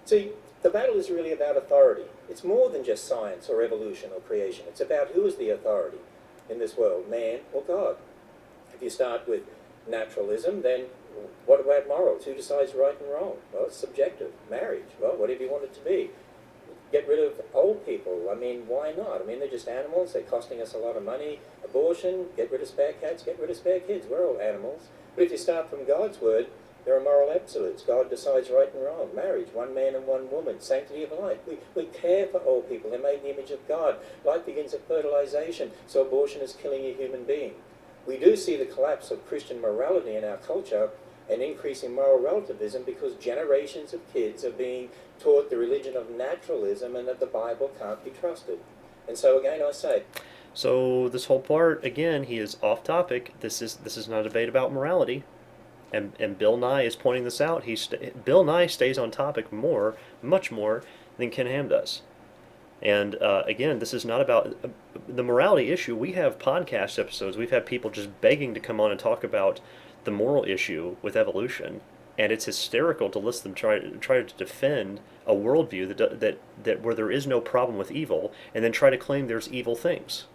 See, the battle is really about authority. It's more than just science or evolution or creation. It's about who is the authority in this world, man or God. If you start with naturalism, then what about morals? Who decides right and wrong? Well, it's subjective. Marriage, well, whatever you want it to be. Get rid of old people. I mean, why not? I mean, they're just animals. They're costing us a lot of money. Abortion, get rid of spare cats, get rid of spare kids. We're all animals. But if you start from God's word, there are moral absolutes. God decides right and wrong. Marriage, one man and one woman. Sanctity of life. We care for old people. They're made in the image of God. Life begins at fertilization, so abortion is killing a human being. We do see the collapse of Christian morality in our culture and increasing moral relativism because generations of kids are being taught the religion of naturalism and that the Bible can't be trusted. And so again I say... So this whole part, again, he is off topic. This is not a debate about morality. And Bill Nye is pointing this out. Bill Nye stays on topic much more than Ken Ham does. And again, this is not about the morality issue. We have podcast episodes. We've had people just begging to come on and talk about the moral issue with evolution, and it's hysterical to listen them try to defend a worldview that where there is no problem with evil, and then try to claim there's evil things.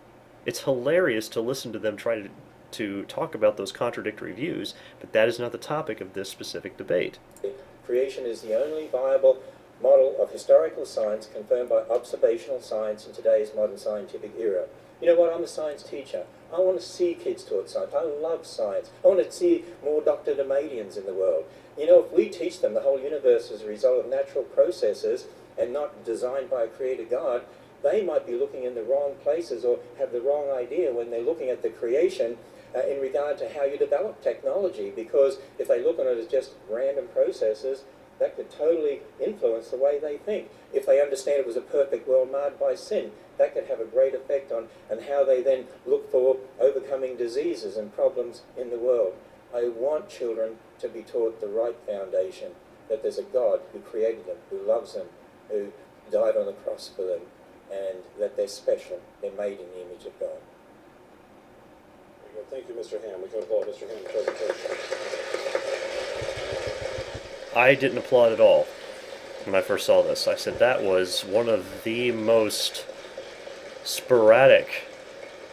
It's hilarious to listen to them try to talk about those contradictory views, but that is not the topic of this specific debate. Creation is the only viable model of historical science confirmed by observational science in today's modern scientific era. You know what? I'm a science teacher. I want to see kids taught science. I love science. I want to see more Dr. Demadians in the world. You know, if we teach them the whole universe is a result of natural processes and not designed by a creator God, they might be looking in the wrong places or have the wrong idea when they're looking at the creation in regard to how you develop technology, because if they look on it as just random processes, that could totally influence the way they think. If they understand it was a perfect world marred by sin, that could have a great effect on how they then look for overcoming diseases and problems in the world. I want children to be taught the right foundation, that there's a God who created them, who loves them, who died on the cross for them, and that they're special, they're made in the image of God. Thank you, Mr. Ham. We can applaud Mr. Ham's presentation. I didn't applaud at all when I first saw this. I said that was one of the most sporadic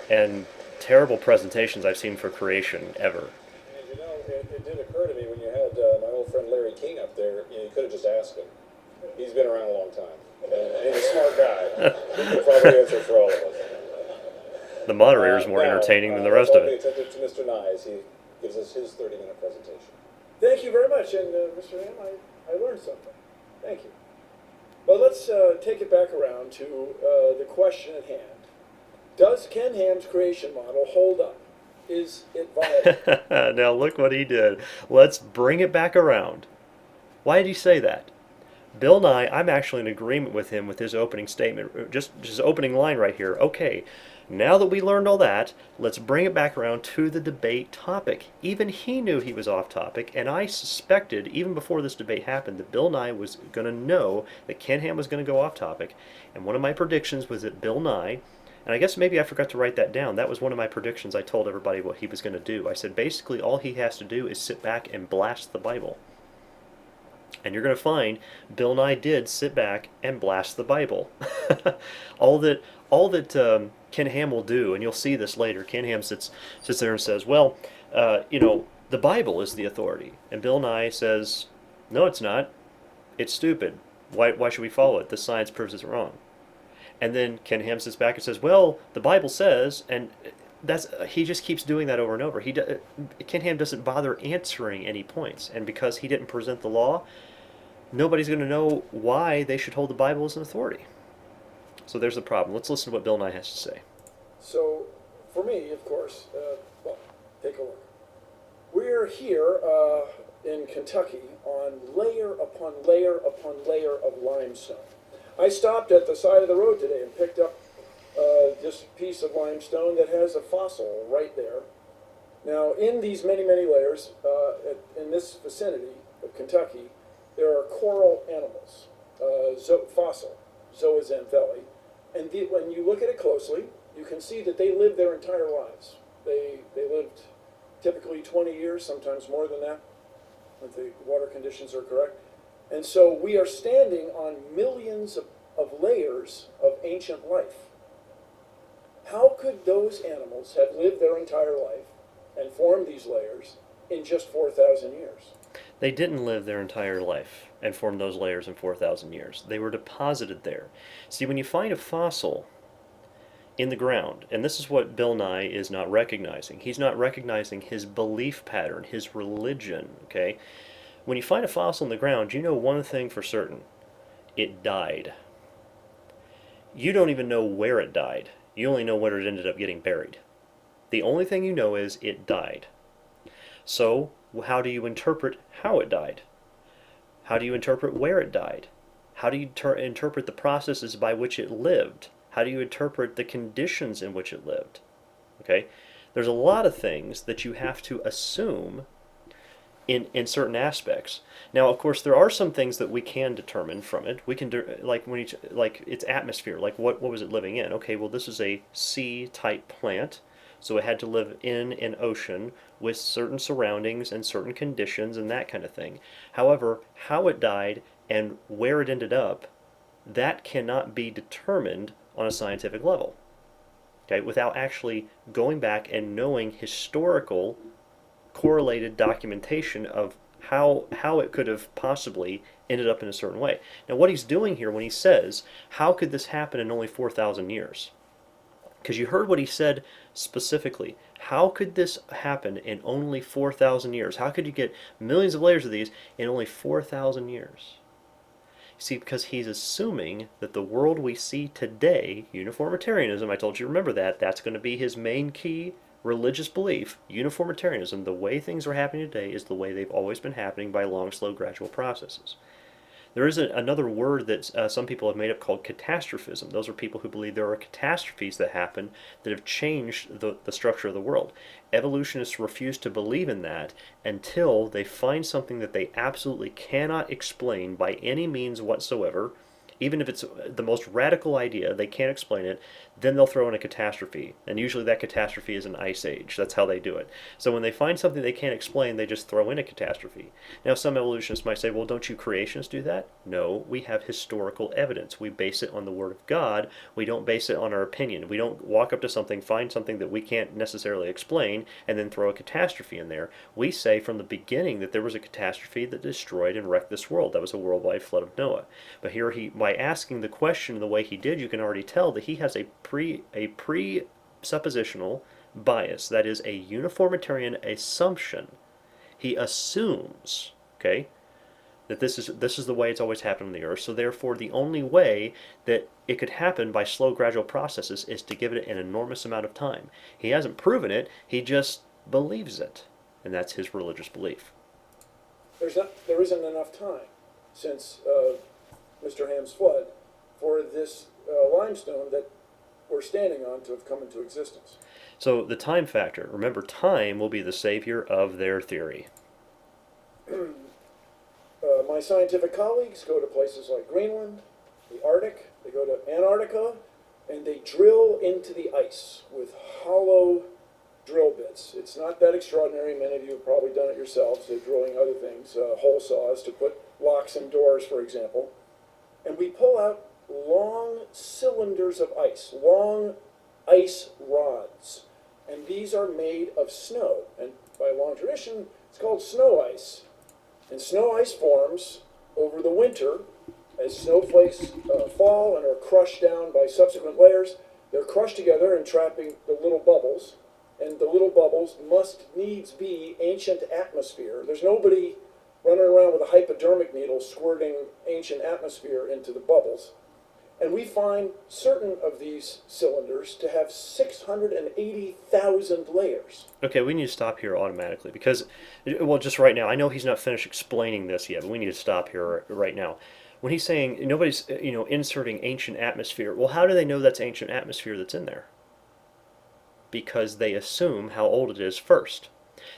and terrible presentations I've seen for creation ever. And you know, it did occur to me when you had my old friend Larry King up there, you could have just asked him. He's been around a long time. And he's a smart guy. He can probably answer for all of us. The moderator is more entertaining than the rest of let's it. all be attentive to Mr. Nye as he gives us his 30-minute presentation. Thank you very much, and Mr. Ham, I learned something. Thank you. Well, let's take it back around to the question at hand. Does Ken Ham's creation model hold up? Is it viable? Now look what he did. Let's bring it back around. Why did he say that? Bill Nye, I'm actually in agreement with him with his opening statement, just his opening line right here. Okay, now that we learned all that, let's bring it back around to the debate topic. Even he knew he was off topic, and I suspected, even before this debate happened, that Bill Nye was going to know that Ken Ham was going to go off topic. And one of my predictions was that Bill Nye, and I guess maybe I forgot to write that down. That was one of my predictions. I told everybody what he was going to do. I said basically all he has to do is sit back and blast the Bible. And you're going to find Bill Nye did sit back and blast the Bible. all that Ken Ham will do, and you'll see this later. Ken Ham sits there and says, well, the Bible is the authority. And Bill Nye says, no, it's not. It's stupid. Why should we follow it? The science proves it's wrong. And then Ken Ham sits back and says, well, the Bible says, and he just keeps doing that over and over. Ken Ham doesn't bother answering any points, and because he didn't present the law, nobody's going to know why they should hold the Bible as an authority. So there's the problem. Let's listen to what Bill Nye has to say. So, for me, of course, well, take a look. We're here in Kentucky on layer upon layer upon layer of limestone. I stopped at the side of the road today and picked up this piece of limestone that has a fossil right there. Now, in these many, many layers, in this vicinity of Kentucky, there are coral animals, fossil, zooxanthellae, and when you look at it closely, you can see that they live their entire lives. They lived typically 20 years, sometimes more than that, if the water conditions are correct. And so we are standing on millions of layers of ancient life. How could those animals have lived their entire life and formed these layers in just 4,000 years? They didn't live their entire life and form those layers in 4,000 years. They were deposited there. See, when you find a fossil in the ground, and this is what Bill Nye is not recognizing. He's not recognizing his belief pattern, his religion, okay? When you find a fossil in the ground, you know one thing for certain. It died. You don't even know where it died. You only know where it ended up getting buried. The only thing you know is it died. So, how do you interpret how it died? How do you interpret where it died? How do you interpret the processes by which it lived? How do you interpret the conditions in which it lived? Okay? There's a lot of things that you have to assume in certain aspects. Now, of course, there are some things that we can determine from it. We can, like its atmosphere, like what was it living in? Okay, well, this is a sea-type plant, so it had to live in an ocean with certain surroundings and certain conditions and that kind of thing. However, how it died and where it ended up, that cannot be determined on a scientific level, okay, without actually going back and knowing historical correlated documentation of how it could have possibly ended up in a certain way. Now, what he's doing here when he says, how could this happen in only 4,000 years? Because you heard what he said specifically. How could this happen in only 4,000 years? How could you get millions of layers of these in only 4,000 years? See, because he's assuming that the world we see today, uniformitarianism, I told you remember that, that's going to be his main key religious belief. Uniformitarianism, the way things are happening today is the way they've always been happening by long, slow, gradual processes. There is another word that some people have made up called catastrophism. Those are people who believe there are catastrophes that happen that have changed the structure of the world. Evolutionists refuse to believe in that until they find something that they absolutely cannot explain by any means whatsoever, Even if it's the most radical idea, they can't explain it, then they'll throw in a catastrophe. And usually that catastrophe is an ice age. That's how they do it. So when they find something they can't explain, they just throw in a catastrophe. Now, some evolutionists might say, well, don't you creationists do that? No, we have historical evidence. We base it on the Word of God. We don't base it on our opinion. We don't walk up to something, find something that we can't necessarily explain, and then throw a catastrophe in there. We say from the beginning that there was a catastrophe that destroyed and wrecked this world. That was a worldwide flood of Noah. But here, by asking the question the way he did, you can already tell that he has a presuppositional bias. That is a uniformitarian assumption. He assumes, okay, that this is the way it's always happened on the earth. So therefore, the only way that it could happen by slow, gradual processes is to give it an enormous amount of time. He hasn't proven it. He just believes it, and that's his religious belief. There isn't enough time since Mr. Ham's flood for this limestone that we're standing on to have come into existence. So the time factor, remember, time will be the savior of their theory. My scientific colleagues go to places like Greenland, the Arctic, they go to Antarctica, and they drill into the ice with hollow drill bits. It's not that extraordinary. Many of you have probably done it yourselves. They're drilling other things, hole saws to put locks in doors, for example. And we pull out long cylinders of ice, long ice rods. And these are made of snow. And by long tradition, it's called snow ice. And snow ice forms over the winter as snowflakes fall and are crushed down by subsequent layers. They're crushed together and trapping the little bubbles. And the little bubbles must needs be ancient atmosphere. There's nobody running around with a hypodermic needle squirting ancient atmosphere into the bubbles. And we find certain of these cylinders to have 680,000 layers. Okay, we need to stop here automatically because, well, just right now, I know he's not finished explaining this yet, but we need to stop here right now. When he's saying nobody's, inserting ancient atmosphere, well, how do they know that's ancient atmosphere that's in there? Because they assume how old it is first.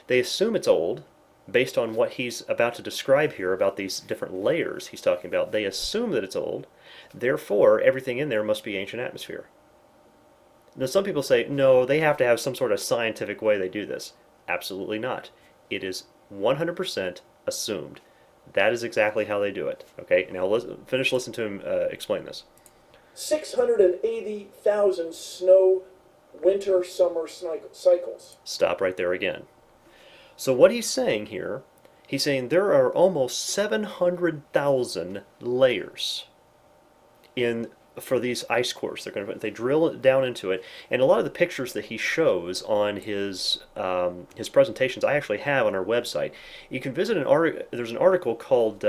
They assume it's old based on what he's about to describe here about these different layers he's talking about. They assume that it's old. Therefore, everything in there must be ancient atmosphere. Now, some people say, no, they have to have some sort of scientific way they do this. Absolutely not. It is 100% assumed. That is exactly how they do it. Okay, now finish listening to him explain this. 680,000 snow winter summer cycles. Stop right there again. So what he's saying here, he's saying there are almost 700,000 layers for these ice cores. They drill it down into it, and a lot of the pictures that he shows on his presentations I actually have on our website. You can visit there's an article called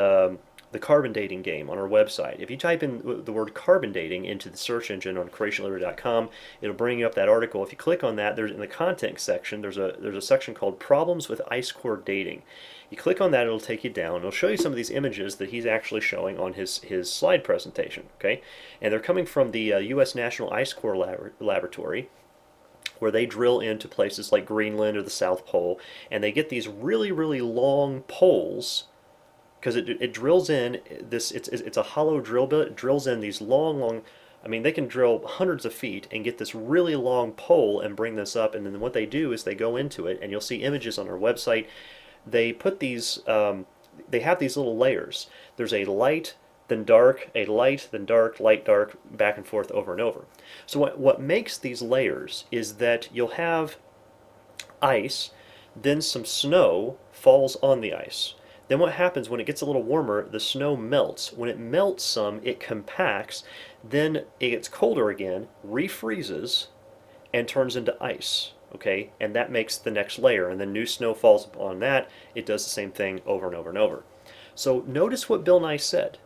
the carbon dating game on our website. If you type in the word carbon dating into the search engine on creationliberty.com, it'll bring you up that article. If you click on that, there's in the content section, there's a section called Problems with Ice Core Dating. You click on that, it'll take you down. It'll show you some of these images that he's actually showing on his slide presentation. Okay, and they're coming from the U.S. National Ice Core Laboratory, where they drill into places like Greenland or the South Pole, and they get these really, really long poles. Because it drills in this, it's a hollow drill bit. It drills in these long. I mean, they can drill hundreds of feet and get this really long pole and bring this up. And then what they do is they go into it, and you'll see images on our website. They put these, they have these little layers. There's a light, then dark, a light, then dark, light, dark, back and forth over and over. So what makes these layers is that you'll have ice, then some snow falls on the ice. Then what happens when it gets a little warmer, the snow melts. When it melts some, it compacts, then it gets colder again, refreezes, and turns into ice. Okay, and that makes the next layer, and then new snow falls on that. It does the same thing over and over and over. So notice what Bill Nye said.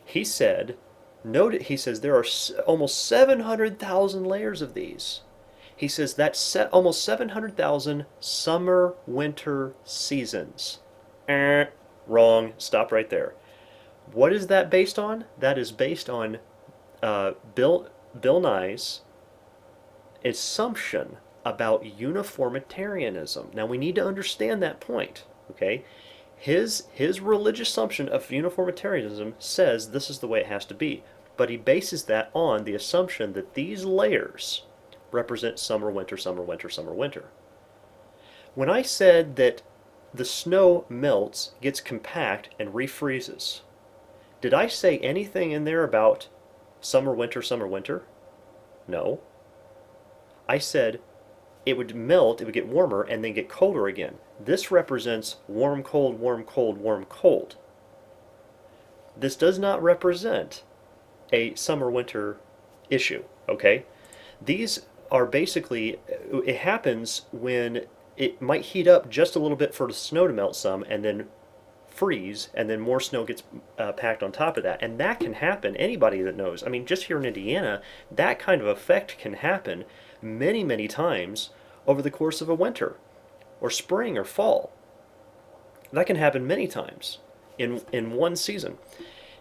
He said, he says there are almost 700,000 layers of these. He says that's almost 700,000 summer-winter seasons. Wrong. Stop right there. What is that based on? That is based on Bill Nye's assumption about uniformitarianism. Now we need to understand that point. Okay, His religious assumption of uniformitarianism says this is the way it has to be, but he bases that on the assumption that these layers represent summer, winter, summer, winter, summer, winter. When I said that the snow melts, gets compact, and refreezes, did I say anything in there about summer, winter, summer, winter? No. I said it would melt, it would get warmer, and then get colder again. This represents warm, cold, warm, cold, warm, cold. This does not represent a summer-winter issue, okay? These are basically, it happens when it might heat up just a little bit for the snow to melt some and then freeze, and then more snow gets packed on top of that. And that can happen, anybody that knows. I mean, just here in Indiana, that kind of effect can happen many, many times over the course of a winter or spring or fall. That can happen many times in one season.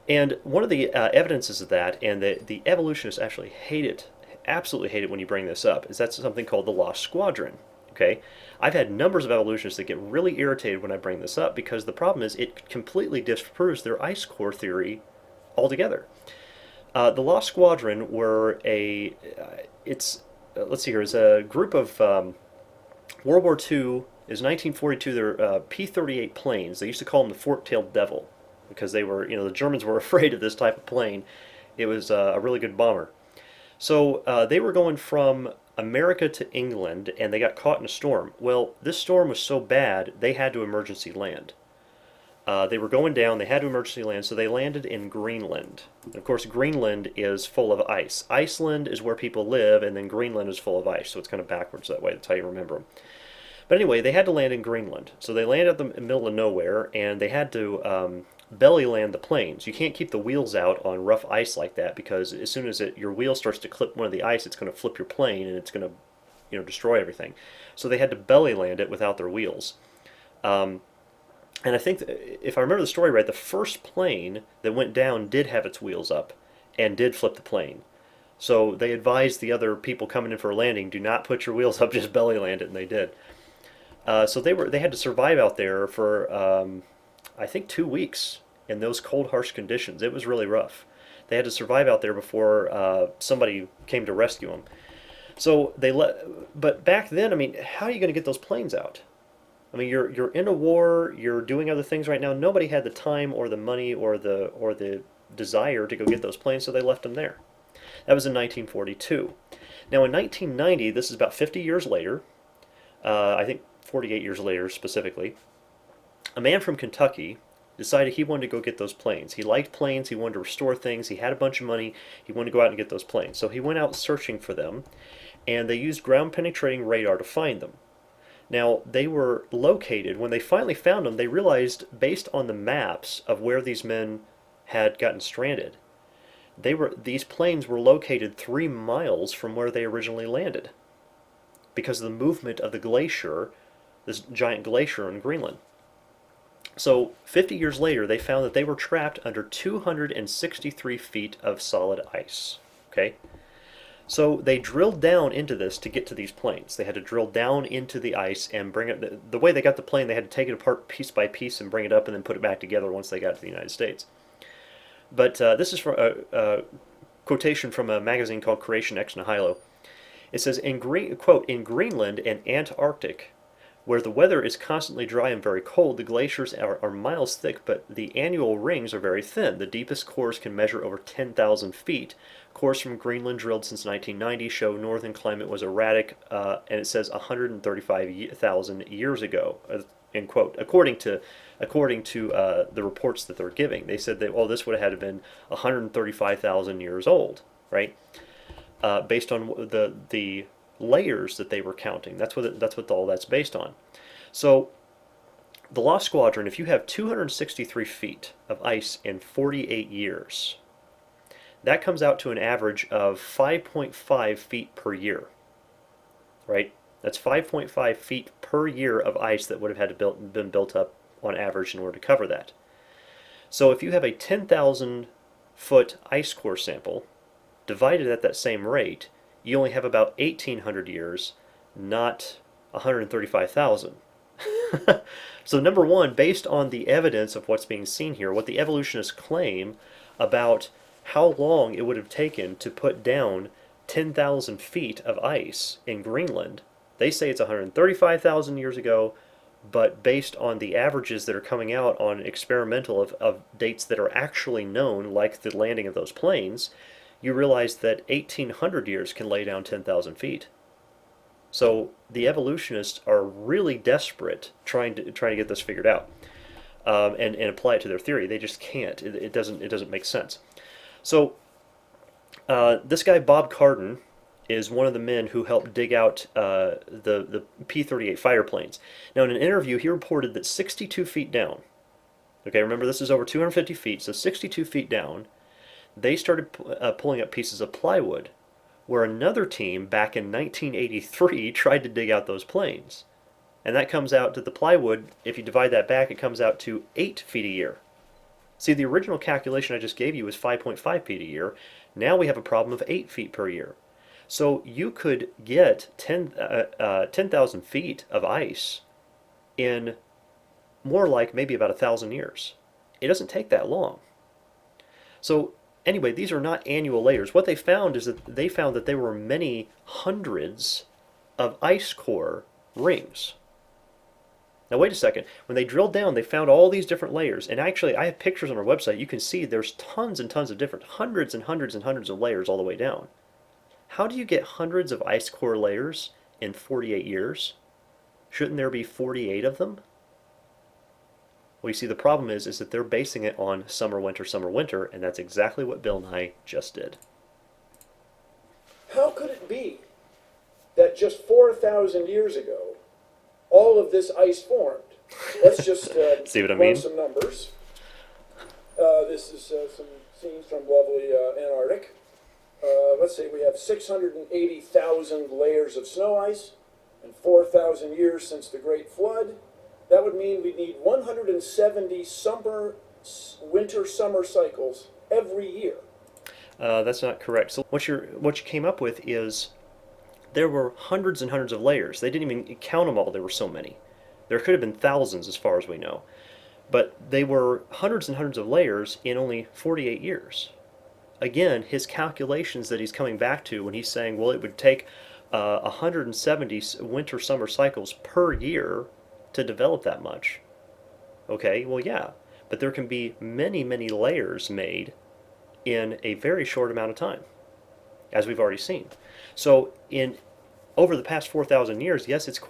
And one of the evidences of that, and the evolutionists actually hate it, absolutely hate it when you bring this up, is that's something called the lost squadron. Okay, I've had numbers of evolutionists that get really irritated when I bring this up because the problem is it completely disproves their ice core theory altogether. The Lost Squadron were let's see here, it's a group of World War II. Is 1942. They're P-38 planes. They used to call them the fork-tailed devil because they were, the Germans were afraid of this type of plane. It was a really good bomber. So they were going from America to England, and they got caught in a storm. Well, this storm was so bad, they had to emergency land. They were going down, they had to emergency land, so they landed in Greenland. And of course, Greenland is full of ice. Iceland is where people live, and then Greenland is full of ice, so it's kind of backwards that way. That's how you remember them. But anyway, they had to land in Greenland. So they landed in the middle of nowhere, and they had to belly land the planes. You can't keep the wheels out on rough ice like that because as soon as your wheel starts to clip one of the ice, it's going to flip your plane and it's going to destroy everything. So they had to belly land it without their wheels. And I think if I remember the story right, the first plane that went down did have its wheels up and did flip the plane. So they advised the other people coming in for a landing, do not put your wheels up, just belly land it, and they did. So they had to survive out there for I think 2 weeks in those cold, harsh conditions. It was really rough. They had to survive out there before somebody came to rescue them. So but back then, I mean, how are you going to get those planes out? I mean, you're in a war. You're doing other things right now. Nobody had the time or the money or the desire to go get those planes, so they left them there. That was in 1942. Now in 1990, this is about 50 years later. I think 48 years later specifically. A man from Kentucky decided he wanted to go get those planes. He liked planes, he wanted to restore things, he had a bunch of money, he wanted to go out and get those planes. So he went out searching for them, and they used ground-penetrating radar to find them. Now, they were located, when they finally found them, they realized, based on the maps of where these men had gotten stranded, these planes were located 3 miles from where they originally landed because of the movement of the glacier, this giant glacier in Greenland. So 50 years later, they found that they were trapped under 263 feet of solid ice. Okay? So they drilled down into this to get to these planes. They had to drill down into the ice and bring it. The way they got the plane, they had to take it apart piece by piece and bring it up and then put it back together once they got to the United States. But this is from a quotation from a magazine called Creation Ex Nihilo. It says, quote, in Greenland and Antarctic, where the weather is constantly dry and very cold, the glaciers are miles thick, but the annual rings are very thin. The deepest cores can measure over 10,000 feet. Cores from Greenland drilled since 1990 show northern climate was erratic, and it says 135,000 years ago, end quote. According to the reports that they're giving, they said that, this would have had to been 135,000 years old, right? Based on the layers that they were counting. That's what all that's based on. So the Lost Squadron, if you have 263 feet of ice in 48 years, that comes out to an average of 5.5 feet per year, right? That's 5.5 feet per year of ice that would have had to been built up on average in order to cover that. So if you have a 10,000 foot ice core sample divided at that same rate, you only have about 1,800 years, not 135,000. So number one, based on the evidence of what's being seen here, what the evolutionists claim about how long it would have taken to put down 10,000 feet of ice in Greenland, they say it's 135,000 years ago, but based on the averages that are coming out on experimental of dates that are actually known, like the landing of those planes, you realize that 1,800 years can lay down 10,000 feet. So the evolutionists are really desperate trying to get this figured out, and apply it to their theory. They just can't. It doesn't make sense. So this guy Bob Cardin is one of the men who helped dig out the P-38 fighter planes. Now, in an interview, he reported that 62 feet down. Okay, remember this is over 250 feet, so 62 feet down, they started pulling up pieces of plywood, where another team back in 1983 tried to dig out those planes. And that comes out to the plywood, if you divide that back, it comes out to 8 feet a year. See, the original calculation I just gave you was 5.5 feet a year. Now we have a problem of 8 feet per year. So you could get 10,000 feet of ice in more like maybe about 1,000 years. It doesn't take that long. So anyway, these are not annual layers. What they found is that there were many hundreds of ice core rings. Now wait a second. When they drilled down, they found all these different layers. And actually, I have pictures on our website. You can see there's tons and tons of different, hundreds and hundreds and hundreds of layers all the way down. How do you get hundreds of ice core layers in 48 years? Shouldn't there be 48 of them? Well, you see, the problem is that they're basing it on summer, winter, and that's exactly what Bill Nye just did. How could it be that just 4,000 years ago, all of this ice formed? Let's just see what I run mean? some numbers. This is some scenes from lovely Antarctic. Let's say we have 680,000 layers of snow ice and 4,000 years since the Great Flood. That would mean we'd need 170 winter-summer cycles every year. That's not correct. So what you came up with is there were hundreds and hundreds of layers. They didn't even count them all. There were so many. There could have been thousands as far as we know. But they were hundreds and hundreds of layers in only 48 years. Again, his calculations that he's coming back to when he's saying, well, it would take 170 winter-summer cycles per year to develop that much. Okay, well, yeah, but there can be many, many layers made in a very short amount of time, as we've already seen. So over the past 4,000 years, yes, it's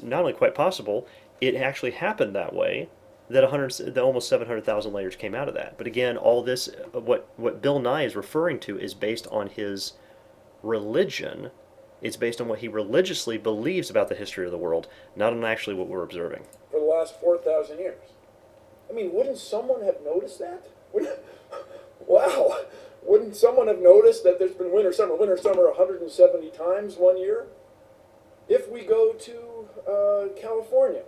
not only quite possible, it actually happened that way, that almost 700,000 layers came out of that. But again, all this, what Bill Nye is referring to is based on his religion. It's based on what he religiously believes about the history of the world, not on actually what we're observing. For the last 4,000 years. I mean, wouldn't someone have noticed that? Wow! Wouldn't someone have noticed that there's been winter, summer 170 times one year? If we go to California,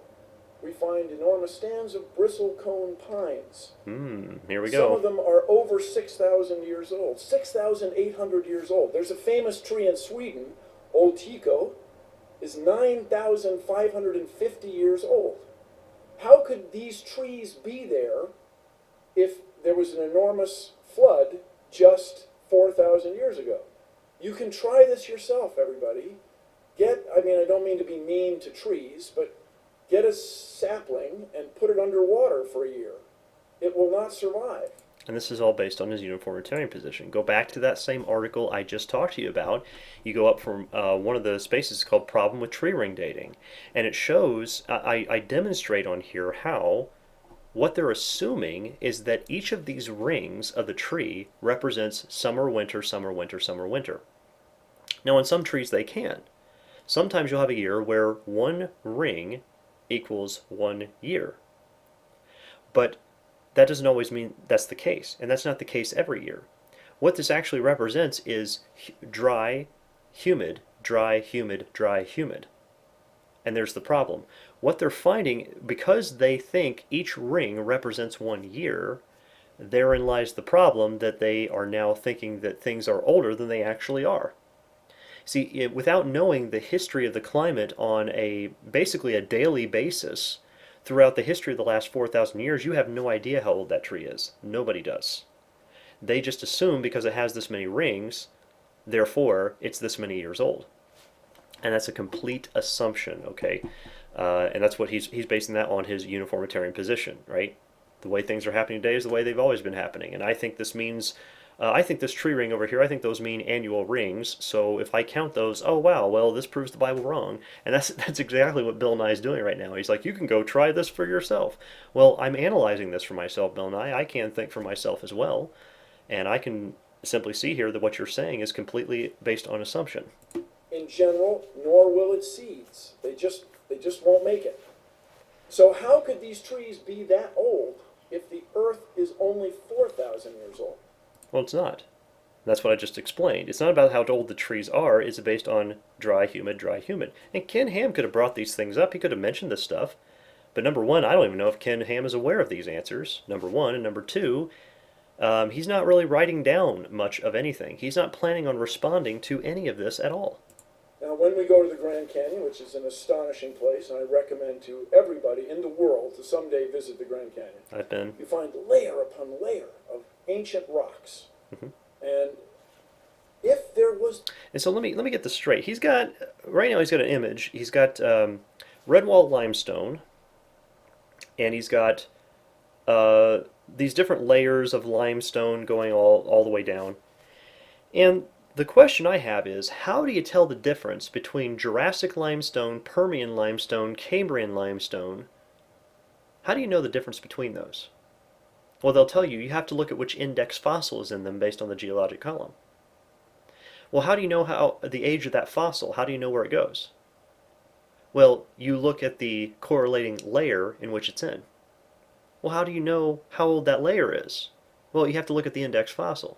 we find enormous stands of bristlecone pines. Here we go. Some of them are over 6,000 years old, 6,800 years old. There's a famous tree in Sweden, Old Tico, is 9,550 years old. How could these trees be there if there was an enormous flood just 4,000 years ago? You can try this yourself, everybody. I don't mean to be mean to trees, but get a sapling and put it underwater for a year. It will not survive. And this is all based on his uniformitarian position. Go back to that same article I just talked to you about. You go up from one of the spaces called Problem with Tree Ring Dating. And it shows, I demonstrate on here how what they're assuming is that each of these rings of the tree represents summer, winter, summer, winter, summer, winter. Now on some trees they can. Sometimes you'll have a year where one ring equals 1 year. But that doesn't always mean that's the case, and that's not the case every year. What this actually represents is dry, humid, dry, humid, dry, humid. And there's the problem. What they're finding, because they think each ring represents 1 year, therein lies the problem that they are now thinking that things are older than they actually are. See, without knowing the history of the climate on basically a daily basis, throughout the history of the last 4,000 years, you have no idea how old that tree is. Nobody does. They just assume because it has this many rings, therefore it's this many years old. And that's a complete assumption, okay? And that's what he's basing that on, his uniformitarian position, right? The way things are happening today is the way they've always been happening. And I think this means, I think this tree ring over here, I think those mean annual rings. So if I count those, oh wow, well this proves the Bible wrong. And that's exactly what Bill Nye is doing right now. He's like, you can go try this for yourself. Well, I'm analyzing this for myself, Bill Nye. I can think for myself as well. And I can simply see here that what you're saying is completely based on assumption. In general, nor will its seeds. They just won't make it. So how could these trees be that old if the earth is only 4,000 years old? Well, it's not. That's what I just explained. It's not about how old the trees are. It's based on dry, humid, dry, humid. And Ken Ham could have brought these things up. He could have mentioned this stuff. But number one, I don't even know if Ken Ham is aware of these answers, number one. And number two, he's not really writing down much of anything. He's not planning on responding to any of this at all. Now, when we go to the Grand Canyon, which is an astonishing place, and I recommend to everybody in the world to someday visit the Grand Canyon, I've been. you find layer upon layer of ancient rocks. Mm-hmm. And if there was... And so let me get this straight. He's got, right now he's got an image. He's got Redwall limestone, and he's got these different layers of limestone going all the way down. And the question I have is, how do you tell the difference between Jurassic limestone, Permian limestone, Cambrian limestone? How do you know the difference between those? Well, they'll tell you you have to look at which index fossil is in them based on the geologic column. Well, how do you know how the age of that fossil? How do you know where it goes? Well, you look at the correlating layer in which it's in. Well, how do you know how old that layer is? Well, you have to look at the index fossil.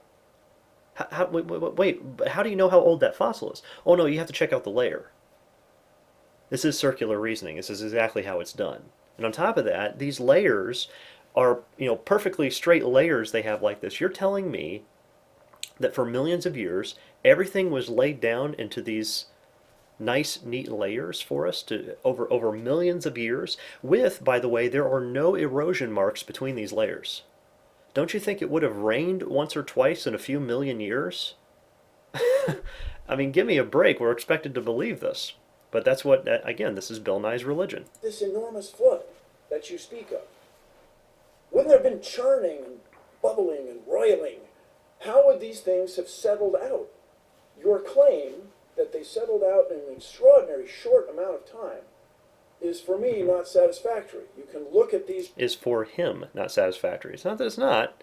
Wait, but how do you know how old that fossil is? Oh no, you have to check out the layer. This is circular reasoning. This is exactly how it's done. And on top of that, these layers are, perfectly straight layers they have like this. You're telling me that for millions of years, everything was laid down into these nice, neat layers for us to over millions of years with, by the way, there are no erosion marks between these layers. Don't you think it would have rained once or twice in a few million years? I mean, give me a break. We're expected to believe this. But that's what, again, this is Bill Nye's religion. This enormous flood that you speak of, wouldn't there have been churning and bubbling and roiling? How would these things have settled out? Your claim that they settled out in an extraordinary short amount of time is, for me, not satisfactory. You can look at these... Is for him not satisfactory. It's not that it's not.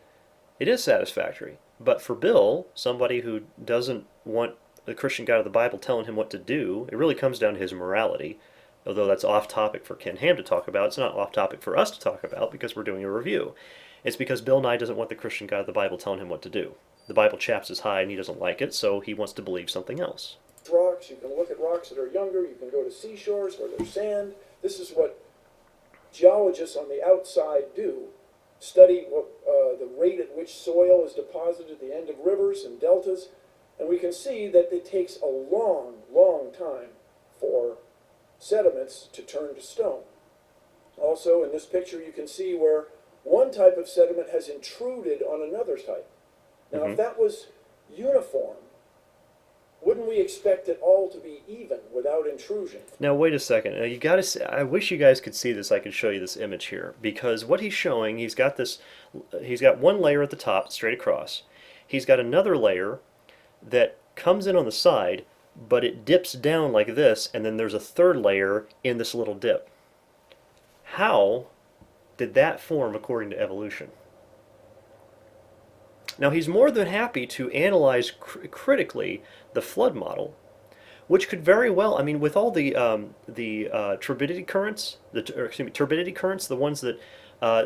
It is satisfactory. But for Bill, somebody who doesn't want the Christian God of the Bible telling him what to do, it really comes down to his morality. Although that's off topic for Ken Ham to talk about, it's not off topic for us to talk about because we're doing a review. It's because Bill Nye doesn't want the Christian God of the Bible telling him what to do. The Bible chaps his hide and he doesn't like it, so he wants to believe something else. Rocks, you can look at rocks that are younger, you can go to seashores where there's sand. This is what geologists on the outside do. Study the rate at which soil is deposited at the end of rivers and deltas, and we can see that it takes a long, long time for sediments to turn to stone. Also, in this picture, you can see where one type of sediment has intruded on another type. Now, if that was uniform, wouldn't we expect it all to be even without intrusion? Now wait a second. Now, you got to see, I wish you guys could see this. I could show you this image here because what he's showing, he's got one layer at the top straight across. He's got another layer that comes in on the side, but it dips down like this, and then there's a third layer in this little dip. How did that form according to evolution? Now he's more than happy to analyze critically the flood model, which could very well, I mean, with all the turbidity currents, the ones that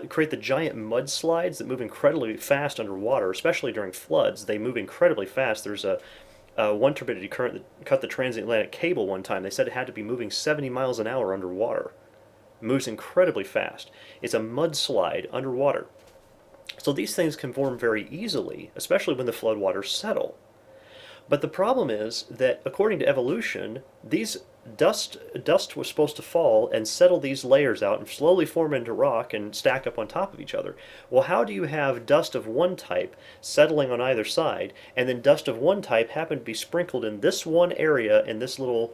create the giant mudslides that move incredibly fast underwater, especially during floods. They move incredibly fast. There's one turbidity current that cut the transatlantic cable one time. They said it had to be moving 70 miles an hour underwater. It moves incredibly fast. It's a mudslide underwater. So these things can form very easily, especially when the floodwaters settle. But the problem is that according to evolution, these dust was supposed to fall and settle these layers out and slowly form into rock and stack up on top of each other. Well, how do you have dust of one type settling on either side, and then dust of one type happen to be sprinkled in this one area in this little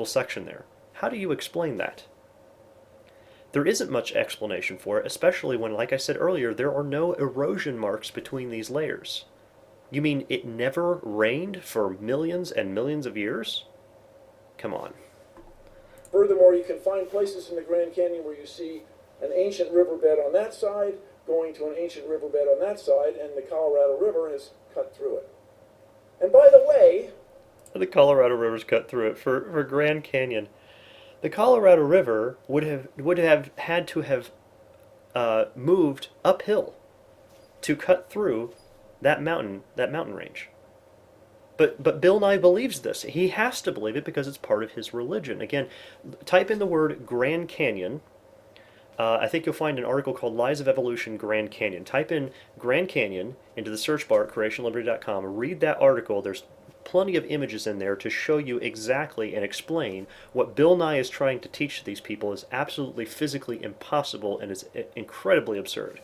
section there? How do you explain that? There isn't much explanation for it, especially when, like I said earlier, there are no erosion marks between these layers. You mean it never rained for millions and millions of years? Come on. Furthermore, you can find places in the Grand Canyon where you see an ancient riverbed on that side going to an ancient riverbed on that side, and the Colorado River has cut through it. And by the way, The Colorado River's cut through it for Grand Canyon. The Colorado River would have had to have moved uphill to cut through that mountain range. But Bill Nye believes this. He has to believe it because it's part of his religion. Again, type in the word Grand Canyon. I think you'll find an article called Lies of Evolution Grand Canyon. Type in Grand Canyon into the search bar at creationliberty.com. Read that article. There's plenty of images in there to show you exactly and explain what Bill Nye is trying to teach these people is absolutely physically impossible and is incredibly absurd.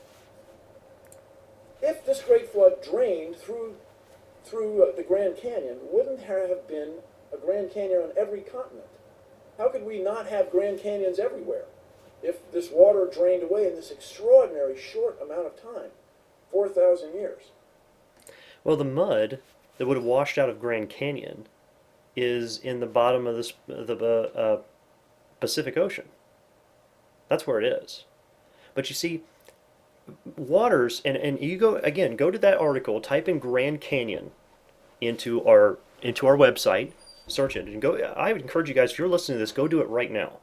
if this great flood drained through the Grand Canyon, wouldn't there have been a Grand Canyon on every continent? How could we not have Grand Canyons everywhere if this water drained away in this extraordinary short amount of time, 4,000 years? Well, the mud that would have washed out of Grand Canyon is in the bottom of the Pacific Ocean. That's where it is. But you see, waters, and you go to that article, type in Grand Canyon into our website, search it, and go. I would encourage you guys, if you're listening to this, go do it right now.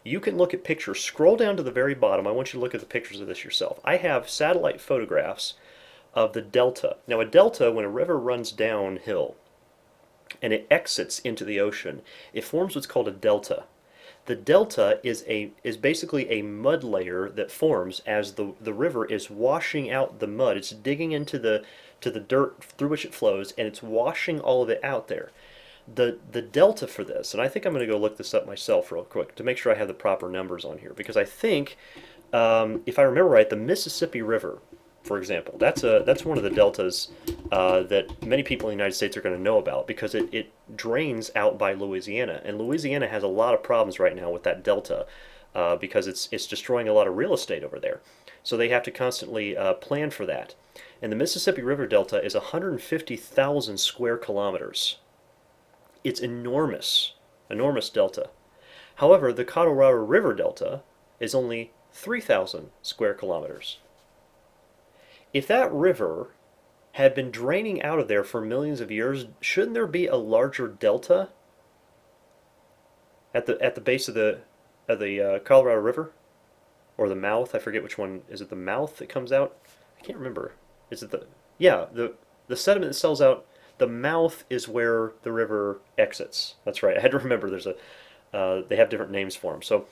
You can look at pictures. Scroll down to the very bottom. I want you to look at the pictures of this yourself. I have satellite photographs of the delta. Now, a delta, when a river runs downhill and it exits into the ocean, it forms what's called a delta. The delta is basically a mud layer that forms as the river is washing out the mud. It's digging into the dirt through which it flows, and it's washing all of it out there. The delta for this, and I think I'm going to go look this up myself real quick to make sure I have the proper numbers on here, because I think, if I remember right, the Mississippi River, for example, that's one of the deltas that many people in the United States are going to know about, because it drains out by Louisiana, and Louisiana has a lot of problems right now with that delta because it's destroying a lot of real estate over there. So they have to constantly plan for that. And the Mississippi River Delta is 150,000 square kilometers. It's enormous delta. However, the Colorado River Delta is only 3,000 square kilometers. If that river had been draining out of there for millions of years, shouldn't there be a larger delta at the base of the Colorado River, or the mouth? I forget which one. Is it the mouth that comes out? I can't remember. Is it the sediment that sells out? The mouth is where the river exits. That's right. I had to remember. They have different names for them. So.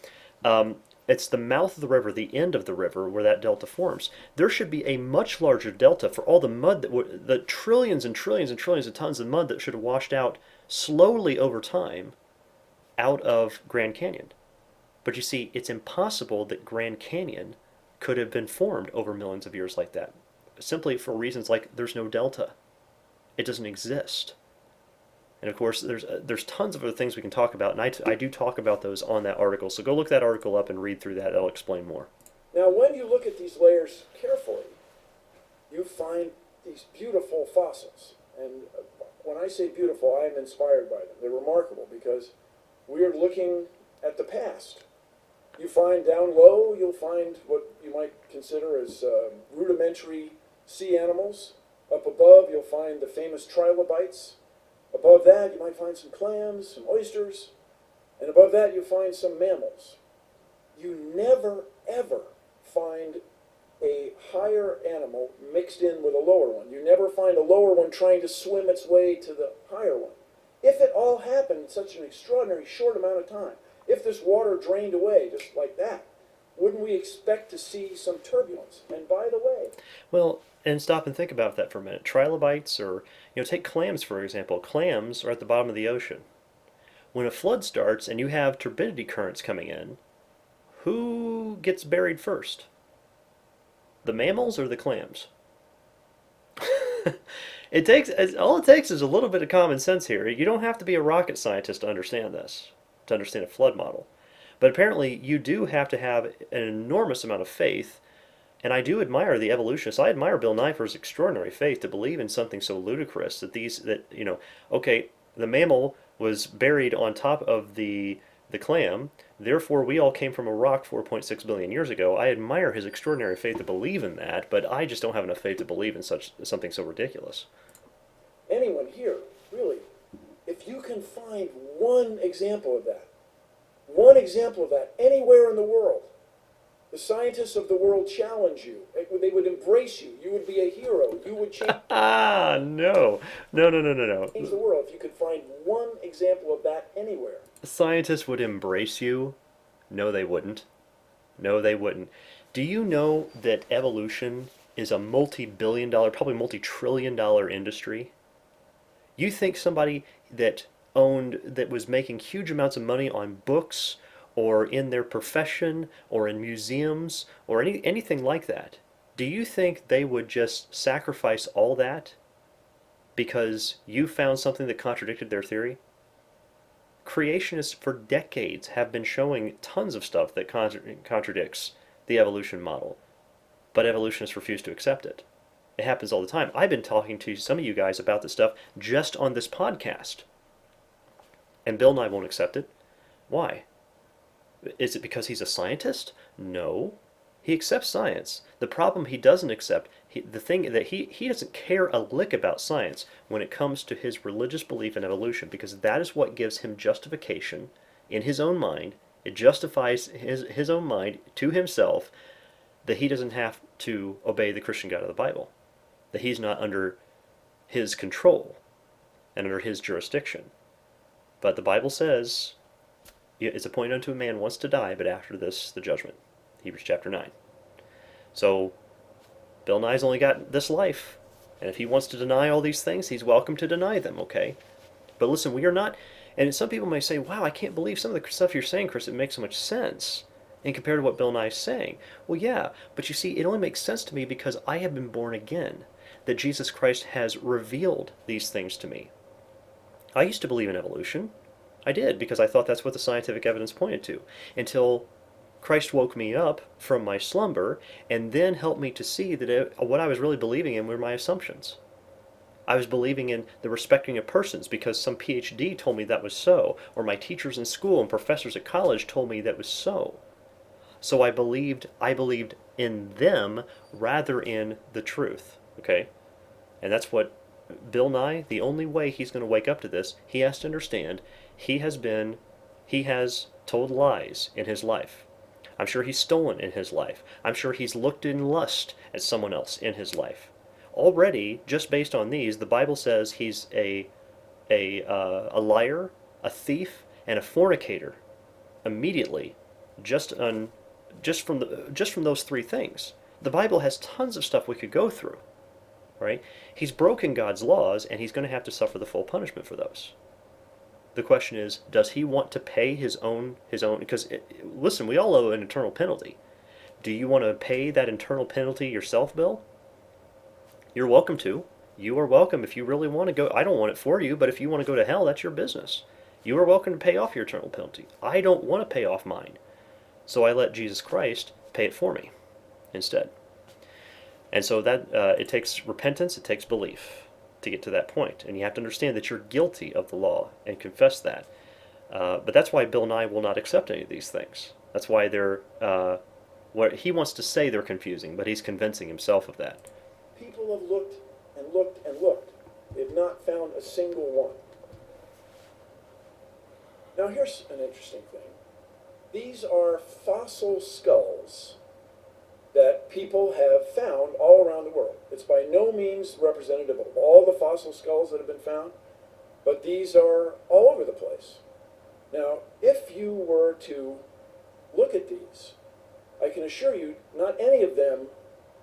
It's the mouth of the river, the end of the river, where that delta forms. There should be a much larger delta for all the mud the trillions and trillions and trillions of tons of mud that should have washed out slowly over time out of Grand Canyon. But you see, it's impossible that Grand Canyon could have been formed over millions of years like that, simply for reasons like there's no delta. It doesn't exist. And of course, there's tons of other things we can talk about, and I do talk about those on that article. So go look that article up and read through that. That'll explain more. Now, when you look at these layers carefully, you find these beautiful fossils. And when I say beautiful, I am inspired by them. They're remarkable because we are looking at the past. You find down low, you'll find what you might consider as rudimentary sea animals. Up above, you'll find the famous trilobites. Above that, you might find some clams, some oysters, and above that, you find some mammals. You never, ever find a higher animal mixed in with a lower one. You never find a lower one trying to swim its way to the higher one. If it all happened in such an extraordinary short amount of time, if this water drained away just like that, wouldn't we expect to see some turbulence? And by the way, Well, and stop and think about that for a minute. Trilobites, or take clams for example. Clams are at the bottom of the ocean. When a flood starts and you have turbidity currents coming in, who gets buried first? The mammals or the clams? All it takes is a little bit of common sense here. You don't have to be a rocket scientist to understand this, to understand a flood model. But apparently you do have to have an enormous amount of faith, and I do admire the evolutionists. I admire Bill Nye for his extraordinary faith to believe in something so ludicrous okay, the mammal was buried on top of the clam, therefore we all came from a rock 4.6 billion years ago. I admire his extraordinary faith to believe in that, but I just don't have enough faith to believe in something so ridiculous. anyone here, really, if you can find one example of that anywhere in the world, the scientists of the world challenge you. They would embrace you. You would be a hero. You would change No. the world if you could find one example of that anywhere. Scientists would embrace you? No, they wouldn't. No, they wouldn't. Do you know that evolution is a multi-billion dollar, probably multi-trillion dollar industry? You think somebody that was making huge amounts of money on books or in their profession or in museums or anything like that, do you think they would just sacrifice all that because you found something that contradicted their theory? Creationists for decades have been showing tons of stuff that contradicts the evolution model, but evolutionists refuse to accept it. It happens all the time. I've been talking to some of you guys about this stuff just on this podcast, and Bill Nye won't accept it. Why? Is it because he's a scientist? No. He accepts science. The problem he doesn't accept, the thing that he doesn't care a lick about science when it comes to his religious belief in evolution, because that is what gives him justification in his own mind. It justifies his own mind to himself that he doesn't have to obey the Christian God of the Bible, that he's not under his control and under his jurisdiction. But the Bible says it's appointed unto a man once to die, but after this the judgment. Hebrews chapter 9. So Bill Nye's only got this life, and if he wants to deny all these things, he's welcome to deny them, okay? But listen, we are not, and some people may say, wow, I can't believe some of the stuff you're saying, Chris, it makes so much sense and compared to what Bill Nye's saying. Well, yeah, but you see, it only makes sense to me because I have been born again, that Jesus Christ has revealed these things to me. I used to believe in evolution. I did, because I thought that's what the scientific evidence pointed to, until Christ woke me up from my slumber and then helped me to see that what I was really believing in were my assumptions. I was believing in the respecting of persons because some PhD told me that was so, or my teachers in school and professors at college told me that was so. So I believed in them rather in the truth, okay? And that's what Bill Nye, the only way he's going to wake up to this, he has to understand he has told lies in his life. I'm sure he's stolen in his life. I'm sure he's looked in lust at someone else in his life. Already, just based on these, the Bible says he's a liar, a thief, and a fornicator. Immediately, just from those three things. The Bible has tons of stuff we could go through, right? He's broken God's laws, and he's going to have to suffer the full punishment for those. The question is, does he want to pay his own? Because listen, we all owe an eternal penalty. Do you want to pay that eternal penalty yourself, Bill? You're welcome to. You are welcome if you really want to go. I don't want it for you, but if you want to go to hell, that's your business. You are welcome to pay off your eternal penalty. I don't want to pay off mine, so I let Jesus Christ pay it for me instead. And so that it takes repentance, it takes belief to get to that point, and you have to understand that you're guilty of the law and confess that. But that's why Bill Nye will not accept any of these things. That's why they're what he wants to say they're confusing, but he's convincing himself of that. People have looked and looked and looked. They've not found a single one. Now here's an interesting thing. These are fossil skulls that people have found all around the world. It's by no means representative of all the fossil skulls that have been found, but these are all over the place. Now, if you were to look at these I can assure you, not any of them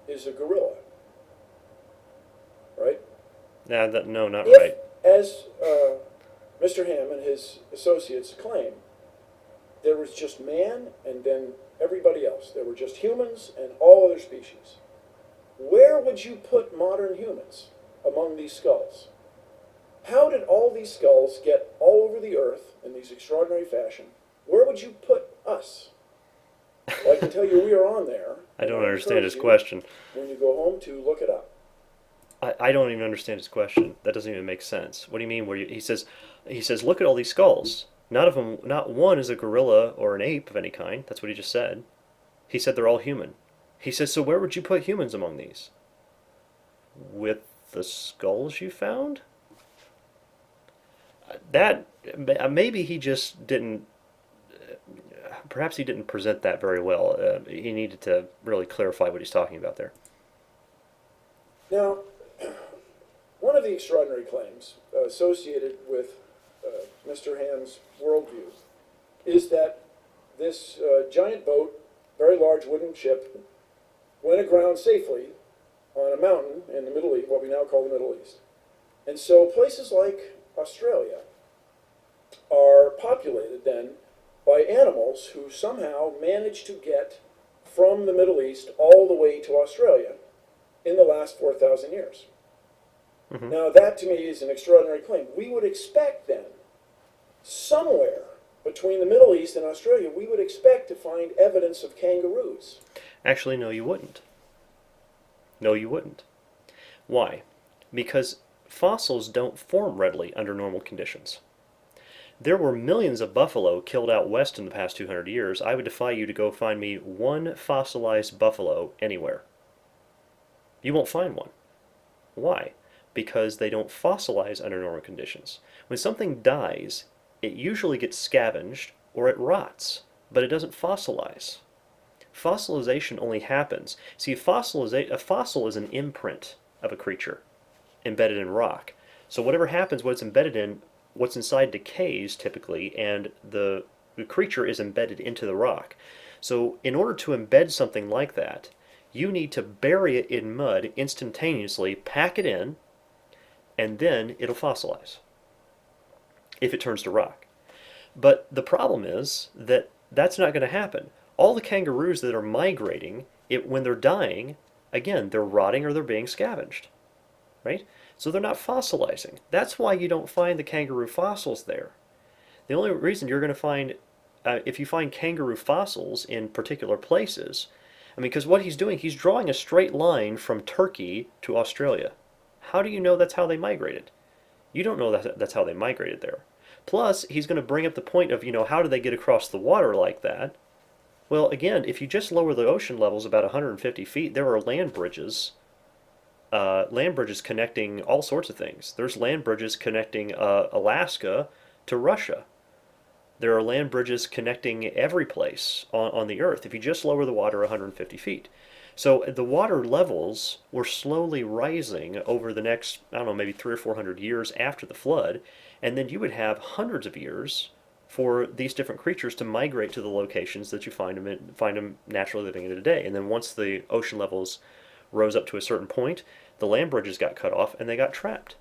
is a gorilla. Right? No, not If, right. as Mr. Ham and his associates claim, there was just man and then everybody else. There were just humans and all other species. Where would you put modern humans among these skulls? How did all these skulls get all over the earth in these extraordinary fashion? Where would you put us? Well, I can tell you we are on there. I don't and understand his encourage you, question. when you go home, to look it up. I don't even understand his question. That doesn't even make sense. What do you mean? He says, look at all these skulls. Not one is a gorilla or an ape of any kind. That's what he just said. He said they're all human. He says, so where would you put humans among these? With the skulls you found? That maybe he just didn't. Perhaps he didn't present that very well. He needed to really clarify what he's talking about there. Now, one of the extraordinary claims associated with Mr. Ham's worldview is that this giant boat, very large wooden ship, went aground safely on a mountain in the Middle East, what we now call the Middle East. And so places like Australia are populated then by animals who somehow managed to get from the Middle East all the way to Australia in the last 4,000 years. Mm-hmm. Now that to me is an extraordinary claim. We would expect then, somewhere between the Middle East and Australia, we would expect to find evidence of kangaroos. Actually, no, you wouldn't. No, you wouldn't. Why? Because fossils don't form readily under normal conditions. There were millions of buffalo killed out west in the past 200 years. I would defy you to go find me one fossilized buffalo anywhere. You won't find one. Why? Because they don't fossilize under normal conditions. When something dies, it usually gets scavenged or it rots, but it doesn't fossilize. Fossilization only happens. See, a fossil is an imprint of a creature embedded in rock. So whatever happens, what's embedded in, what's inside decays typically, and the creature is embedded into the rock. So in order to embed something like that, you need to bury it in mud instantaneously, pack it in, and then it'll fossilize if it turns to rock. But the problem is that that's not going to happen. All the kangaroos that are migrating, when they're dying, again, they're rotting or they're being scavenged, right? So they're not fossilizing. That's why you don't find the kangaroo fossils there. The only reason you're going to find, if you find kangaroo fossils in particular places, I mean, because what he's doing, he's drawing a straight line from Turkey to Australia. How do you know that's how they migrated? You don't know that's how they migrated there. Plus, he's going to bring up the point of, how do they get across the water like that? Well, again, if you just lower the ocean levels about 150 feet, there are land bridges connecting all sorts of things. There's land bridges connecting Alaska to Russia. There are land bridges connecting every place on the earth if you just lower the water 150 feet. So the water levels were slowly rising over the next, I don't know, maybe 300 or 400 years after the flood, and then you would have hundreds of years for these different creatures to migrate to the locations that you find them naturally living in today. And then once the ocean levels rose up to a certain point, the land bridges got cut off and they got trapped.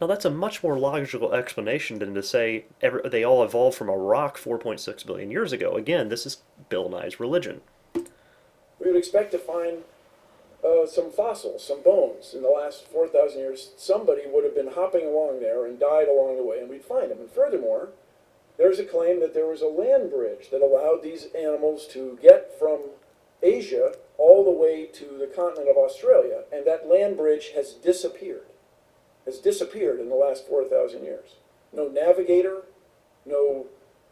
Now that's a much more logical explanation than to say they all evolved from a rock 4.6 billion years ago. Again, this is Bill Nye's religion. We would expect to find some fossils, some bones. In the last 4,000 years, somebody would have been hopping along there and died along the way, and we'd find them. And furthermore, there's a claim that there was a land bridge that allowed these animals to get from Asia all the way to the continent of Australia, and that land bridge has disappeared. In the last 4,000 years. No navigator, no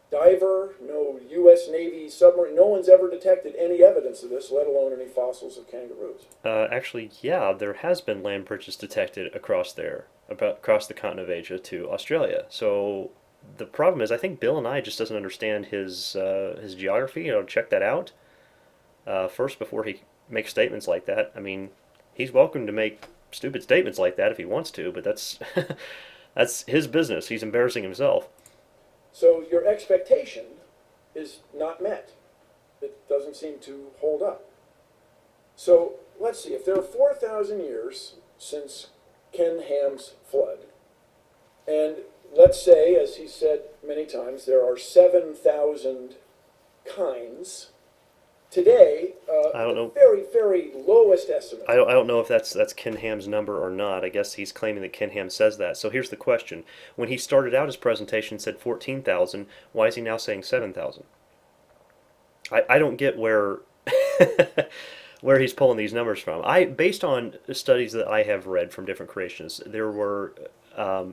diver, no U.S. Navy submarine. No one's ever detected any evidence of this, let alone any fossils of kangaroos. Actually, yeah, there has been land bridges detected across the continent of Asia to Australia. So the problem is, I think Bill Nye just doesn't understand his geography. Check that out first before he makes statements like that. I mean, he's welcome to make stupid statements like that if he wants to, but that's that's his business. He's embarrassing himself. So your expectation is not met. it doesn't seem to hold up. So let's see, if there are 4,000 years since Ken Ham's flood, and let's say, as he said many times, there are 7,000 kinds. Today, I don't know. the very, very lowest estimate. I don't know if that's Ken Ham's number or not. I guess he's claiming that Ken Ham says that. So here's the question: when he started out his presentation, said 14,000. Why is he now saying 7,000? I don't get where where he's pulling these numbers from. Based on studies that I have read from different creationists, there were,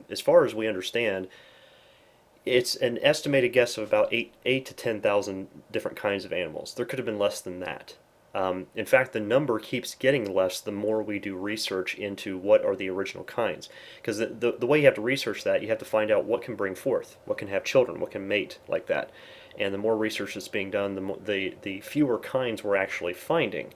as far as we understand, it's an estimated guess of about eight to 10,000 different kinds of animals. There could have been less than that. In fact, the number keeps getting less the more we do research into what are the original kinds. Because the way you have to research that, you have to find out what can bring forth, what can have children, what can mate like that. And the more research that's being done, the fewer kinds we're actually finding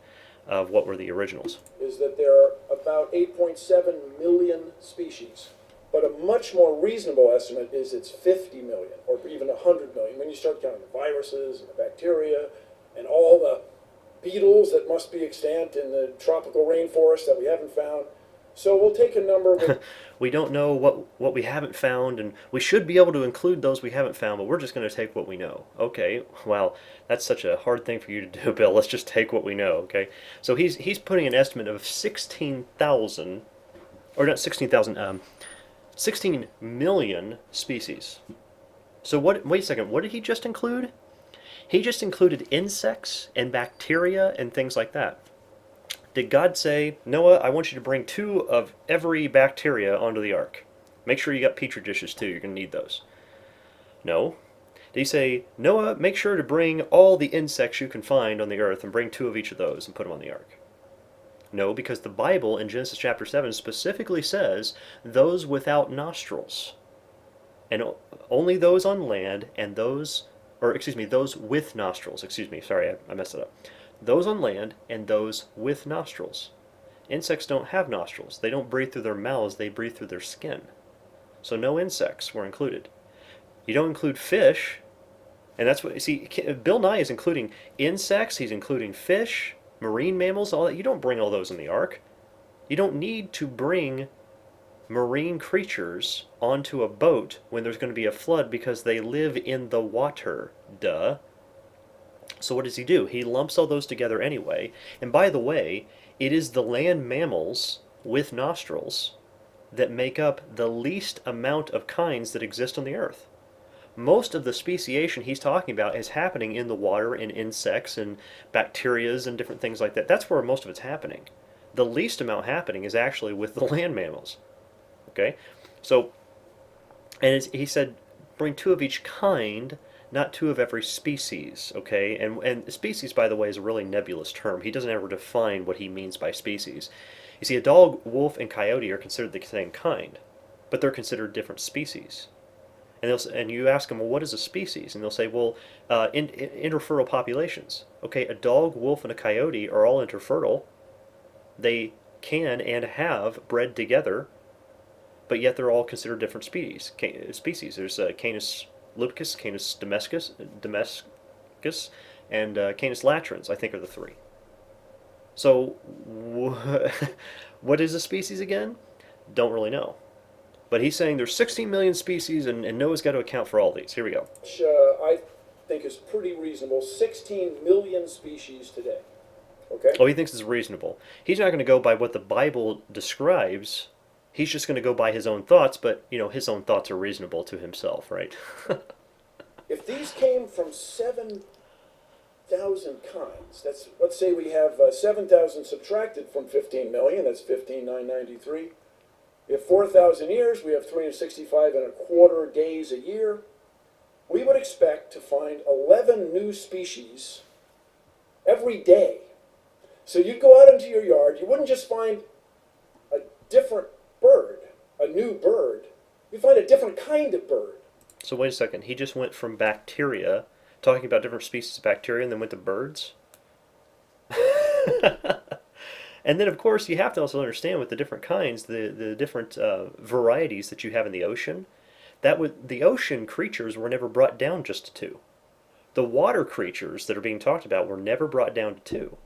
of what were the originals. Is that there are about 8.7 million species. But a much more reasonable estimate is it's 50 million or even 100 million when you start counting the viruses and the bacteria and all the beetles that must be extant in the tropical rainforest that we haven't found. So we'll take a number with We don't know what we haven't found, and we should be able to include those we haven't found, but we're just going to take what we know. Okay, well, that's such a hard thing for you to do, Bill. Let's just take what we know, okay? So he's putting an estimate of 16,000, or not 16,000, 16 million species. So wait a second, what did he just include? He just included insects and bacteria and things like that. Did God say, Noah, I want you to bring 2 of every bacteria onto the ark? Make sure you got petri dishes too, you're going to need those. No. Did he say, Noah, make sure to bring all the insects you can find on the earth and bring 2 of each of those and put them on the ark? No, because the Bible in Genesis chapter 7 specifically says those without nostrils. And only those on land and those with nostrils. Sorry, I messed it up. Those on land and those with nostrils. Insects don't have nostrils. They don't breathe through their mouths, they breathe through their skin. So no insects were included. You don't include fish, and that's what, see, Bill Nye is including insects, he's including fish, marine mammals, all that. You don't bring all those in the ark. You don't need to bring marine creatures onto a boat when there's going to be a flood because they live in the water. Duh. So what does he do? He lumps all those together anyway. And by the way, it is the land mammals with nostrils that make up the least amount of kinds that exist on the earth. Most of the speciation he's talking about is happening in the water, in insects and bacterias and different things like that. That's where most of it's happening. The least amount happening is actually with the land mammals. Okay? So, and he said, bring 2 of each kind, not 2 of every species. Okay? And species, by the way, is a really nebulous term. He doesn't ever define what he means by species. You see, a dog, wolf, and coyote are considered the same kind, but they're considered different species. And you ask them, well, what is a species? And they'll say, well, interfertile populations. Okay, a dog, wolf, and a coyote are all interfertile. They can and have bred together, but yet they're all considered different species. There's Canis lupicus, Canis domesticus, and Canis latrans, I think, are the 3. So, what is a species again? Don't really know. But he's saying there's 16 million species, and Noah's got to account for all these. Here we go. Which I think is pretty reasonable. 16 million species today. Okay? Oh, he thinks it's reasonable. He's not going to go by what the Bible describes. He's just going to go by his own thoughts, but, his own thoughts are reasonable to himself, right? If these came from 7,000 kinds, let's say we have 7,000 subtracted from 15 million, that's 15,993. We have 4,000 years, we have 365 and a quarter days a year. We would expect to find 11 new species every day. So you'd go out into your yard, you wouldn't just find a different bird, a new bird. You'd find a different kind of bird. So wait a second, he just went from bacteria, talking about different species of bacteria, and then went to birds? And then, of course, you have to also understand with the different kinds, the different varieties that you have in the ocean, the ocean creatures were never brought down just to 2. The water creatures that are being talked about were never brought down to 2.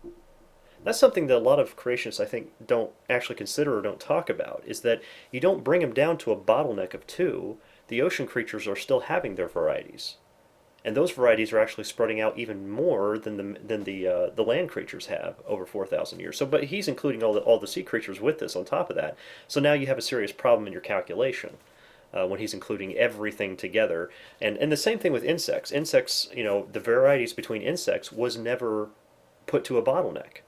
That's something that a lot of creationists, I think, don't actually consider or don't talk about, is that you don't bring them down to a bottleneck of 2. The ocean creatures are still having their varieties. And those varieties are actually spreading out even more than the land creatures have over 4,000 years. So, but he's including all the sea creatures with this on top of that. So now you have a serious problem in your calculation when he's including everything together. And the same thing with insects. Insects, the varieties between insects was never put to a bottleneck.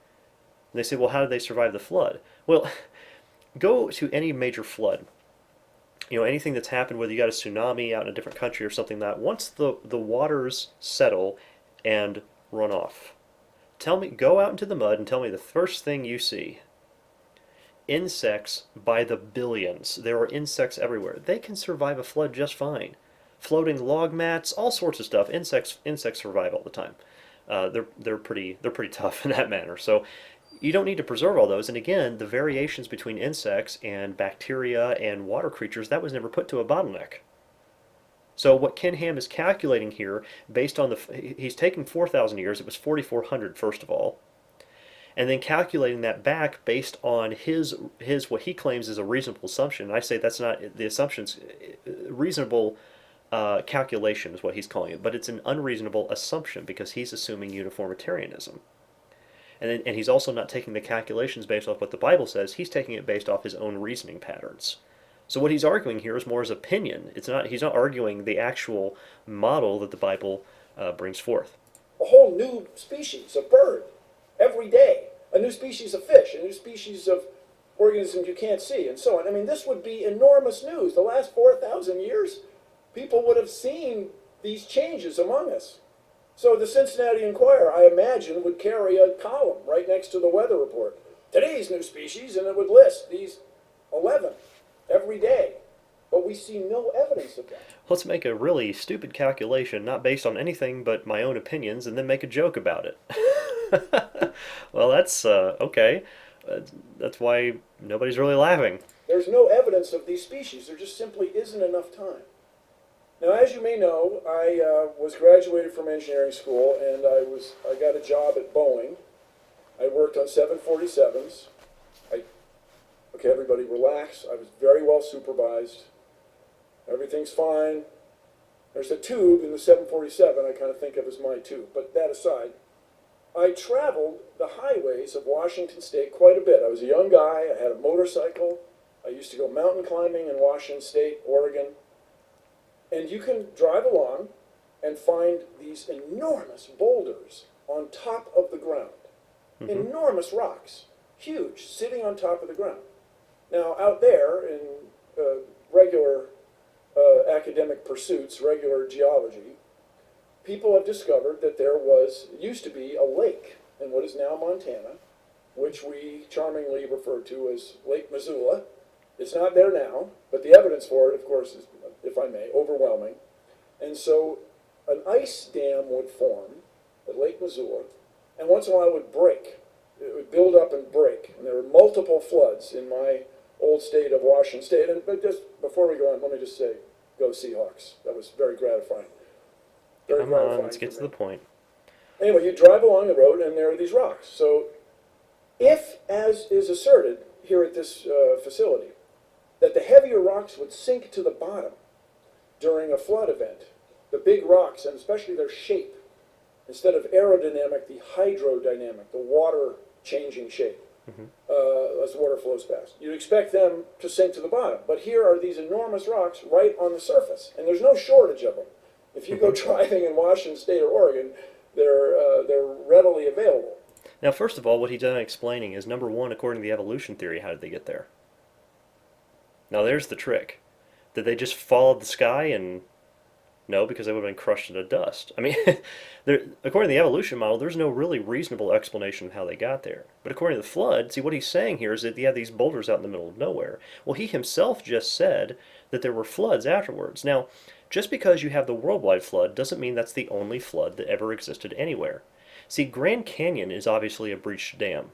And they say, well, how did they survive the flood? Well, go to any major flood. Anything that's happened, whether you got a tsunami out in a different country or something like that, once the waters settle and run off, go out into the mud and tell me the first thing you see. Insects by the billions. There are insects everywhere. They can survive a flood just fine. Floating log mats, all sorts of stuff. Insects survive all the time. They're pretty tough in that manner. So you don't need to preserve all those. And again, the variations between insects and bacteria and water creatures, that was never put to a bottleneck. So what Ken Ham is calculating here, based on he's taking 4,000 years, it was 4,400 first of all, and then calculating that back based on his what he claims is a reasonable assumption. And I say that's not the assumption's reasonable calculation is what he's calling it, but it's an unreasonable assumption because he's assuming uniformitarianism. And he's also not taking the calculations based off what the Bible says. He's taking it based off his own reasoning patterns. So what he's arguing here is more his opinion. He's not arguing the actual model that the Bible brings forth. A whole new species of bird every day. A new species of fish, a new species of organisms you can't see, and so on. I mean, this would be enormous news. The last 4,000 years, people would have seen these changes among us. So the Cincinnati Enquirer, I imagine, would carry a column right next to the weather report. Today's new species, and it would list these 11 every day. But we see no evidence of that. Let's make a really stupid calculation, not based on anything but my own opinions, and then make a joke about it. Well, that's okay. That's why nobody's really laughing. There's no evidence of these species. There just simply isn't enough time. Now, as you may know, I was graduated from engineering school, and I got a job at Boeing. I worked on 747s. Okay, everybody relax. I was very well supervised. Everything's fine. There's a tube in the 747 I kind of think of as my tube, but that aside, I traveled the highways of Washington State quite a bit. I was a young guy. I had a motorcycle. I used to go mountain climbing in Washington State, Oregon. And you can drive along and find these enormous boulders on top of the ground. Mm-hmm. Enormous rocks, huge, sitting on top of the ground. Now, out there in regular academic pursuits, regular geology, people have discovered that there used to be a lake in what is now Montana, which we charmingly refer to as Lake Missoula. It's not there now, but the evidence for it, of course, is, if I may, overwhelming. And so an ice dam would form at Lake Missoula, and once in a while it would break. It would build up and break. And there were multiple floods in my old state of Washington State. But just before we go on, let me just say, go Seahawks. That was very gratifying. Very Come gratifying on, let's get to the point. Anyway, you drive along the road, and there are these rocks. So if, as is asserted here at this facility, that the heavier rocks would sink to the bottom during a flood event, the big rocks, and especially their shape, instead of aerodynamic, the hydrodynamic, the water-changing shape, as water flows past. You'd expect them to sink to the bottom. But here are these enormous rocks right on the surface, and there's no shortage of them. If you go driving in Washington State or Oregon, they're readily available. Now, first of all, what he's done explaining is, number one, according to the evolution theory, how did they get there? Now, there's the trick. Did they just fall out of the sky and... No, because they would have been crushed into dust. I mean, according to the evolution model, there's no really reasonable explanation of how they got there. But according to the flood, see, what he's saying here is that you have these boulders out in the middle of nowhere. Well, he himself just said that there were floods afterwards. Now, just because you have the worldwide flood doesn't mean that's the only flood that ever existed anywhere. See, Grand Canyon is obviously a breached dam.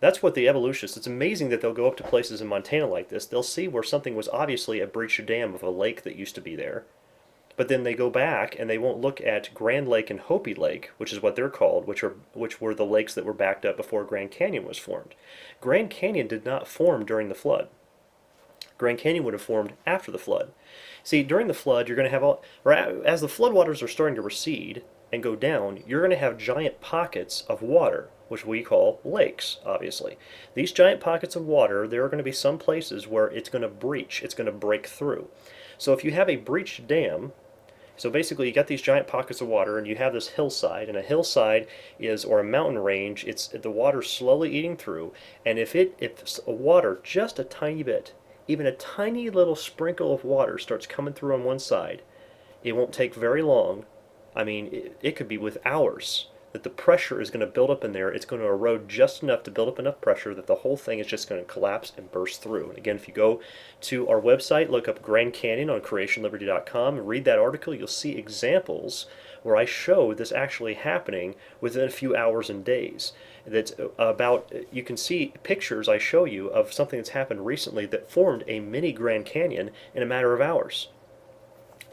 That's what the evolutionists, it's amazing that they'll go up to places in Montana like this. They'll see where something was obviously a breached dam of a lake that used to be there. But then they go back and they won't look at Grand Lake and Hopi Lake, which is what they're called, which were the lakes that were backed up before Grand Canyon was formed. Grand Canyon did not form during the flood. Grand Canyon would have formed after the flood. See, during the flood, you're going to have as the floodwaters are starting to recede and go down, you're going to have giant pockets of water, which we call lakes, obviously. These giant pockets of water, there are going to be some places where it's going to breach, it's going to break through. So if you have a breached dam, so basically you got these giant pockets of water and you have this hillside, and a hillside is, or a mountain range, it's the water slowly eating through, and if water, just a tiny bit, even a tiny little sprinkle of water starts coming through on one side, it won't take very long. I mean, it could be with hours that the pressure is going to build up in there. It's going to erode just enough to build up enough pressure that the whole thing is just going to collapse and burst through. And again, if you go to our website, look up Grand Canyon on creationliberty.com, and read that article, you'll see examples where I show this actually happening within a few hours and days. That's about, you can see pictures I show you of something that's happened recently that formed a mini Grand Canyon in a matter of hours.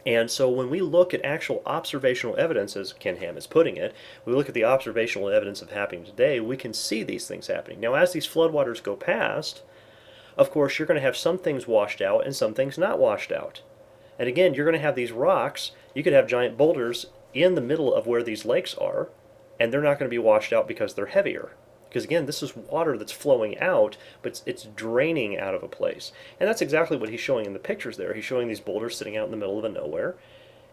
And so when we look at actual observational evidence, as Ken Ham is putting it, we look at the observational evidence of happening today, we can see these things happening. Now, as these floodwaters go past, of course, you're going to have some things washed out and some things not washed out. And again, you're going to have these rocks. You could have giant boulders in the middle of where these lakes are, and they're not going to be washed out because they're heavier. Because again, this is water that's flowing out, but it's draining out of a place. And that's exactly what he's showing in the pictures there. He's showing these boulders sitting out in the middle of a nowhere.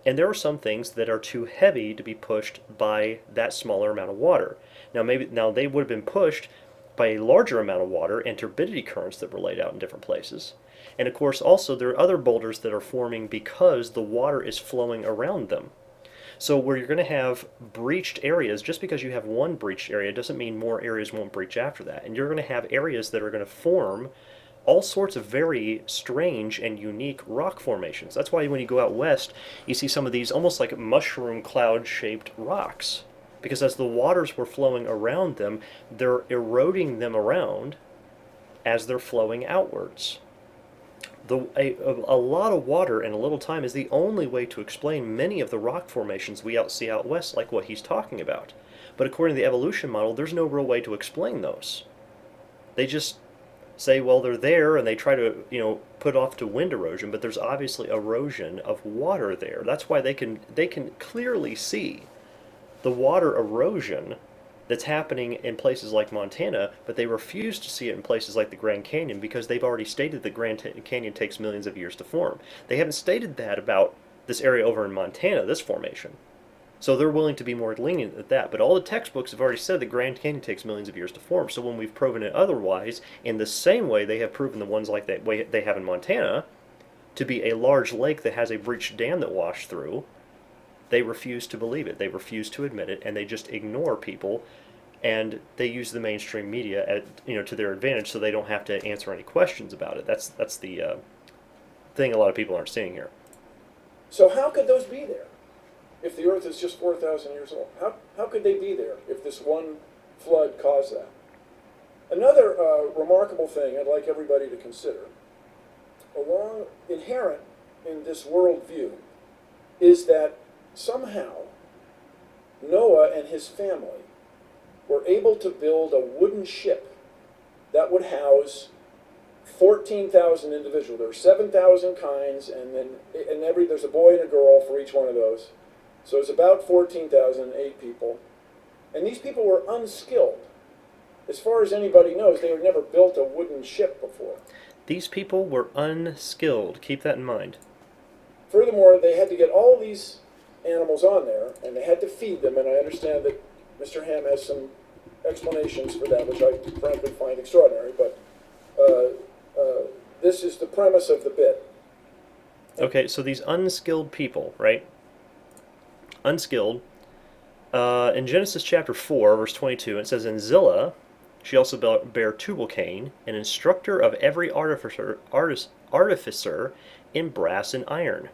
And there are some things that are too heavy to be pushed by that smaller amount of water. Now they would have been pushed by a larger amount of water and turbidity currents that were laid out in different places. And of course, also there are other boulders that are forming because the water is flowing around them. So where you're going to have breached areas, just because you have one breached area doesn't mean more areas won't breach after that. And you're going to have areas that are going to form all sorts of very strange and unique rock formations. That's why when you go out west, you see some of these almost like mushroom cloud-shaped rocks. Because as the waters were flowing around them, they're eroding them around as they're flowing outwards. A lot of water in a little time is the only way to explain many of the rock formations we see out west, like what he's talking about. But according to the evolution model, there's no real way to explain those. They just say, well, they're there, and they try to, put off to wind erosion, but there's obviously erosion of water there. That's why they can clearly see the water erosion that's happening in places like Montana, but they refuse to see it in places like the Grand Canyon because they've already stated the Grand Canyon takes millions of years to form. They haven't stated that about this area over in Montana, this formation. So they're willing to be more lenient at that. But all the textbooks have already said the Grand Canyon takes millions of years to form. So when we've proven it otherwise, in the same way they have proven the ones like that way they have in Montana to be a large lake that has a breached dam that washed through, they refuse to believe it. They refuse to admit it, and they just ignore people, and they use the mainstream media to their advantage, so they don't have to answer any questions about it. That's the thing a lot of people aren't seeing here. So how could those be there if the Earth is just 4,000 years old? How could they be there if this one flood caused that? Another remarkable thing I'd like everybody to consider, inherent in this worldview, is that somehow Noah and his family were able to build a wooden ship that would house 14,000 individuals. There are 7,000 kinds, and there's a boy and a girl for each one of those. So it's about 14,008 people. And these people were unskilled. As far as anybody knows, they had never built a wooden ship before. These people were unskilled. Keep that in mind. Furthermore, they had to get all these animals on there, and they had to feed them, and I understand that Mr. Ham has some explanations for that, which I frankly find extraordinary, but this is the premise of the bit. Okay, so these unskilled people, right? Unskilled. In Genesis chapter 4, verse 22, it says, "And Zillah, she also bare Tubal-Cain, an instructor of every artificer in brass and iron."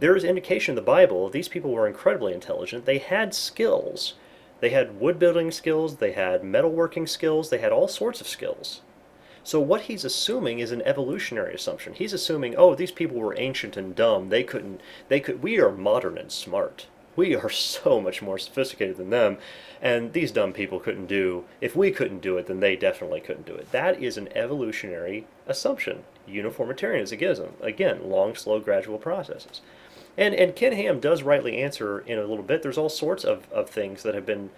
There is indication in the Bible these people were incredibly intelligent. They had skills. They had wood building skills, they had metalworking skills, they had all sorts of skills. So what he's assuming is an evolutionary assumption. He's assuming, oh, these people were ancient and dumb. We are modern and smart. We are so much more sophisticated than them, and these dumb people couldn't do, if we couldn't do it, then they definitely couldn't do it. That is an evolutionary assumption. Uniformitarianism, again, long, slow, gradual processes. And Ken Ham does rightly answer in a little bit. There's all sorts of things that have been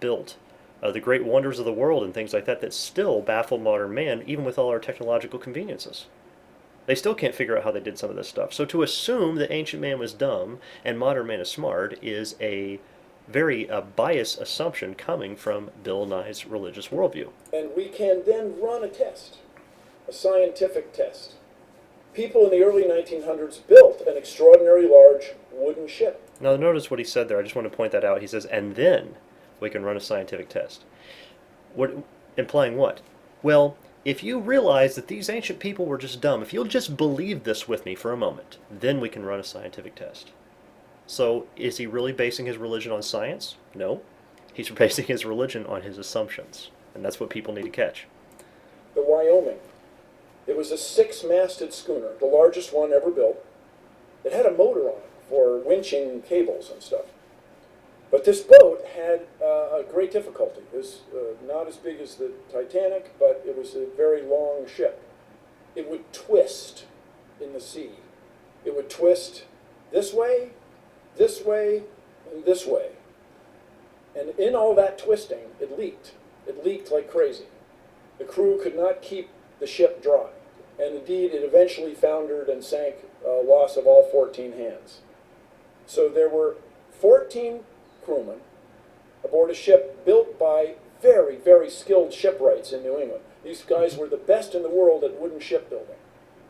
built, the great wonders of the world and things like that, that still baffle modern man, even with all our technological conveniences. They still can't figure out how they did some of this stuff. So to assume that ancient man was dumb and modern man is smart is a very biased assumption coming from Bill Nye's religious worldview. And we can then run a test, a scientific test. People in the early 1900s built an extraordinarily large wooden ship. Now notice what he said there. I just want to point that out. He says, and then we can run a scientific test. What, implying what? Well, if you realize that these ancient people were just dumb, if you'll just believe this with me for a moment, then we can run a scientific test. So is he really basing his religion on science? No. He's basing his religion on his assumptions. And that's what people need to catch. The Wyoming. It was a 6-masted schooner, the largest one ever built. It had a motor on it for winching cables and stuff. But this boat had a great difficulty. It was not as big as the Titanic, but it was a very long ship. It would twist in the sea. It would twist this way, and this way. And in all that twisting, it leaked. It leaked like crazy. The crew could not keep the ship dry. And indeed, it eventually foundered and sank, loss of all 14 hands. So there were 14 crewmen aboard a ship built by very, very skilled shipwrights in New England. These guys were the best in the world at wooden shipbuilding.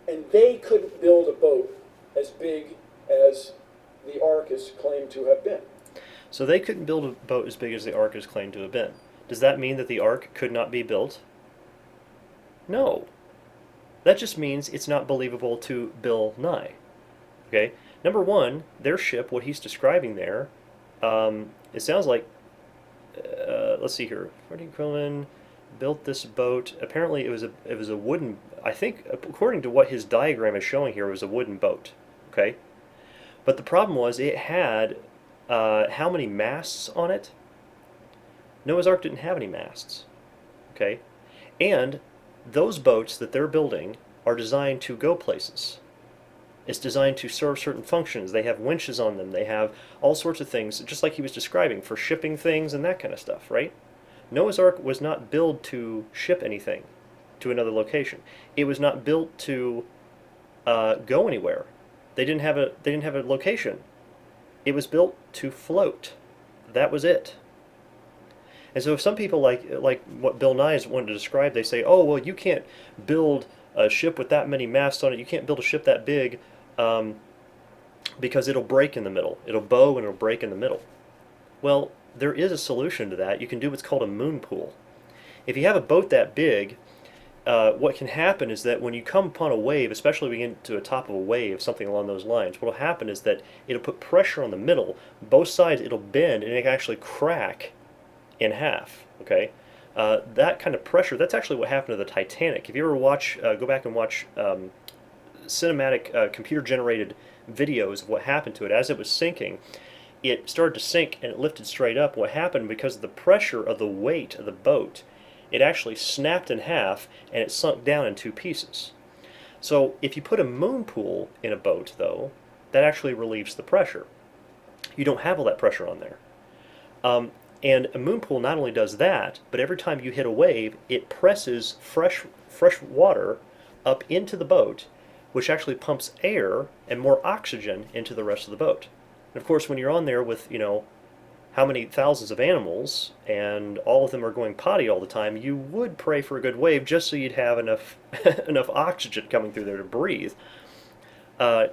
And they couldn't build a boat as big as the Ark is claimed to have been. So they couldn't build a boat as big as the Ark is claimed to have been. Does that mean that the Ark could not be built? No. That just means it's not believable to Bill Nye. Okay? Number one, their ship, what he's describing there, it sounds like, let's see here, Freddie Quillen built this boat. Apparently it was a wooden, I think, according to what his diagram is showing here, it was a wooden boat. Okay? But the problem was it had, how many masts on it? Noah's Ark didn't have any masts. Okay? And those boats that they're building are designed to go places. It's designed to serve certain functions. They have winches on them. They have all sorts of things, just like he was describing, for shipping things and that kind of stuff, right? Noah's Ark was not built to ship anything to another location. It was not built to go anywhere. They didn't have a location. It was built to float. That was it. And so if some people like what Bill Nye is wanting to describe, they say, oh, well, you can't build a ship with that many masts on it. You can't build a ship that big because it'll break in the middle. It'll bow and it'll break in the middle. Well, there is a solution to that. You can do what's called a moon pool. If you have a boat that big, what can happen is that when you come upon a wave, especially when you get to the top of a wave, something along those lines, what will happen is that it'll put pressure on the middle. Both sides, it'll bend, and it can actually crack in half. Okay, that kind of pressure, that's actually what happened to the Titanic. If you ever watch, go back and watch cinematic computer-generated videos of what happened to it as it was sinking, it started to sink and it lifted straight up. What happened, because of the pressure of the weight of the boat, it actually snapped in half and it sunk down in 2 pieces. So if you put a moon pool in a boat, though, that actually relieves the pressure. You don't have all that pressure on there. And a moon pool not only does that, but every time you hit a wave, it presses fresh water up into the boat, which actually pumps air and more oxygen into the rest of the boat. And of course, when you're on there with, how many thousands of animals, and all of them are going potty all the time, you would pray for a good wave just so you'd have enough enough oxygen coming through there to breathe.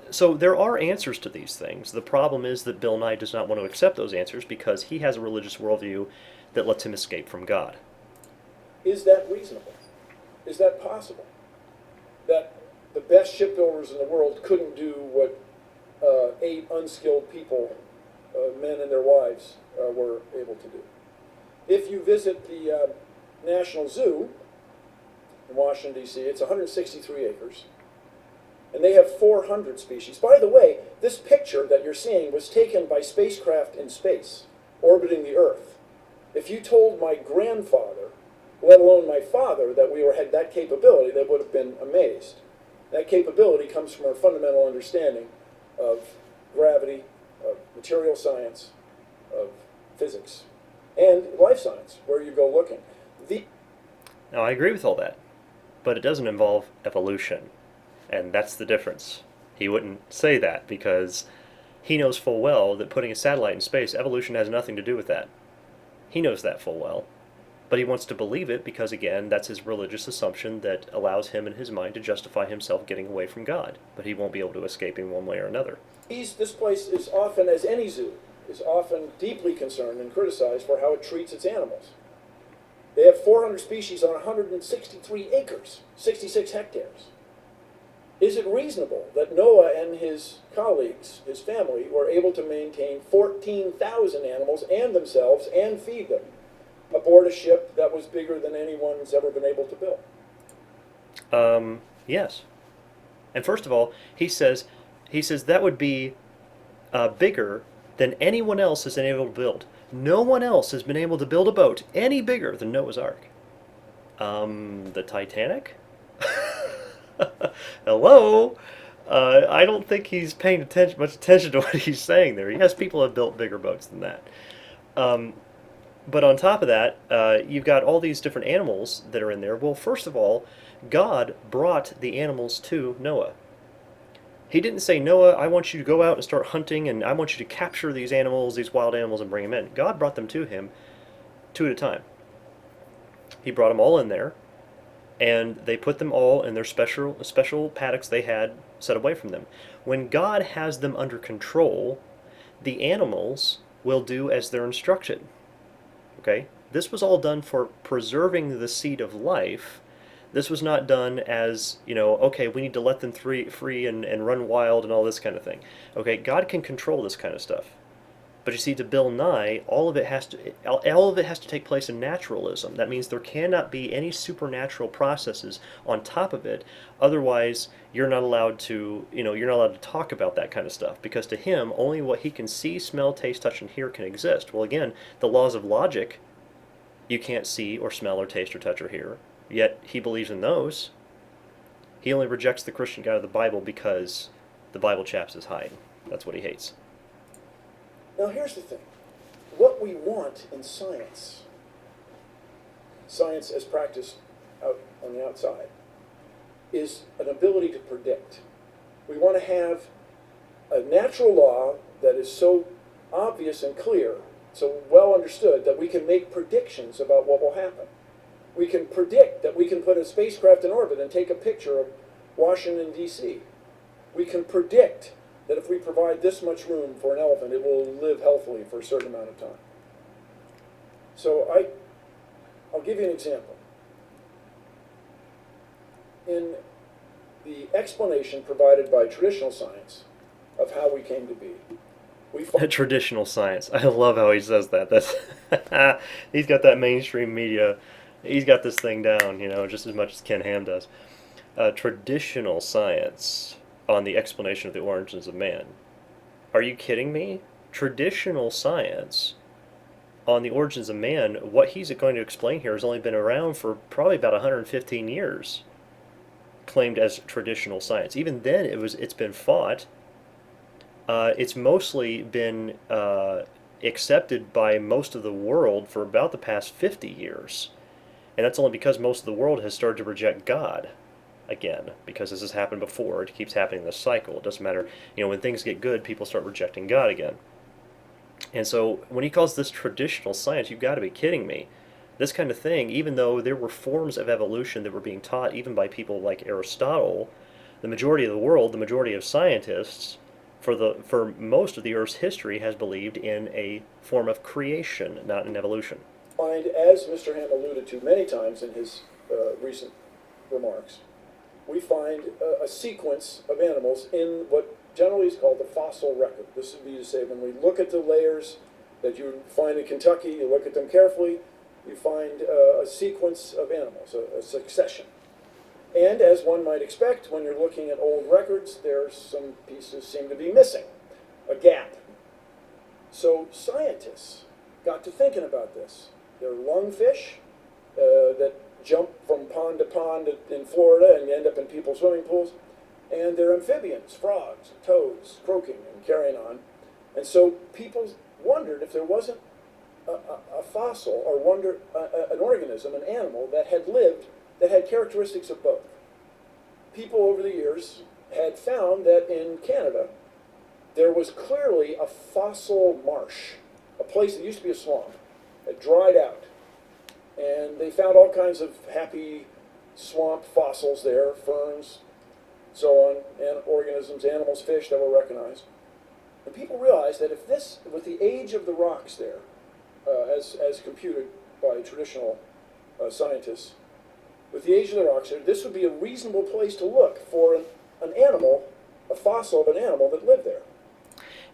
So there are answers to these things. The problem is that Bill Nye does not want to accept those answers because he has a religious worldview that lets him escape from God. Is that reasonable? Is that possible? That the best shipbuilders in the world couldn't do what 8 unskilled people, men and their wives, were able to do. If you visit the National Zoo, in Washington, D.C. It's 163 acres. And they have 400 species. By the way, this picture that you're seeing was taken by spacecraft in space, orbiting the Earth. If you told my grandfather, let alone my father, that we had that capability, they would have been amazed. That capability comes from our fundamental understanding of gravity, of material science, of physics, and life science, where you go looking. Now, I agree with all that, but it doesn't involve evolution, and that's the difference. He wouldn't say that because he knows full well that putting a satellite in space, evolution has nothing to do with that. He knows that full well, but he wants to believe it because, again, that's his religious assumption that allows him in his mind to justify himself getting away from God, but he won't be able to escape in one way or another. This place is often, as any zoo, is often deeply concerned and criticized for how it treats its animals. They have 400 species on 163 acres, 66 hectares. Is it reasonable that Noah and his colleagues, his family, were able to maintain 14,000 animals and themselves and feed them aboard a ship that was bigger than anyone's ever been able to build? Yes. And first of all, he says that would be bigger than anyone else has been able to build. No one else has been able to build a boat any bigger than Noah's Ark. The Titanic? Hello? I don't think he's paying much attention to what he's saying there. Yes, people have built bigger boats than that. But on top of that, you've got all these different animals that are in there. Well, first of all, God brought the animals to Noah. He didn't say, Noah, I want you to go out and start hunting, and I want you to capture these animals, these wild animals, and bring them in. God brought them to him, two at a time. He brought them all in there, and they put them all in their special paddocks they had set away from them. When God has them under control, the animals will do as they're instructed. Okay? This was all done for preserving the seed of life. This was not done as, okay, we need to let them free and run wild and all this kind of thing. Okay, God can control this kind of stuff. But you see, to Bill Nye, all of it has to take place in naturalism. That means there cannot be any supernatural processes on top of it. Otherwise, you're not allowed to talk about that kind of stuff, because to him, only what he can see, smell, taste, touch, and hear can exist. Well, again, the laws of logic, you can't see or smell or taste or touch or hear. Yet he believes in those. He only rejects the Christian God of the Bible because the Bible chaps his hide. That's what he hates. Now here's the thing. What we want in science as practiced out on the outside, is an ability to predict. We want to have a natural law that is so obvious and clear, so well understood, that we can make predictions about what will happen. We can predict that we can put a spacecraft in orbit and take a picture of Washington, D.C. We can predict that if we provide this much room for an elephant, it will live healthily for a certain amount of time. So I'll give you an example. In the explanation provided by traditional science of how we came to be, we find traditional science. I love how he says that. That's he's got that mainstream media. He's got this thing down, just as much as Ken Ham does. Traditional science on the explanation of the origins of man. Are you kidding me? Traditional science on the origins of man, what he's going to explain here has only been around for probably about 115 years, claimed as traditional science. Even then, it's been fought. It's mostly been accepted by most of the world for about the past 50 years. And that's only because most of the world has started to reject God again, because this has happened before. It keeps happening in this cycle. It doesn't matter, when things get good, people start rejecting God again. And so when he calls this traditional science, you've got to be kidding me. This kind of thing, even though there were forms of evolution that were being taught even by people like Aristotle, the majority of the world, the majority of scientists, for most of the Earth's history, has believed in a form of creation, not in evolution. Find, as Mr. Ham alluded to many times in his recent remarks, we find a sequence of animals in what generally is called the fossil record. This would be to say, when we look at the layers that you find in Kentucky, you look at them carefully, you find a sequence of animals, a succession. And as one might expect, when you're looking at old records, there's some pieces seem to be missing, a gap. So scientists got to thinking about this. They're lungfish that jump from pond to pond in Florida and end up in people's swimming pools. And they're amphibians, frogs, toads, croaking and carrying on. And so people wondered if there wasn't a fossil or an organism, an animal that had lived, that had characteristics of both. People over the years had found that in Canada there was clearly a fossil marsh, a place that used to be a swamp, that dried out. And they found all kinds of happy swamp fossils there, ferns, so on, and organisms, animals, fish that were recognized. And people realized that if this, with the age of the rocks there, as computed by traditional scientists, with the age of the rocks there, this would be a reasonable place to look for an animal, a fossil of an animal that lived there.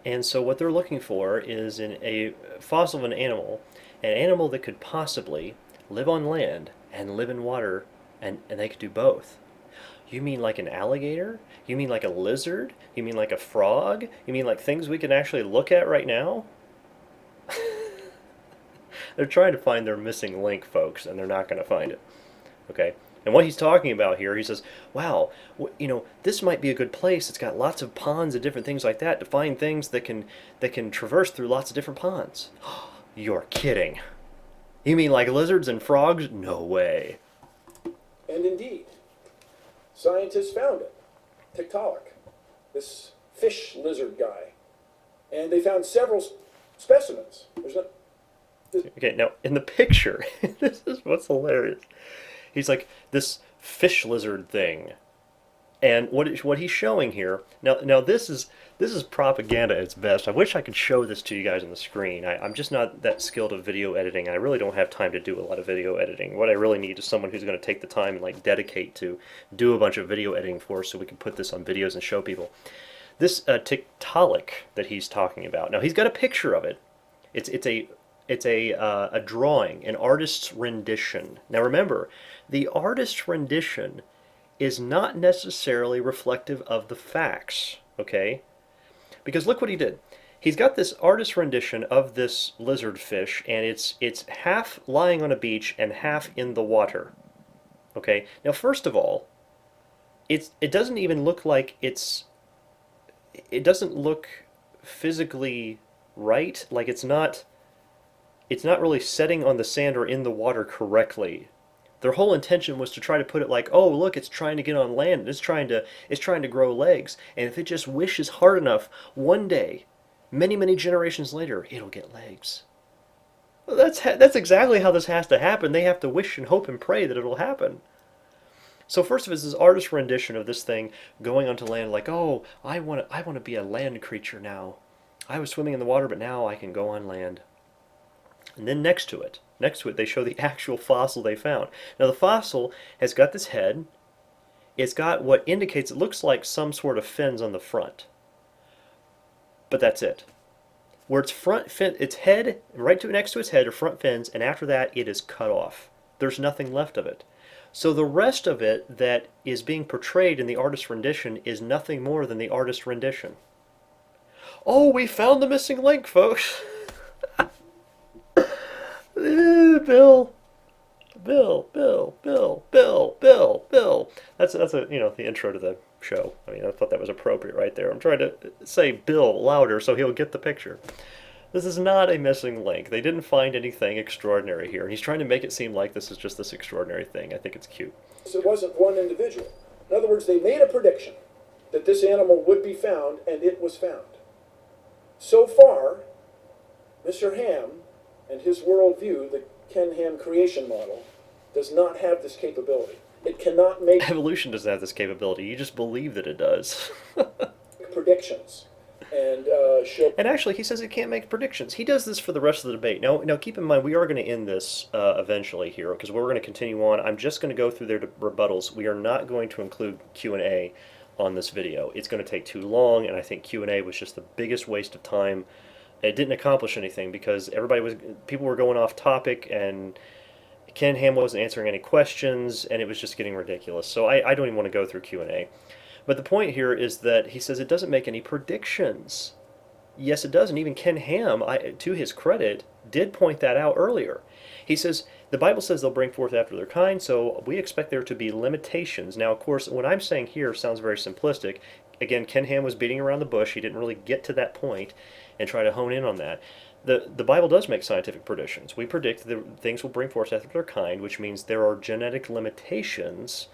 And so what they're looking for is in a fossil of an animal that could possibly live on land and live in water, and they could do both. You mean like an alligator? You mean like a lizard? You mean like a frog? You mean like things we can actually look at right now? They're trying to find their missing link, folks, and they're not going to find it. Okay? And what he's talking about here, he says, wow, this might be a good place. It's got lots of ponds and different things like that to find things that can traverse through lots of different ponds. You're kidding. You mean like lizards and frogs? No way. And indeed, scientists found it. Tiktaalik, this fish lizard guy. And they found several specimens. Okay, now in the picture, this is what's hilarious. He's like this fish lizard thing, and what he's showing here. Now this is propaganda at its best. I wish I could show this to you guys on the screen. I'm just not that skilled at video editing. I really don't have time to do a lot of video editing. What I really need is someone who's going to take the time and like dedicate to do a bunch of video editing for us, so we can put this on videos and show people. This Tiktaalik that he's talking about. Now he's got a picture of it. It's a drawing, an artist's rendition. Now remember, the artist's rendition is not necessarily reflective of the facts, okay? Because look what he did. He's got this artist's rendition of this lizard fish, and it's half lying on a beach and half in the water. Okay? Now first of all, it doesn't even look like it doesn't look physically right, like it's not really setting on the sand or in the water correctly. Their whole intention was to try to put it like, oh, look, it's trying to get on land. It's trying to grow legs. And if it just wishes hard enough, one day, many, many generations later, it'll get legs. Well, that's exactly how this has to happen. They have to wish and hope and pray that it'll happen. So first of all, this artist's rendition of this thing going onto land, like, oh, I want to be a land creature now. I was swimming in the water, but now I can go on land. And then next to it, they show the actual fossil they found. Now the fossil has got this head. It's got what indicates it looks like some sort of fins on the front. But that's it. Where its head, right next to its head are front fins, and after that it is cut off. There's nothing left of it. So the rest of it that is being portrayed in the artist's rendition is nothing more than the artist's rendition. Oh, we found the missing link, folks. Bill. That's the intro to the show. I mean, I thought that was appropriate right there. I'm trying to say Bill louder so he'll get the picture. This is not a missing link. They didn't find anything extraordinary here, and he's trying to make it seem like this is just this extraordinary thing. I think it's cute. So it wasn't one individual. In other words, they made a prediction that this animal would be found, and it was found. So far, Mr. Ham and his worldview, the Ken Ham creation model, does not have this capability. It cannot make Evolution doesn't have this capability. You just believe that it does. predictions and show. And actually, he says he can't make predictions. He does this for the rest of the debate. Now keep in mind, we are going to end this eventually here, because we're going to continue on. I'm just going to go through their rebuttals. We are not going to include Q&A on this video. It's going to take too long, and I think Q&A was just the biggest waste of time. It didn't accomplish anything because people were going off topic, and Ken Ham wasn't answering any questions, and it was just getting ridiculous. So I don't even want to go through Q&A. But the point here is that he says it doesn't make any predictions. Yes, it does, and even Ken Ham, to his credit, did point that out earlier. He says, the Bible says they'll bring forth after their kind, so we expect there to be limitations. Now, of course, what I'm saying here sounds very simplistic. Again, Ken Ham was beating around the bush. He didn't really get to that point and try to hone in on that. The Bible does make scientific predictions. We predict that things will bring forth after their kind, which means there are genetic limitations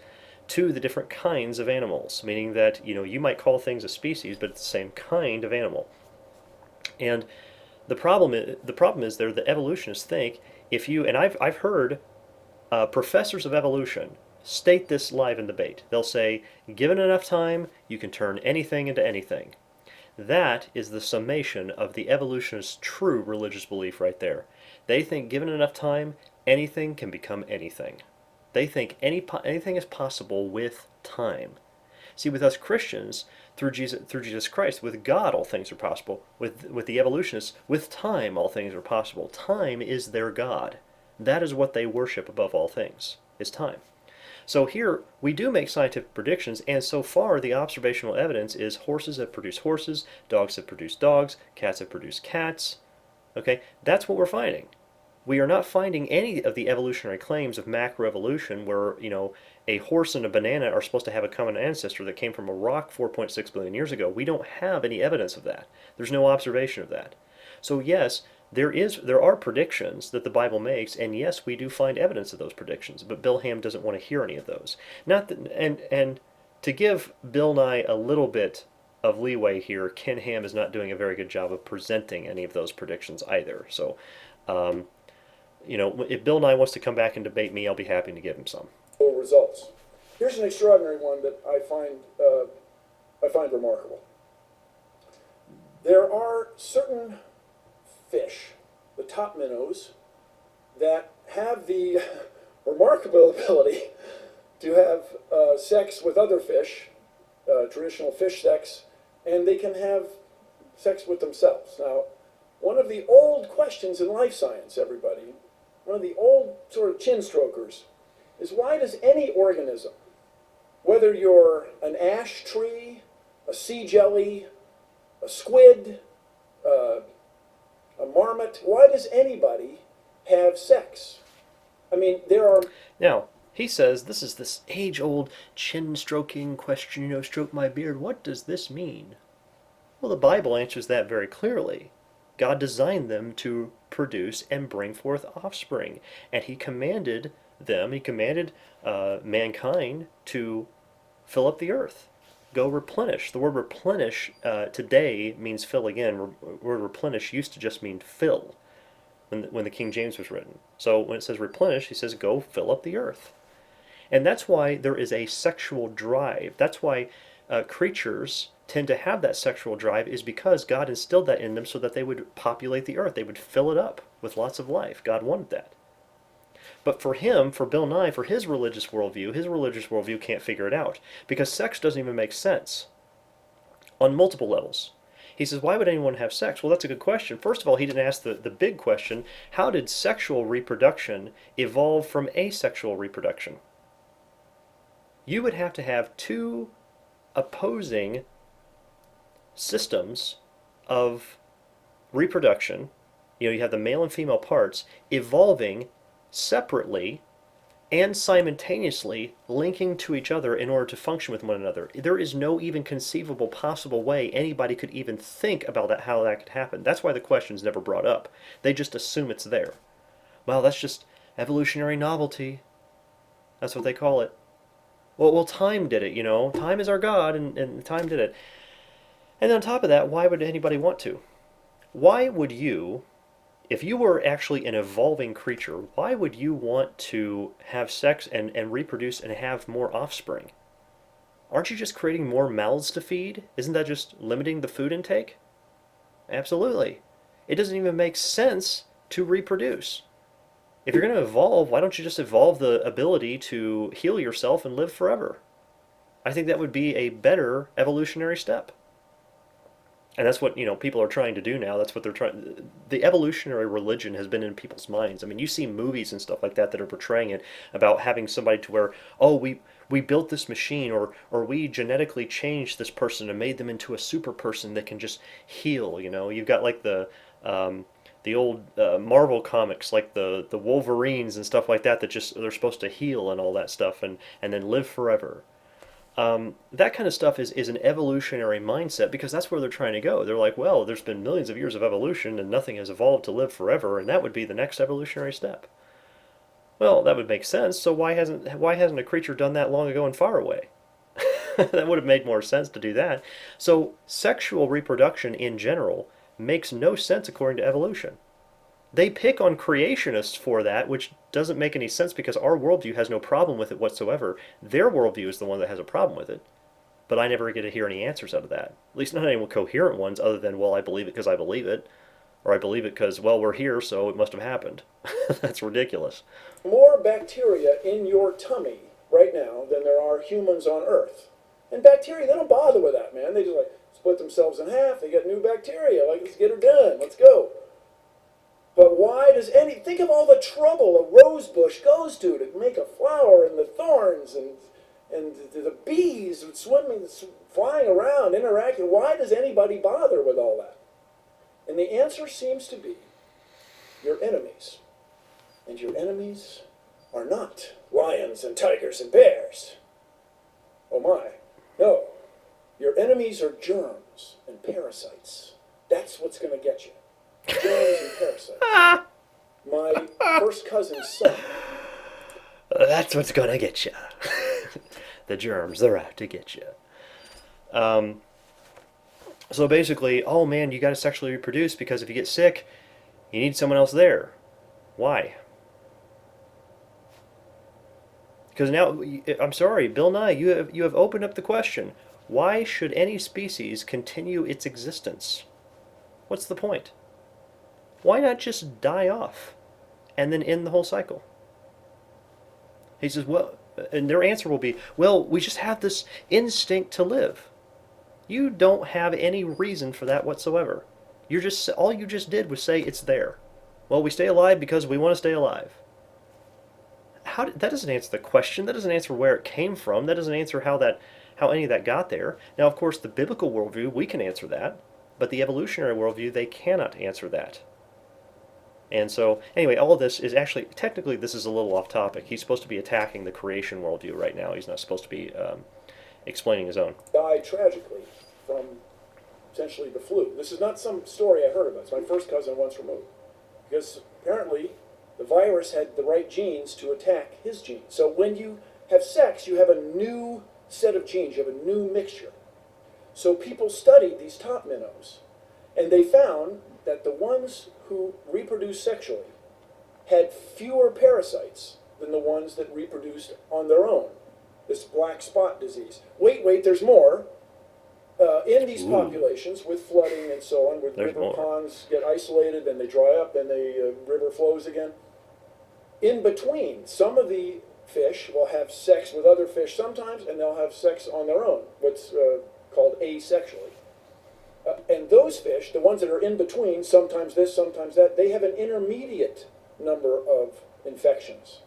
to the different kinds of animals, meaning that you might call things a species, but it's the same kind of animal. And the problem is there the evolutionists think if you and I've heard professors of evolution state this live in debate. They'll say, given enough time, you can turn anything into anything. That is the summation of the evolutionists' true religious belief right there. They think given enough time, anything can become anything. They think anything is possible with time. See, with us Christians, through Jesus Christ, with God, all things are possible. With the evolutionists, with time, all things are possible. Time is their God. That is what they worship above all things, is time. So here, we do make scientific predictions, and so far the observational evidence is horses have produced horses, dogs have produced dogs, cats have produced cats. Okay, that's what we're finding. We are not finding any of the evolutionary claims of macroevolution where, a horse and a banana are supposed to have a common ancestor that came from a rock 4.6 billion years ago. We don't have any evidence of that. There's no observation of that. So yes, there are predictions that the Bible makes, and yes, we do find evidence of those predictions, but Bill Ham doesn't want to hear any of those. Not that, and to give Bill Nye a little bit of leeway here, Ken Ham is not doing a very good job of presenting any of those predictions either. So, if Bill Nye wants to come back and debate me, I'll be happy to give him some. Results. Here's an extraordinary one that I find remarkable. There are certain fish, the top minnows, that have the remarkable ability to have sex with other fish, traditional fish sex, and they can have sex with themselves. Now, one of the old questions in life science, everybody, one of the old sort of chin strokers, is why does any organism, whether you're an ash tree, a sea jelly, a squid, a marmot, why does anybody have sex? I mean, there are... Now, he says this is this age-old chin-stroking question, stroke my beard. What does this mean? Well, the Bible answers that very clearly. God designed them to produce and bring forth offspring, and he commanded mankind to fill up the earth. Go replenish. The word replenish today means fill again. The word replenish used to just mean fill when the King James was written. So when it says replenish, he says go fill up the earth. And that's why there is a sexual drive. That's why creatures tend to have that sexual drive, is because God instilled that in them so that they would populate the earth. They would fill it up with lots of life. God wanted that. But for him, for Bill Nye, for his religious worldview can't figure it out, because sex doesn't even make sense on multiple levels. He says, why would anyone have sex? Well, that's a good question. First of all, he didn't ask the big question, how did sexual reproduction evolve from asexual reproduction? You would have to have two opposing systems of reproduction. You have the male and female parts evolving separately and simultaneously linking to each other in order to function with one another. There is no even conceivable possible way anybody could even think about how that could happen. That's why the question's never brought up. They just assume it's there. Well, that's just evolutionary novelty. That's what they call it. Well, time did it, Time is our God, and time did it. And on top of that, why would anybody want to? Why would you, if you were actually an evolving creature, why would you want to have sex and reproduce and have more offspring? Aren't you just creating more mouths to feed? Isn't that just limiting the food intake? Absolutely. It doesn't even make sense to reproduce. If you're going to evolve, why don't you just evolve the ability to heal yourself and live forever? I think that would be a better evolutionary step. And that's what, people are trying to do now. That's what they're trying. The evolutionary religion has been in people's minds. I mean, you see movies and stuff like that that are portraying it about having somebody to where, oh, we built this machine, or we genetically changed this person and made them into a super person that can just heal. You've got like the old Marvel comics, like the Wolverines and stuff like that just they're supposed to heal and all that stuff, and then live forever. That kind of stuff is an evolutionary mindset, because that's where they're trying to go. They're like, well, there's been millions of years of evolution and nothing has evolved to live forever, and that would be the next evolutionary step. Well, that would make sense. So why hasn't a creature done that long ago and far away? That would have made more sense to do that. So sexual reproduction in general makes no sense according to evolution. They pick on creationists for that, which doesn't make any sense because our worldview has no problem with it whatsoever. Their worldview is the one that has a problem with it. But I never get to hear any answers out of that. At least not any coherent ones, other than, well, I believe it because I believe it. Or I believe it because, well, we're here, so it must have happened. That's ridiculous. More bacteria in your tummy right now than there are humans on Earth. And bacteria, they don't bother with that, man. They just like split themselves in half. They get new bacteria. Like, let's get her done. Let's go. But why does think of all the trouble a rose bush goes to make a flower, and the thorns and the bees swimming, flying around, interacting. Why does anybody bother with all that? And the answer seems to be your enemies. And your enemies are not lions and tigers and bears. Oh my. No. Your enemies are germs and parasites. That's what's going to get you. Germs and parasites. My first cousin's son. That's what's going to get you. The germs, they're out to get you. So basically, oh man, you got to sexually reproduce because if you get sick, you need someone else there. Why? Because now, I'm sorry, Bill Nye, you have opened up the question. Why should any species continue its existence? What's the point? Why not just die off and then end the whole cycle? He says, well, and their answer will be, well, we just have this instinct to live. You don't have any reason for that whatsoever. All you just did was say it's there. Well, we stay alive because we want to stay alive. That doesn't answer the question. That doesn't answer where it came from. That doesn't answer how any of that got there. Now, of course, the biblical worldview, we can answer that. But the evolutionary worldview, they cannot answer that. And so, anyway, all of this is actually, technically, this is a little off topic. He's supposed to be attacking the creation worldview right now. He's not supposed to be explaining his own. Died tragically from essentially the flu. This is not some story I heard about. It's my first cousin once removed. Because apparently the virus had the right genes to attack his genes. So when you have sex, you have a new set of genes. You have a new mixture. So people studied these top minnows, and they found that the ones who reproduced sexually had fewer parasites than the ones that reproduced on their own. This black spot disease. Wait, there's more. In these populations, with flooding and so on, where river ponds get isolated, then they dry up, then the river flows again. In between, some of the fish will have sex with other fish sometimes, and they'll have sex on their own, what's called asexually. And those fish, the ones that are in between, sometimes this, sometimes that, they have an intermediate number of infections.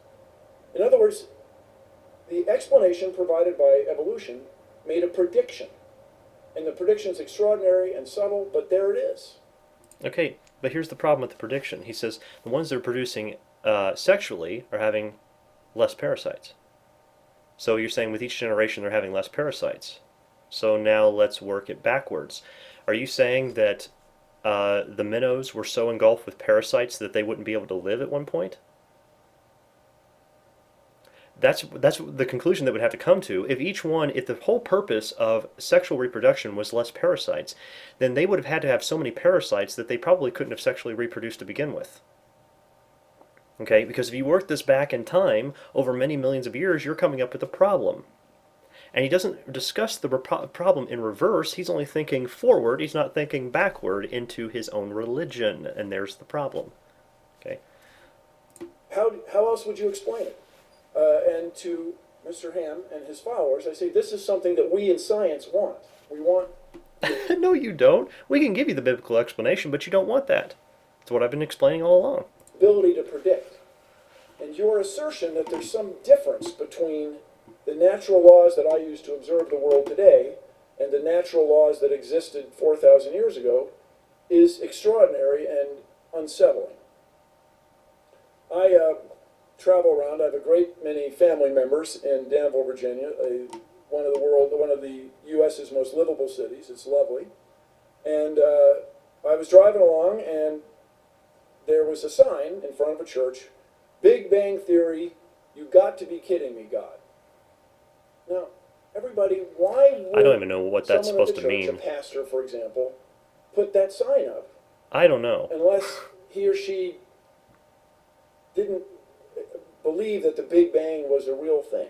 In other words, the explanation provided by evolution made a prediction. And the prediction is extraordinary and subtle, but there it is. Okay, but here's the problem with the prediction. He says the ones that are producing sexually are having less parasites. So you're saying with each generation they're having less parasites. So now let's work it backwards. Are you saying that the minnows were so engulfed with parasites that they wouldn't be able to live at one point? That's the conclusion that would have to come to. If the whole purpose of sexual reproduction was less parasites, then they would have had to have so many parasites that they probably couldn't have sexually reproduced to begin with. Okay, because if you work this back in time, over many millions of years, you're coming up with a problem. And he doesn't discuss the problem in reverse. He's only thinking forward. He's not thinking backward into his own religion. And there's the problem. Okay. How else would you explain it? And to Mr. Ham and his followers, I say this is something that we in science want. We want No, No, you don't. We can give you the biblical explanation, but you don't want that. That's what I've been explaining all along. Ability to predict. And your assertion that there's some difference between the natural laws that I use to observe the world today and the natural laws that existed 4,000 years ago is extraordinary and unsettling. I travel around. I have a great many family members in Danville, Virginia, one of the U.S.'s most livable cities. It's lovely. And I was driving along, and there was a sign in front of a church, Big Bang Theory, you got to be kidding me, God. Now, everybody, why would I don't even know what that's someone supposed at the to church, mean. a pastor, for example, put that sign up? I don't know. Unless he or she didn't believe that the Big Bang was a real thing.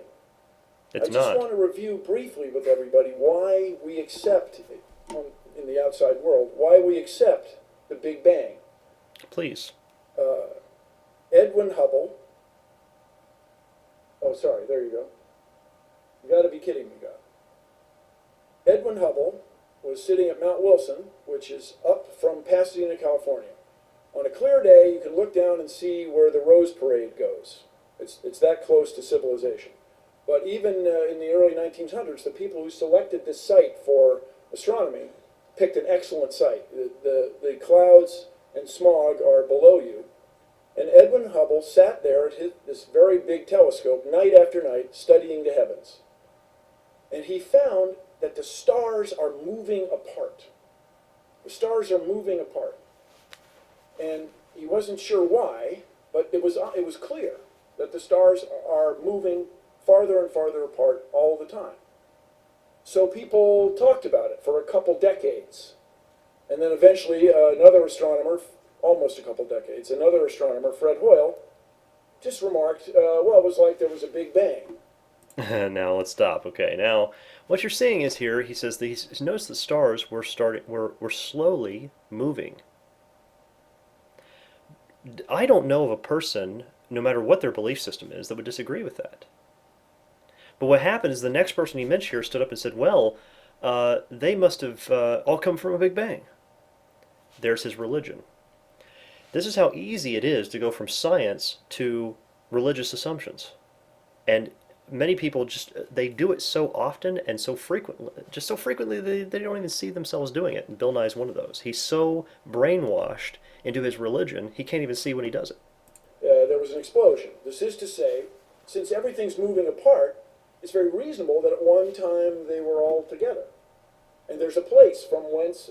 It's I just not. want to review briefly with everybody why we accept, in the outside world, why we accept the Big Bang. Please. Edwin Hubble, oh sorry, there you go. You got to be kidding me, God. Edwin Hubble was sitting at Mount Wilson, which is up from Pasadena, California. On a clear day, you can look down and see where the Rose Parade goes. It's that close to civilization. But even in the early 1900s, the people who selected this site for astronomy picked an excellent site. The clouds and smog are below you. And Edwin Hubble sat there at this very big telescope night after night studying the heavens. And he found that the stars are moving apart. The stars are moving apart. And he wasn't sure why, but it was clear that the stars are moving farther and farther apart all the time. So people talked about it for a couple decades. And then eventually another astronomer, almost a couple decades, another astronomer, Fred Hoyle, just remarked, well, it was like there was a Big Bang. Now let's stop. Okay, now what you're seeing is here, he says, notice the stars were slowly moving. I don't know of a person, no matter what their belief system is, that would disagree with that. But what happened is the next person he mentioned here stood up and said, well, they must have all come from a Big Bang. There's his religion. This is how easy it is to go from science to religious assumptions. And many people they do it so often and so frequently, they don't even see themselves doing it. And Bill Nye is one of those. He's so brainwashed into his religion, he can't even see when he does it. There was an explosion. This is to say, since everything's moving apart, it's very reasonable that at one time they were all together. And there's a place from whence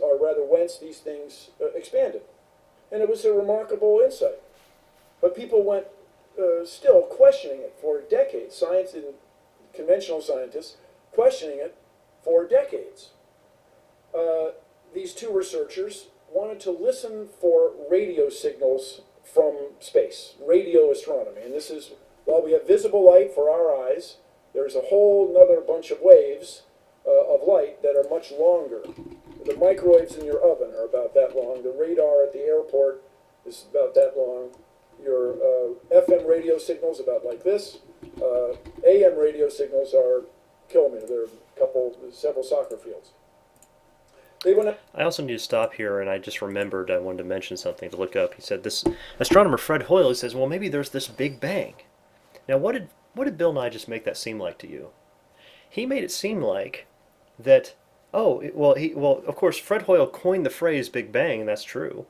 these things expanded. And it was a remarkable insight. But people went still questioning it for decades. Science and conventional scientists questioning it for decades. These two researchers wanted to listen for radio signals from space, radio astronomy. And this is, while we have visible light for our eyes, there's a whole other bunch of waves of light that are much longer. The microwaves in your oven are about that long. The radar at the airport is about that long. Your FM radio signals about like this. AM radio signals are kilometers. They're several soccer fields. I also need to stop here, and I just remembered I wanted to mention something to look up. He said this astronomer Fred Hoyle, he says, well, maybe there's this Big Bang. Now, what did Bill Nye just make that seem like to you? He made it seem like that, of course, Fred Hoyle coined the phrase Big Bang, and that's true.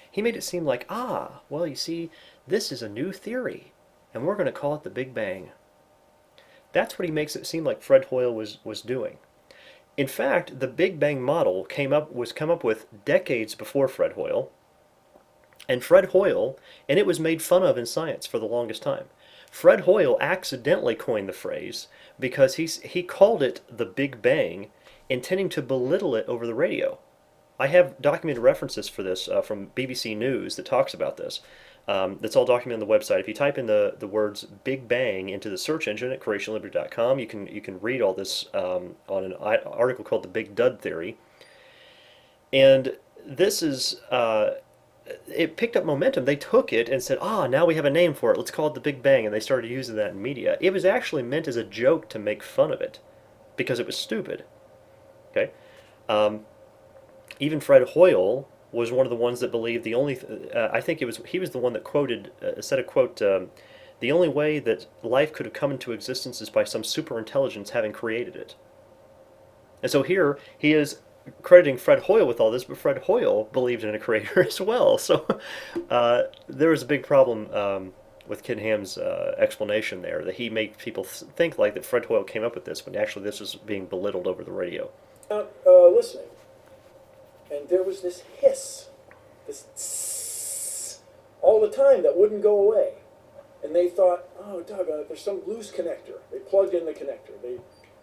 He made it seem like, well, you see, this is a new theory, and we're going to call it the Big Bang. That's what he makes it seem like Fred Hoyle was doing. In fact, the Big Bang model was come up with decades before Fred Hoyle, and it was made fun of in science for the longest time. Fred Hoyle accidentally coined the phrase because he called it the Big Bang, intending to belittle it over the radio. I have documented references for this from BBC News that talks about this. That's all documented on the website. If you type in the words Big Bang into the search engine at creationliberty.com, you can read all this on an article called The Big Dud Theory. And this is, it picked up momentum. They took it and said, now we have a name for it. Let's call it the Big Bang. And they started using that in media. It was actually meant as a joke to make fun of it because it was stupid. Okay? Even Fred Hoyle was one of the ones that believed the only. I think he was the one that quoted said a quote. The only way that life could have come into existence is by some super intelligence having created it. And so here he is crediting Fred Hoyle with all this, but Fred Hoyle believed in a creator as well. So there was a big problem with Ken Ham's explanation there, that he made people think like that Fred Hoyle came up with this, when actually this was being belittled over the radio. Listening, and there was this hiss, this tss, all the time that wouldn't go away. And they thought, oh, doggone it, there's some loose connector. They plugged in the connector.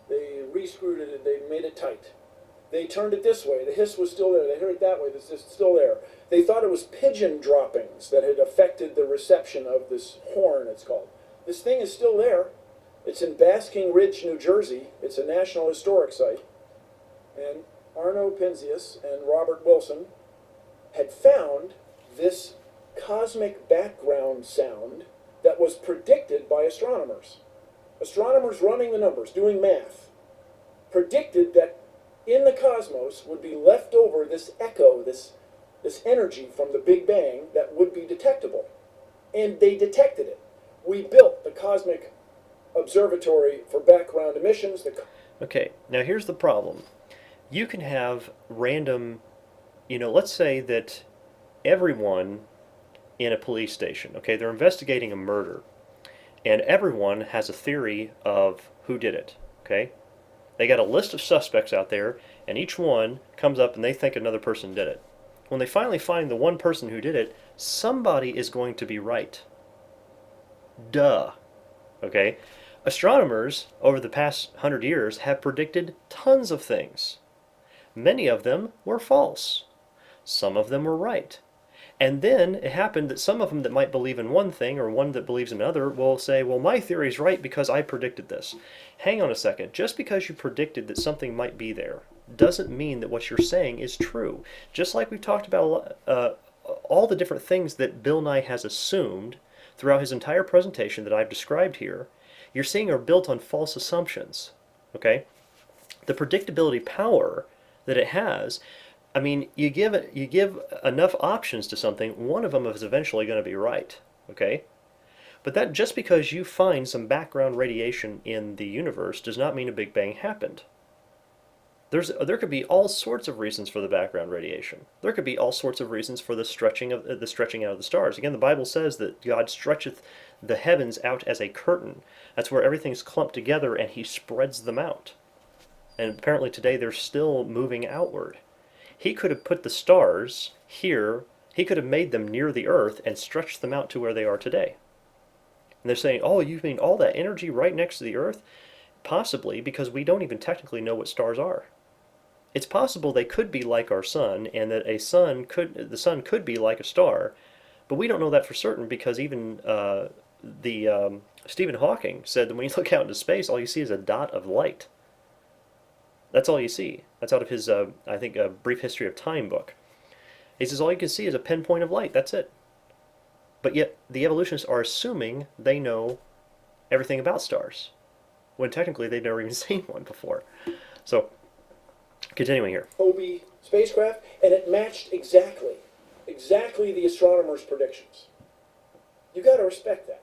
They re-screwed it, and they made it tight. They turned it this way. The hiss was still there. They heard it that way. It's still there. They thought it was pigeon droppings that had affected the reception of this horn, it's called. This thing is still there. It's in Basking Ridge, New Jersey. It's a National Historic Site. And Arno Penzias and Robert Wilson had found this cosmic background sound that was predicted by astronomers. Astronomers running the numbers, doing math, predicted that in the cosmos would be left over this echo, this energy from the Big Bang that would be detectable. And they detected it. We built the Cosmic Observatory for Background Emissions. Okay, now here's the problem. You can have random, let's say that everyone in a police station, okay, they're investigating a murder, and everyone has a theory of who did it, okay? They got a list of suspects out there, and each one comes up and they think another person did it. When they finally find the one person who did it, somebody is going to be right. Duh. Okay? Astronomers, over the past 100 years, have predicted tons of things. Many of them were false. Some of them were right. And then it happened that some of them that might believe in one thing, or one that believes in another, will say, well, my theory is right because I predicted this. Hang on a second. Just because you predicted that something might be there doesn't mean that what you're saying is true. Just like we've talked about all the different things that Bill Nye has assumed throughout his entire presentation that I've described here, you're seeing are built on false assumptions. Okay? The predictability power that it has, I mean, you give enough options to something, one of them is eventually going to be right, okay? But that just because you find some background radiation in the universe does not mean a Big Bang happened. There could be all sorts of reasons for the background radiation. There could be all sorts of reasons for the stretching out of the stars. Again, the Bible says that God stretcheth the heavens out as a curtain. That's where everything's clumped together and he spreads them out. And apparently today they're still moving outward. He could have put the stars here, he could have made them near the earth and stretched them out to where they are today. And they're saying, oh, you mean all that energy right next to the earth? Possibly, because we don't even technically know what stars are. It's possible they could be like our sun, and that the sun could be like a star, but we don't know that for certain because even Stephen Hawking said that when you look out into space, all you see is a dot of light. That's all you see. That's out of his, I think, a Brief History of Time book. He says all you can see is a pinpoint of light. That's it. But yet the evolutionists are assuming they know everything about stars, when technically they've never even seen one before. So, continuing here. Hobie spacecraft, and it matched exactly the astronomers' predictions. You got to respect that.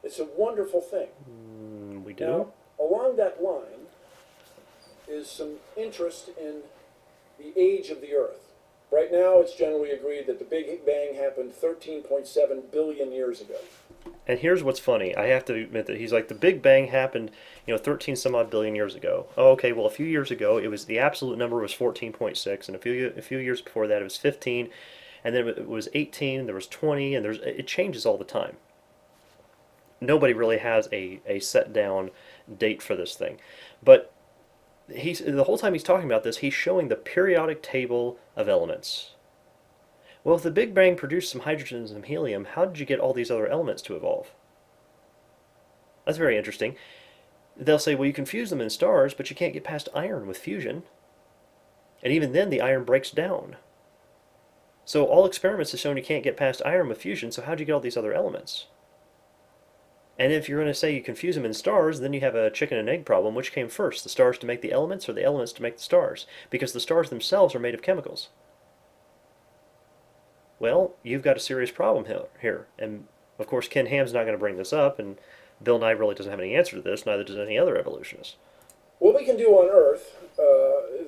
It's a wonderful thing. We do. Now, along that line is some interest in the age of the Earth. Right now, it's generally agreed that the Big Bang happened 13.7 billion years ago. And here's what's funny. I have to admit that he's like, the Big Bang happened, 13 some odd billion years ago. Oh, okay, well, a few years ago, it was the absolute number was 14.6, and a few years before that, it was 15, and then it was 18, and there was 20, and it changes all the time. Nobody really has a set down date for this thing. But the whole time he's talking about this, he's showing the periodic table of elements. Well, if the Big Bang produced some hydrogen and some helium, how did you get all these other elements to evolve? That's very interesting. They'll say, well, you can fuse them in stars, but you can't get past iron with fusion. And even then, the iron breaks down. So all experiments have shown you can't get past iron with fusion, so how'd you get all these other elements? And if you're going to say you confuse them in stars, then you have a chicken and egg problem. Which came first, the stars to make the elements or the elements to make the stars? Because the stars themselves are made of chemicals. Well, you've got a serious problem here. And of course, Ken Ham's not going to bring this up, and Bill Nye really doesn't have any answer to this, neither does any other evolutionist. What we can do on Earth,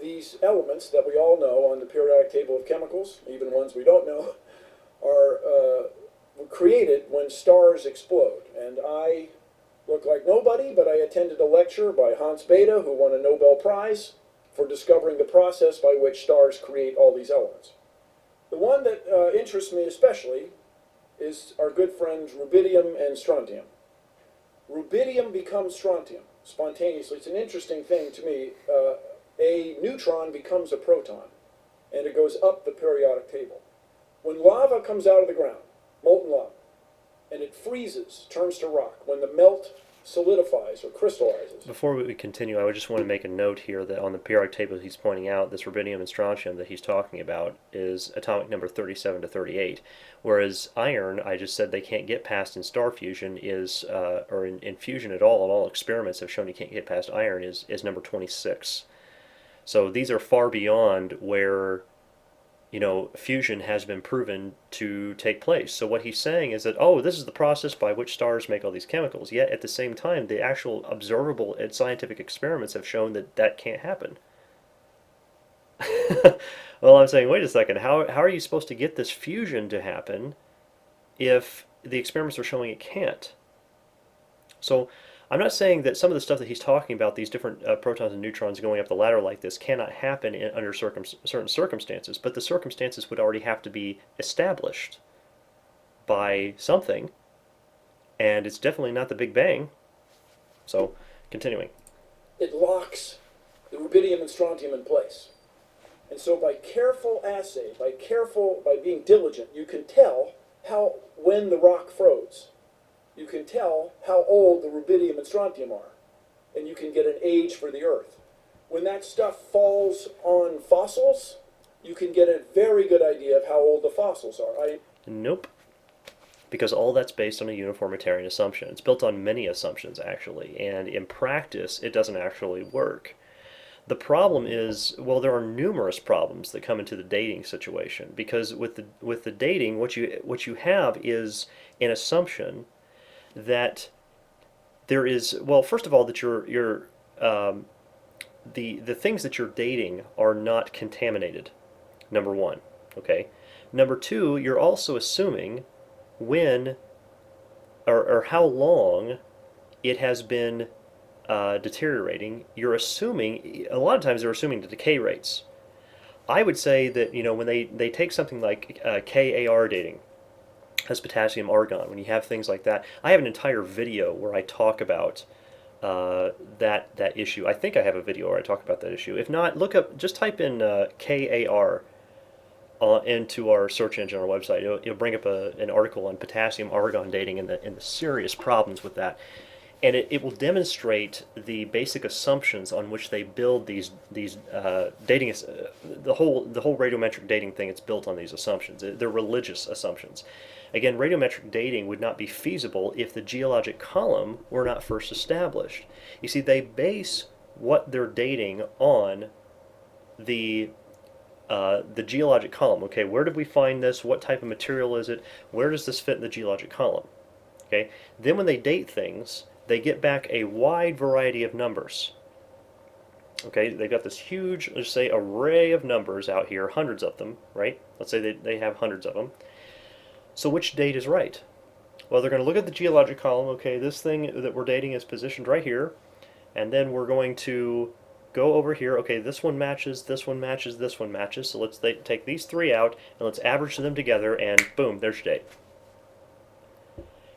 these elements that we all know on the periodic table of chemicals, even ones we don't know, are created when stars explode. And I look like nobody, but I attended a lecture by Hans Bethe, who won a Nobel Prize for discovering the process by which stars create all these elements. The one that interests me especially is our good friends rubidium and strontium. Rubidium becomes strontium spontaneously. It's an interesting thing to me. A neutron becomes a proton, and it goes up the periodic table. When lava comes out of the ground, molten lava, and it freezes, turns to rock, when the melt solidifies or crystallizes. Before we continue, I would just want to make a note here that on the periodic table he's pointing out, this rubidium and strontium that he's talking about is atomic number 37 to 38, whereas iron, I just said they can't get past in star fusion, or in fusion at all experiments have shown you can't get past iron, is number 26. So these are far beyond where fusion has been proven to take place. So what he's saying is that, oh, this is the process by which stars make all these chemicals. Yet at the same time, the actual observable and scientific experiments have shown that that can't happen. Well, I'm saying, wait a second, how are you supposed to get this fusion to happen if the experiments are showing it can't? So I'm not saying that some of the stuff that he's talking about, these different protons and neutrons going up the ladder like this, cannot happen under certain circumstances, but the circumstances would already have to be established by something, and it's definitely not the Big Bang. So, continuing. It locks the rubidium and strontium in place. And so by careful assay, by being diligent, you can tell when the rock froze. You can tell how old the rubidium and strontium are, and you can get an age for the Earth. When that stuff falls on fossils, you can get a very good idea of how old the fossils are. Nope. Because all that's based on a uniformitarian assumption. It's built on many assumptions, actually, and in practice, it doesn't actually work. The problem is, well, there are numerous problems that come into the dating situation, because with the dating, what you have is an assumption that there is, well, first of all, that the things that you're dating are not contaminated, number one, okay? Number two, you're also assuming when or how long it has been deteriorating. You're assuming, a lot of times they're assuming the decay rates. I would say that, when they take something like KAR dating, as potassium argon, when you have things like that. I have an entire video where I talk about that issue. I think I have a video where I talk about that issue. If not, just type in KAR into our search engine on our website. It'll bring up an article on potassium argon dating and the serious problems with that. And it will demonstrate the basic assumptions on which they build these dating. The whole radiometric dating thing, it's built on these assumptions. They're religious assumptions. Again, radiometric dating would not be feasible if the geologic column were not first established. You see, they base what they're dating on the geologic column. Okay, where did we find this? What type of material is it? Where does this fit in the geologic column? Okay, then when they date things, they get back a wide variety of numbers. Okay, they've got this huge, let's say, array of numbers out here, hundreds of them, right? Let's say they have hundreds of them. So which date is right? Well, they're going to look at the geologic column. Okay, this thing that we're dating is positioned right here, and then we're going to go over here. Okay, this one matches, this one matches, this one matches. So let's take these three out, and let's average them together, and boom, there's your date.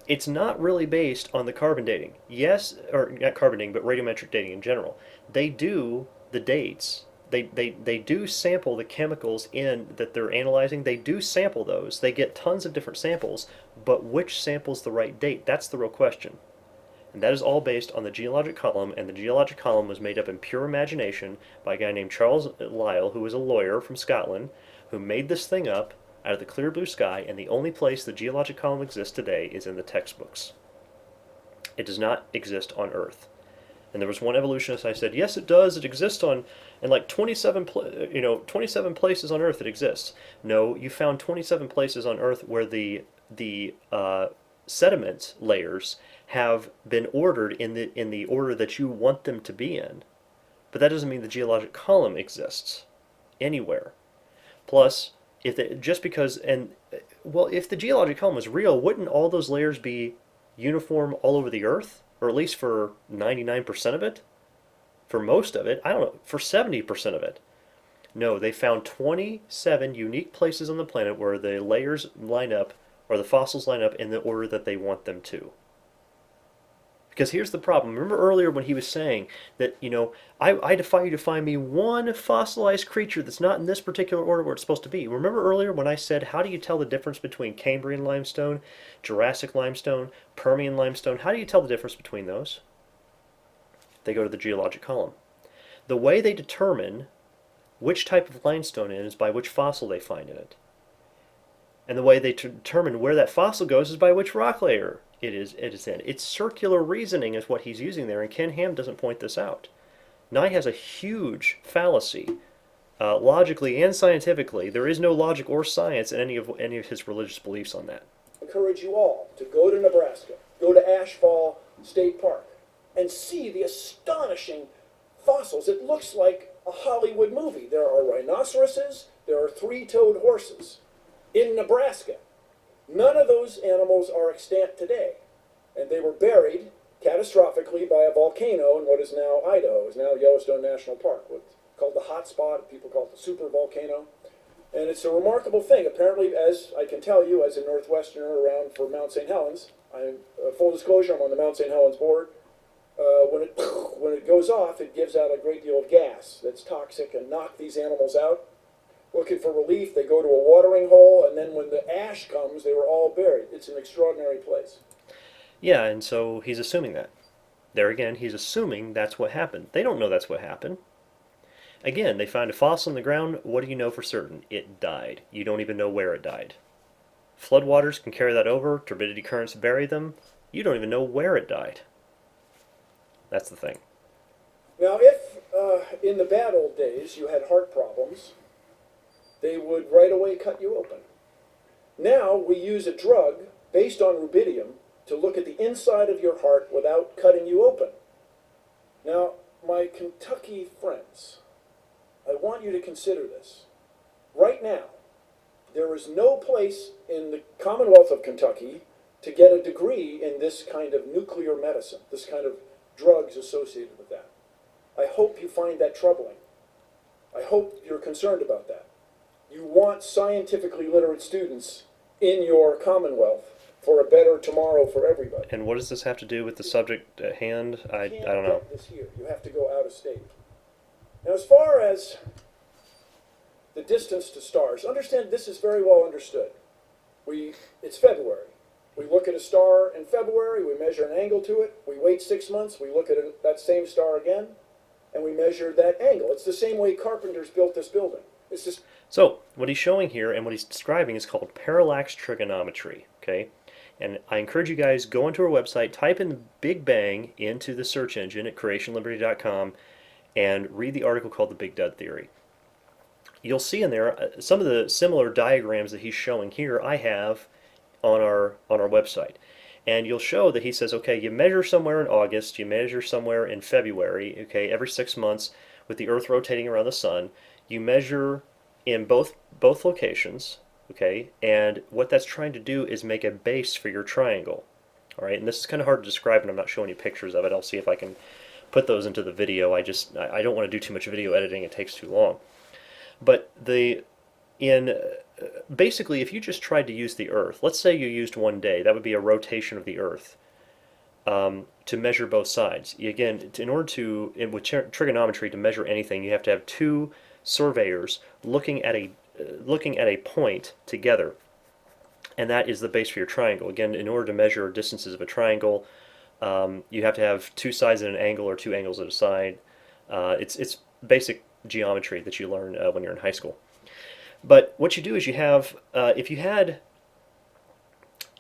It's not really based on the carbon dating. Yes, or not carbon dating, but radiometric dating in general. They do the dates. They do sample the chemicals that they're analyzing. They do sample those. They get tons of different samples, but which sample's the right date? That's the real question. And that is all based on the geologic column, and the geologic column was made up in pure imagination by a guy named Charles Lyell, who was a lawyer from Scotland, who made this thing up out of the clear blue sky, and the only place the geologic column exists today is in the textbooks. It does not exist on Earth. And there was one evolutionist I said, yes, it does. It exists in like 27 places on Earth it exists. No, you found 27 places on Earth where the sediment layers have been ordered in the order that you want them to be in. But that doesn't mean the geologic column exists anywhere. Plus, if if the geologic column was real, wouldn't all those layers be uniform all over the Earth, or at least for 99% of it? For most of it, I don't know, for 70% of it. No, they found 27 unique places on the planet where the layers line up, or the fossils line up in the order that they want them to. Because here's the problem. Remember earlier when he was saying that, I defy you to find me one fossilized creature that's not in this particular order where it's supposed to be. Remember earlier when I said, how do you tell the difference between Cambrian limestone, Jurassic limestone, Permian limestone? How do you tell the difference between those? They go to the geologic column. The way they determine which type of limestone it is by which fossil they find in it. And the way they determine where that fossil goes is by which rock layer it is in. It's circular reasoning is what he's using there, and Ken Ham doesn't point this out. Nye has a huge fallacy, logically and scientifically. There is no logic or science in any of his religious beliefs on that. I encourage you all to go to Nebraska, go to Ashfall State Park, and see the astonishing fossils. It looks like a Hollywood movie. There are rhinoceroses, there are three-toed horses in Nebraska. None of those animals are extant today, and they were buried catastrophically by a volcano in what is now Idaho, is now Yellowstone National Park, what's called the hot spot. People call it the super volcano. And it's a remarkable thing. Apparently, as I can tell you, as a Northwesterner around for Mount St. Helens, full disclosure, I'm on the Mount St. Helens board. When it goes off, it gives out a great deal of gas that's toxic and knock these animals out. Looking for relief, they go to a watering hole, and then when the ash comes, they were all buried. It's an extraordinary place. Yeah, and so he's assuming that. There again, he's assuming that's what happened. They don't know that's what happened. Again, they find a fossil in the ground. What do you know for certain? It died. You don't even know where it died. Floodwaters can carry that over. Turbidity currents bury them. You don't even know where it died. That's the thing. Now, if in the bad old days you had heart problems, they would right away cut you open. Now we use a drug based on rubidium to look at the inside of your heart without cutting you open. Now, my Kentucky friends, I want you to consider this. Right now, there is no place in the Commonwealth of Kentucky to get a degree in this kind of nuclear medicine, this kind of drugs associated with that. I hope you find that troubling. I hope you're concerned about that. You want scientifically literate students in your Commonwealth for a better tomorrow for everybody. And what does this have to do with the subject at hand? I don't know. You can't get this here. You have to go out of state. Now, as far as the distance to stars, understand this is very well understood. It's February. We look at a star in February, we measure an angle to it, we wait 6 months, we look at that same star again, and we measure that angle. It's the same way carpenters built this building. It's just... So, what he's showing here and what he's describing is called parallax trigonometry, okay? And I encourage you guys, go onto our website, type in Big Bang into the search engine at creationliberty.com and read the article called The Big Dud Theory. You'll see in there some of the similar diagrams that he's showing here I have on our website. And you'll show that he says, okay, you measure somewhere in August, you measure somewhere in February, okay, every 6 months with the Earth rotating around the sun. You measure in both locations, okay, and what that's trying to do is make a base for your triangle. All right, and this is kind of hard to describe, and I'm not showing you pictures of it. I'll see if I can put those into the video. I don't want to do too much video editing. It takes too long. But basically, if you just tried to use the Earth, let's say you used 1 day, that would be a rotation of the Earth to measure both sides. Again, in order to, with trigonometry, to measure anything, you have to have two surveyors looking at a point together, and that is the base for your triangle. Again, in order to measure distances of a triangle, you have to have two sides at an angle or two angles at a side. It's basic geometry that you learn when you're in high school. But what you do is you have, if you had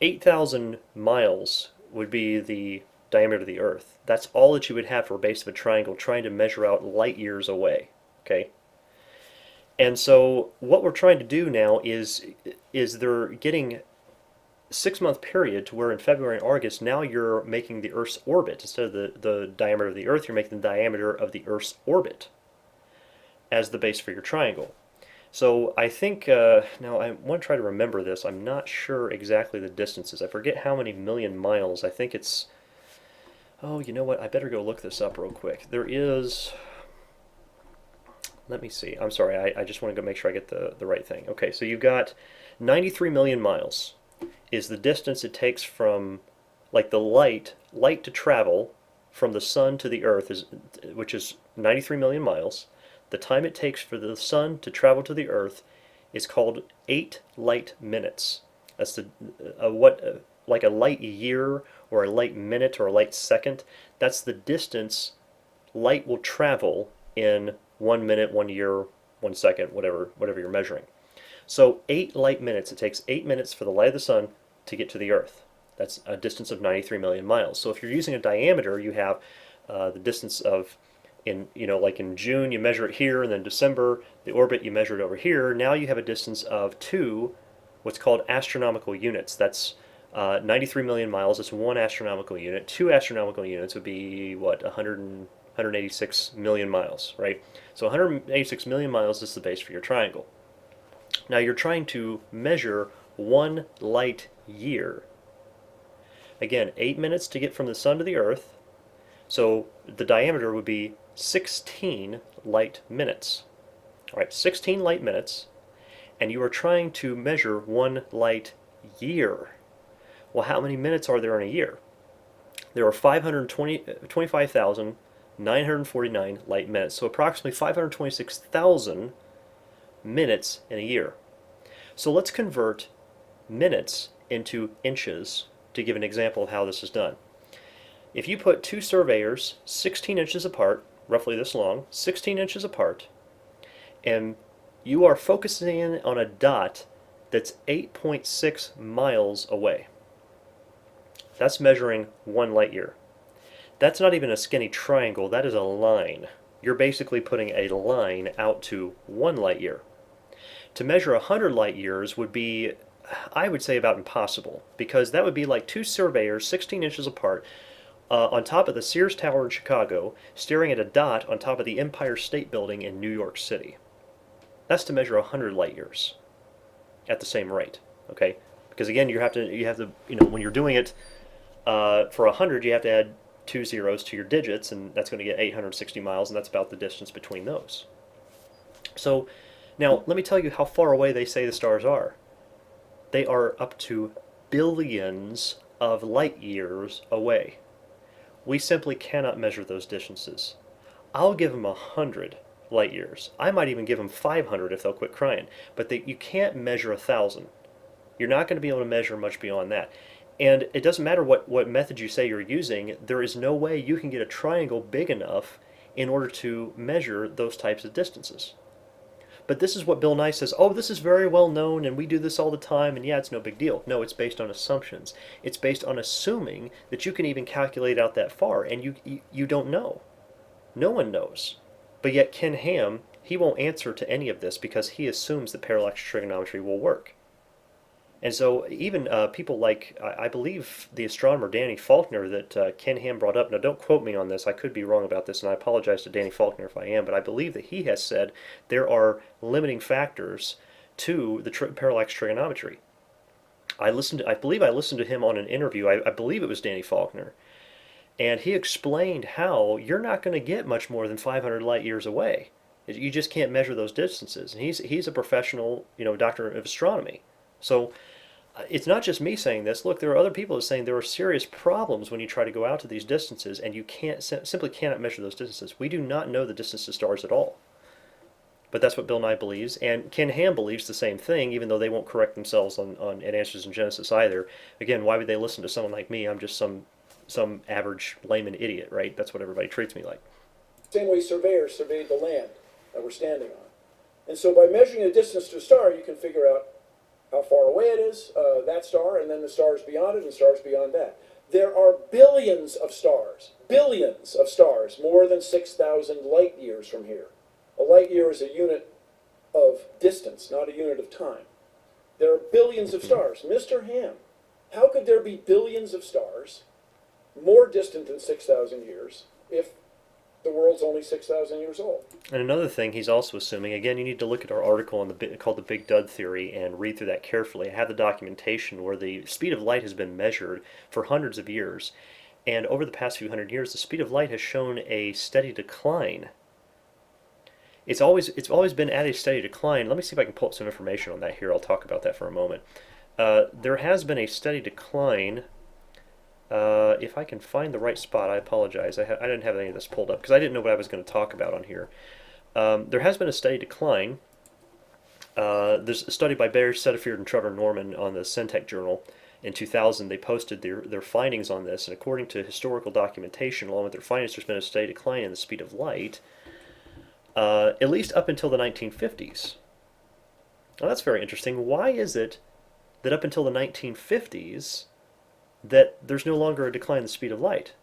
8,000 miles would be the diameter of the Earth. That's all that you would have for a base of a triangle trying to measure out light years away. Okay? And so what we're trying to do now is they're getting 6-month period to where in February and August now you're making the Earth's orbit. Instead of the diameter of the Earth, you're making the diameter of the Earth's orbit as the base for your triangle. So I think, now I want to try to remember this. I'm not sure exactly the distances. I forget how many million miles. I think it's, oh, you know what? I better go look this up real quick. There is, let me see. I'm sorry. I just want to go make sure I get the right thing. Okay, so you've got 93 million miles is the distance it takes from, like the light to travel from the sun to the Earth, which is 93 million miles. The time it takes for the sun to travel to the Earth is called 8 light minutes. That's like a light year or a light minute or a light second. That's the distance light will travel in 1 minute, 1 year, 1 second, whatever you're measuring. So 8 light minutes. It takes 8 minutes for the light of the sun to get to the Earth. That's a distance of 93 million miles. So if you're using a diameter, you have the distance of, like in June, you measure it here, and then December, the orbit, you measure it over here. Now you have a distance of 2, what's called astronomical units. That's 93 million miles. It's 1 astronomical unit. 2 astronomical units would be, what, 186 million miles, right? So 186 million miles is the base for your triangle. Now you're trying to measure 1 light year. Again, 8 minutes to get from the sun to the Earth. So the diameter would be 16 light minutes. All right, 16 light minutes, and you are trying to measure 1 light year. Well, how many minutes are there in a year? There are 25,949 light minutes, so approximately 526,000 minutes in a year. So let's convert minutes into inches to give an example of how this is done. If you put 2 surveyors 16 inches apart, roughly this long, 16 inches apart, and you are focusing in on a dot that's 8.6 miles away. That's measuring 1 light year. That's not even a skinny triangle, that is a line. You're basically putting a line out to 1 light year. To measure 100 light years would be, I would say, about impossible, because that would be like 2 surveyors 16 inches apart on top of the Sears Tower in Chicago, staring at a dot on top of the Empire State Building in New York City. That's to measure 100 light years at the same rate, okay? Because again, you have to, when you're doing it for 100, you have to add 2 zeros to your digits, and that's going to get 860 miles, and that's about the distance between those. So now, let me tell you how far away they say the stars are. They are up to billions of light years away. We simply cannot measure those distances. I'll give them 100 light years. I might even give them 500 if they'll quit crying. But you can't measure 1,000. You're not going to be able to measure much beyond that. And it doesn't matter what method you say you're using, there is no way you can get a triangle big enough in order to measure those types of distances. But this is what Bill Nye says, oh, this is very well known and we do this all the time and yeah, it's no big deal. No, it's based on assumptions. It's based on assuming that you can even calculate out that far, and you don't know. No one knows. But yet Ken Ham, he won't answer to any of this because he assumes that parallax trigonometry will work. And so even people like, I believe the astronomer Danny Faulkner that Ken Ham brought up, now don't quote me on this, I could be wrong about this, and I apologize to Danny Faulkner if I am, but I believe that he has said there are limiting factors to the parallax trigonometry. I believe I listened to him on an interview, I believe it was Danny Faulkner, and he explained how you're not going to get much more than 500 light years away. You just can't measure those distances. And he's a professional, doctor of astronomy. So it's not just me saying this. Look, there are other people saying there are serious problems when you try to go out to these distances, and you simply cannot measure those distances. We do not know the distance to stars at all. But that's what Bill Nye believes, and Ken Ham believes the same thing, even though they won't correct themselves on Answers in Genesis either. Again, why would they listen to someone like me? I'm just some average layman idiot, right? That's what everybody treats me like. Same way surveyors surveyed the land that we're standing on. And so by measuring the distance to a star, you can figure out how far away it is, that star, and then the stars beyond it and stars beyond that. There are billions of stars, more than 6,000 light years from here. A light year is a unit of distance, not a unit of time. There are billions of stars. Mr. Ham, how could there be billions of stars more distant than 6,000 years if the world's only 6,000 years old? And another thing he's also assuming, again, you need to look at our article on called the Big Dud Theory and read through that carefully. I have the documentation where the speed of light has been measured for hundreds of years, and over the past few hundred years, the speed of light has shown a steady decline. It's always been at a steady decline. Let me see if I can pull up some information on that here. I'll talk about that for a moment. There has been a steady decline. If I can find the right spot, I apologize. I didn't have any of this pulled up because I didn't know what I was going to talk about on here. There has been a steady decline. There's a study by Barry Setterfield and Trevor Norman on the Syntech Journal in 2000. They posted their findings on this, and according to historical documentation, along with their findings, there's been a steady decline in the speed of light, at least up until the 1950s. Now that's very interesting. Why is it that up until the 1950s that there's no longer a decline in the speed of light?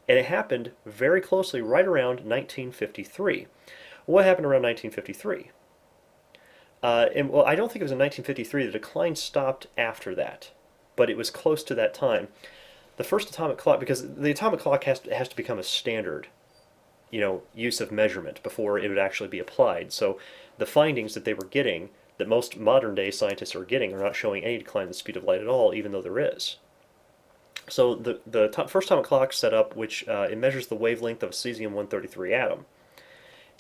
And it happened very closely right around 1953. What happened around 1953? Well, I don't think it was in 1953. The decline stopped after that, but it was close to that time. The first atomic clock, because the atomic clock has to become a standard, use of measurement before it would actually be applied. So the findings that they were getting, that most modern day scientists are getting, are not showing any decline in the speed of light at all, even though there is. So the first atomic clock set up, which it measures the wavelength of a cesium-133 atom,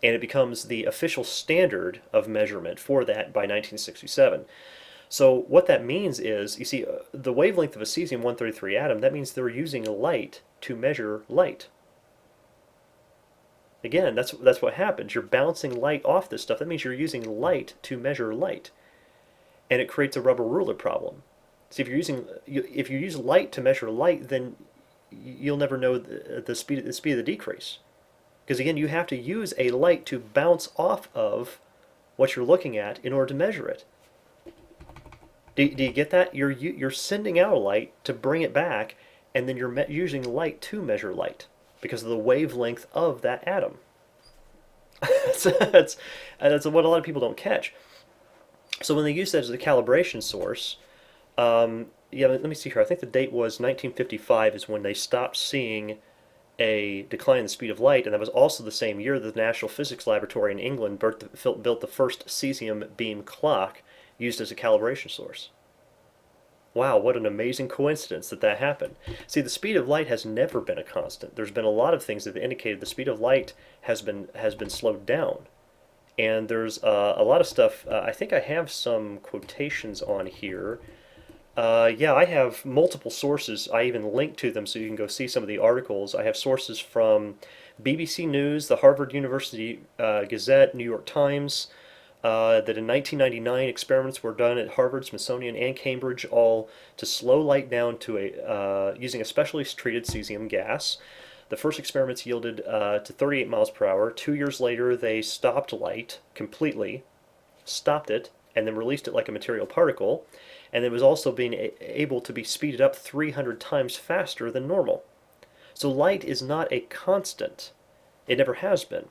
and it becomes the official standard of measurement for that by 1967. So what that means is, you see, the wavelength of a cesium-133 atom, that means they're using light to measure light. Again, that's what happens. You're bouncing light off this stuff. That means you're using light to measure light, and it creates a rubber ruler problem. See, if you use light to measure light, then you'll never know the speed of the decrease, because again, you have to use a light to bounce off of what you're looking at in order to measure it. Do you get that? You're sending out a light to bring it back, and then you're using light to measure light because of the wavelength of that atom. that's what a lot of people don't catch. So when they use that as a calibration source, let me see here. I think the date was 1955 is when they stopped seeing a decline in the speed of light, and that was also the same year that the National Physics Laboratory in England built the first cesium beam clock used as a calibration source. Wow, what an amazing coincidence that happened. See, the speed of light has never been a constant. There's been a lot of things that have indicated the speed of light has been slowed down. And there's a lot of stuff. I think I have some quotations on here. Yeah, I have multiple sources. I even link to them so you can go see some of the articles. I have sources from BBC News, the Harvard University Gazette, New York Times, that in 1999 experiments were done at Harvard, Smithsonian, and Cambridge, all to slow light down to using a specially treated cesium gas. The first experiments yielded to 38 miles per hour. 2 years later, they stopped light completely, stopped it, and then released it like a material particle. And it was also being able to be speeded up 300 times faster than normal. So light is not a constant. It never has been.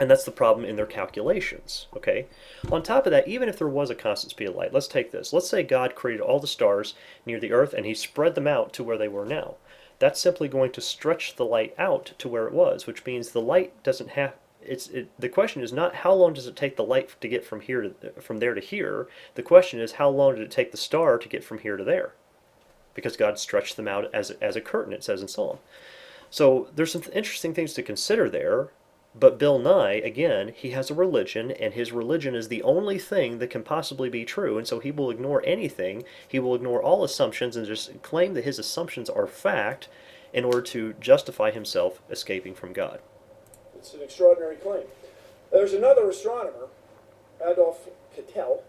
And that's the problem in their calculations, okay? On top of that, even if there was a constant speed of light, let's take this. Let's say God created all the stars near the Earth and he spread them out to where they were now. That's simply going to stretch the light out to where it was, which means the light doesn't have... the question is not how long does it take the light to get from there to here. The question is how long did it take the star to get from here to there? Because God stretched them out as a curtain, it says in Psalm. So there's some interesting things to consider there. But Bill Nye, again, he has a religion, and his religion is the only thing that can possibly be true, and so he will ignore anything. He will ignore all assumptions and just claim that his assumptions are fact in order to justify himself escaping from God. It's an extraordinary claim. There's another astronomer, Adolf Kittel,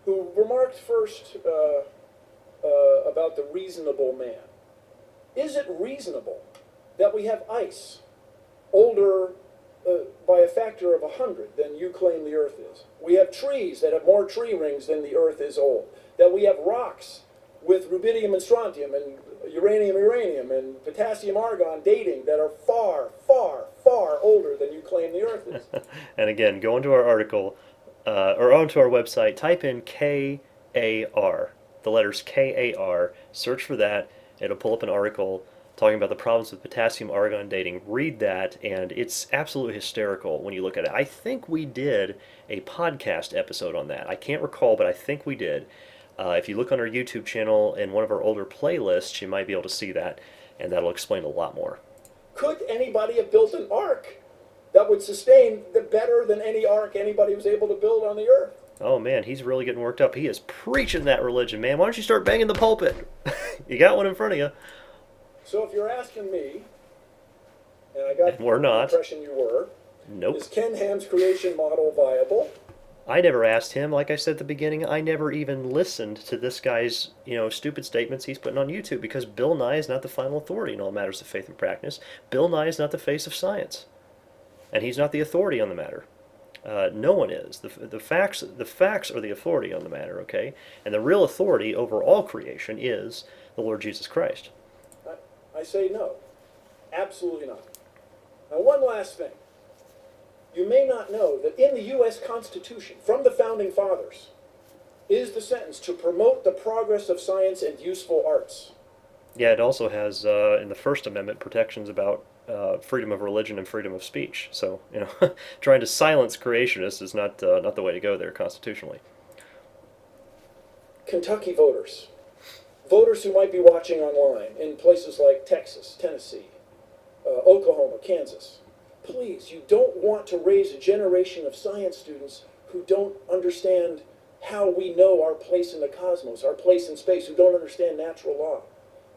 who remarked first about the reasonable man. Is it reasonable that we have ice older by a factor of 100 than you claim the Earth is? We have trees that have more tree rings than the Earth is old. That we have rocks with rubidium and strontium and uranium and potassium argon dating that are far, far, far older than you claim the Earth is. And again, go into our article or onto our website, type in KAR, the letters KAR, search for that. It'll pull up an article talking about the problems with potassium argon dating. Read that, and it's absolutely hysterical when you look at it. I think we did a podcast episode on that. I can't recall, but I think we did. If you look on our YouTube channel in one of our older playlists, you might be able to see that, and that'll explain a lot more. Could anybody have built an ark that would sustain better than any ark anybody was able to build on the Earth? Oh man, he's really getting worked up. He is preaching that religion, man. Why don't you start banging the pulpit? You got one in front of you. So if you're asking me, and I got And we're not. the impression you were, Nope. is Ken Ham's creation model viable? I never asked him. Like I said at the beginning, I never even listened to this guy's, stupid statements he's putting on YouTube because Bill Nye is not the final authority in all matters of faith and practice. Bill Nye is not the face of science, and he's not the authority on the matter. No one is. The facts are the authority on the matter, okay? And the real authority over all creation is the Lord Jesus Christ. I say no. Absolutely not. Now, one last thing. You may not know that in the U.S. Constitution, from the Founding Fathers, is the sentence to promote the progress of science and useful arts. Yeah, it also has, in the First Amendment, protections about freedom of religion and freedom of speech. So, trying to silence creationists is not the way to go there constitutionally. Kentucky voters who might be watching online in places like Texas, Tennessee, Oklahoma, Kansas, please, you don't want to raise a generation of science students who don't understand how we know our place in the cosmos, our place in space, who don't understand natural law.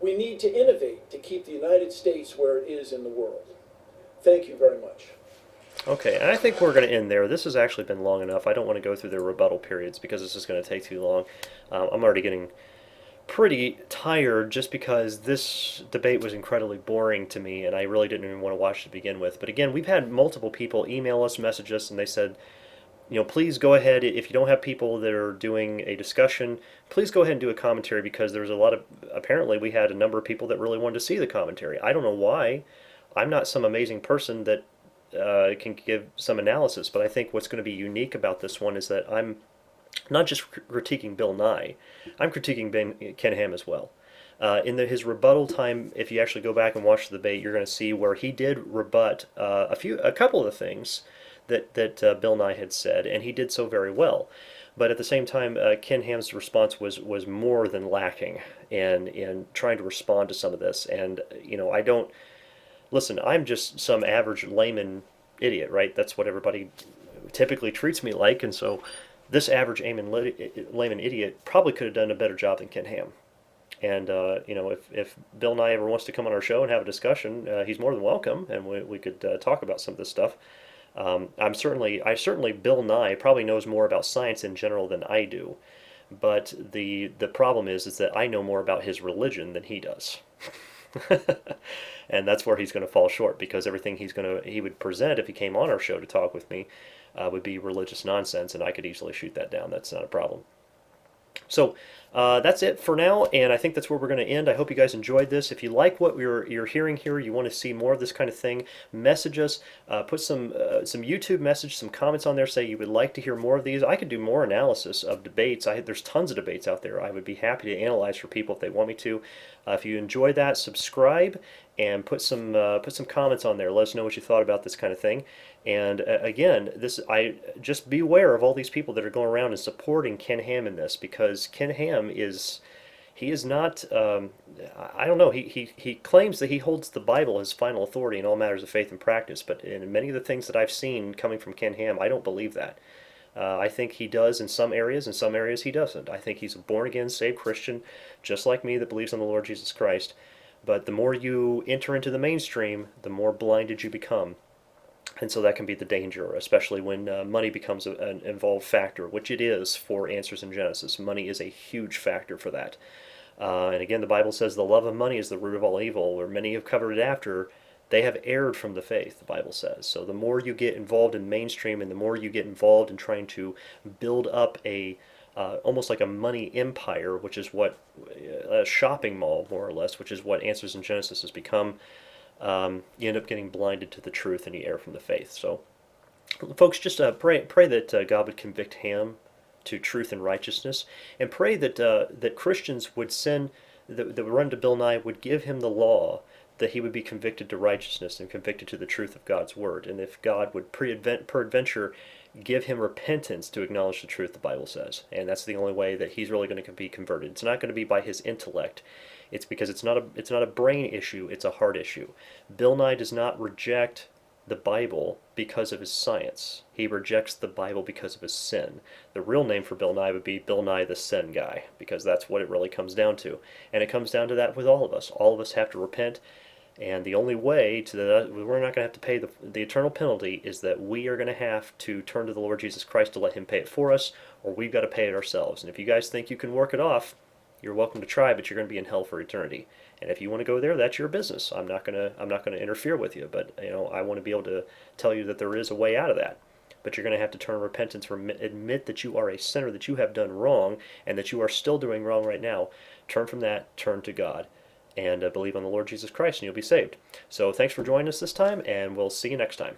We need to innovate to keep the United States where it is in the world. Thank you very much. Okay, and I think we're going to end there. This has actually been long enough. I don't want to go through the rebuttal periods because this is going to take too long. I'm already getting pretty tired just because this debate was incredibly boring to me and I really didn't even want to watch to begin with. But again, we've had multiple people email us, message us, and they said, please go ahead, if you don't have people that are doing a discussion, please go ahead and do a commentary because there's apparently we had a number of people that really wanted to see the commentary. I don't know why. I'm not some amazing person that can give some analysis, but I think what's going to be unique about this one is that I'm not just critiquing Bill Nye, I'm critiquing Ken Ham as well. In his rebuttal time, if you actually go back and watch the debate, you're going to see where he did rebut a couple of the things that Bill Nye had said, and he did so very well. But at the same time, Ken Ham's response was more than lacking in trying to respond to some of this. And I don't listen. I'm just some average layman idiot, right? That's what everybody typically treats me like, and so this average layman idiot probably could have done a better job than Ken Ham. And if Bill Nye ever wants to come on our show and have a discussion, he's more than welcome, and we could talk about some of this stuff. I certainly Bill Nye probably knows more about science in general than I do, but the problem is that I know more about his religion than he does. And that's where he's going to fall short because everything he would present if he came on our show to talk with me would be religious nonsense, and I could easily shoot that down. That's not a problem. So that's it for now, and I think that's where we're going to end. I hope you guys enjoyed this. If you like what you're hearing here, you want to see more of this kind of thing, message us, put some YouTube message, some comments on there, say you would like to hear more of these. I could do more analysis of debates. There's tons of debates out there. I would be happy to analyze for people if they want me to. If you enjoy that, subscribe and put some comments on there. Let us know what you thought about this kind of thing. And again, just be aware of all these people that are going around and supporting Ken Ham in this, because Ken Ham is not, I don't know, he claims that he holds the Bible as final authority in all matters of faith and practice, but in many of the things that I've seen coming from Ken Ham, I don't believe that. I think he does in some areas he doesn't. I think he's a born-again, saved Christian, just like me, that believes in the Lord Jesus Christ. But the more you enter into the mainstream, the more blinded you become. And so that can be the danger, especially when money becomes an involved factor, which it is for Answers in Genesis. Money is a huge factor for that. And again, the Bible says the love of money is the root of all evil, where many have covered it after. They have erred from the faith, the Bible says. So the more you get involved in mainstream and the more you get involved in trying to build up a almost like a money empire, which is what a shopping mall, more or less, which is what Answers in Genesis has become. You end up getting blinded to the truth and you err from the faith. So, folks, just pray that God would convict Ham to truth and righteousness, and pray that Christians would send that would run to Bill Nye would give him the law, that he would be convicted to righteousness and convicted to the truth of God's word, and if God would peradventure give him repentance to acknowledge the truth the Bible says, and that's the only way that he's really going to be converted. It's not going to be by his intellect. It's because it's not a brain issue, it's a heart issue. Bill Nye does not reject the Bible because of his science. He rejects the Bible because of his sin. The real name for Bill Nye would be Bill Nye the Sin Guy, because that's what it really comes down to. And it comes down to that with all of us. All of us have to repent, and the only way to that, we're not going to have to pay the eternal penalty, is that we are going to have to turn to the Lord Jesus Christ to let him pay it for us, or we've got to pay it ourselves. And if you guys think you can work it off, you're welcome to try, but you're going to be in hell for eternity. And if you want to go there, that's your business. I'm not going to interfere with you, but I want to be able to tell you that there is a way out of that. But you're going to have to turn to repentance, admit that you are a sinner, that you have done wrong, and that you are still doing wrong right now. Turn from that, turn to God, and believe on the Lord Jesus Christ, and you'll be saved. So thanks for joining us this time, and we'll see you next time.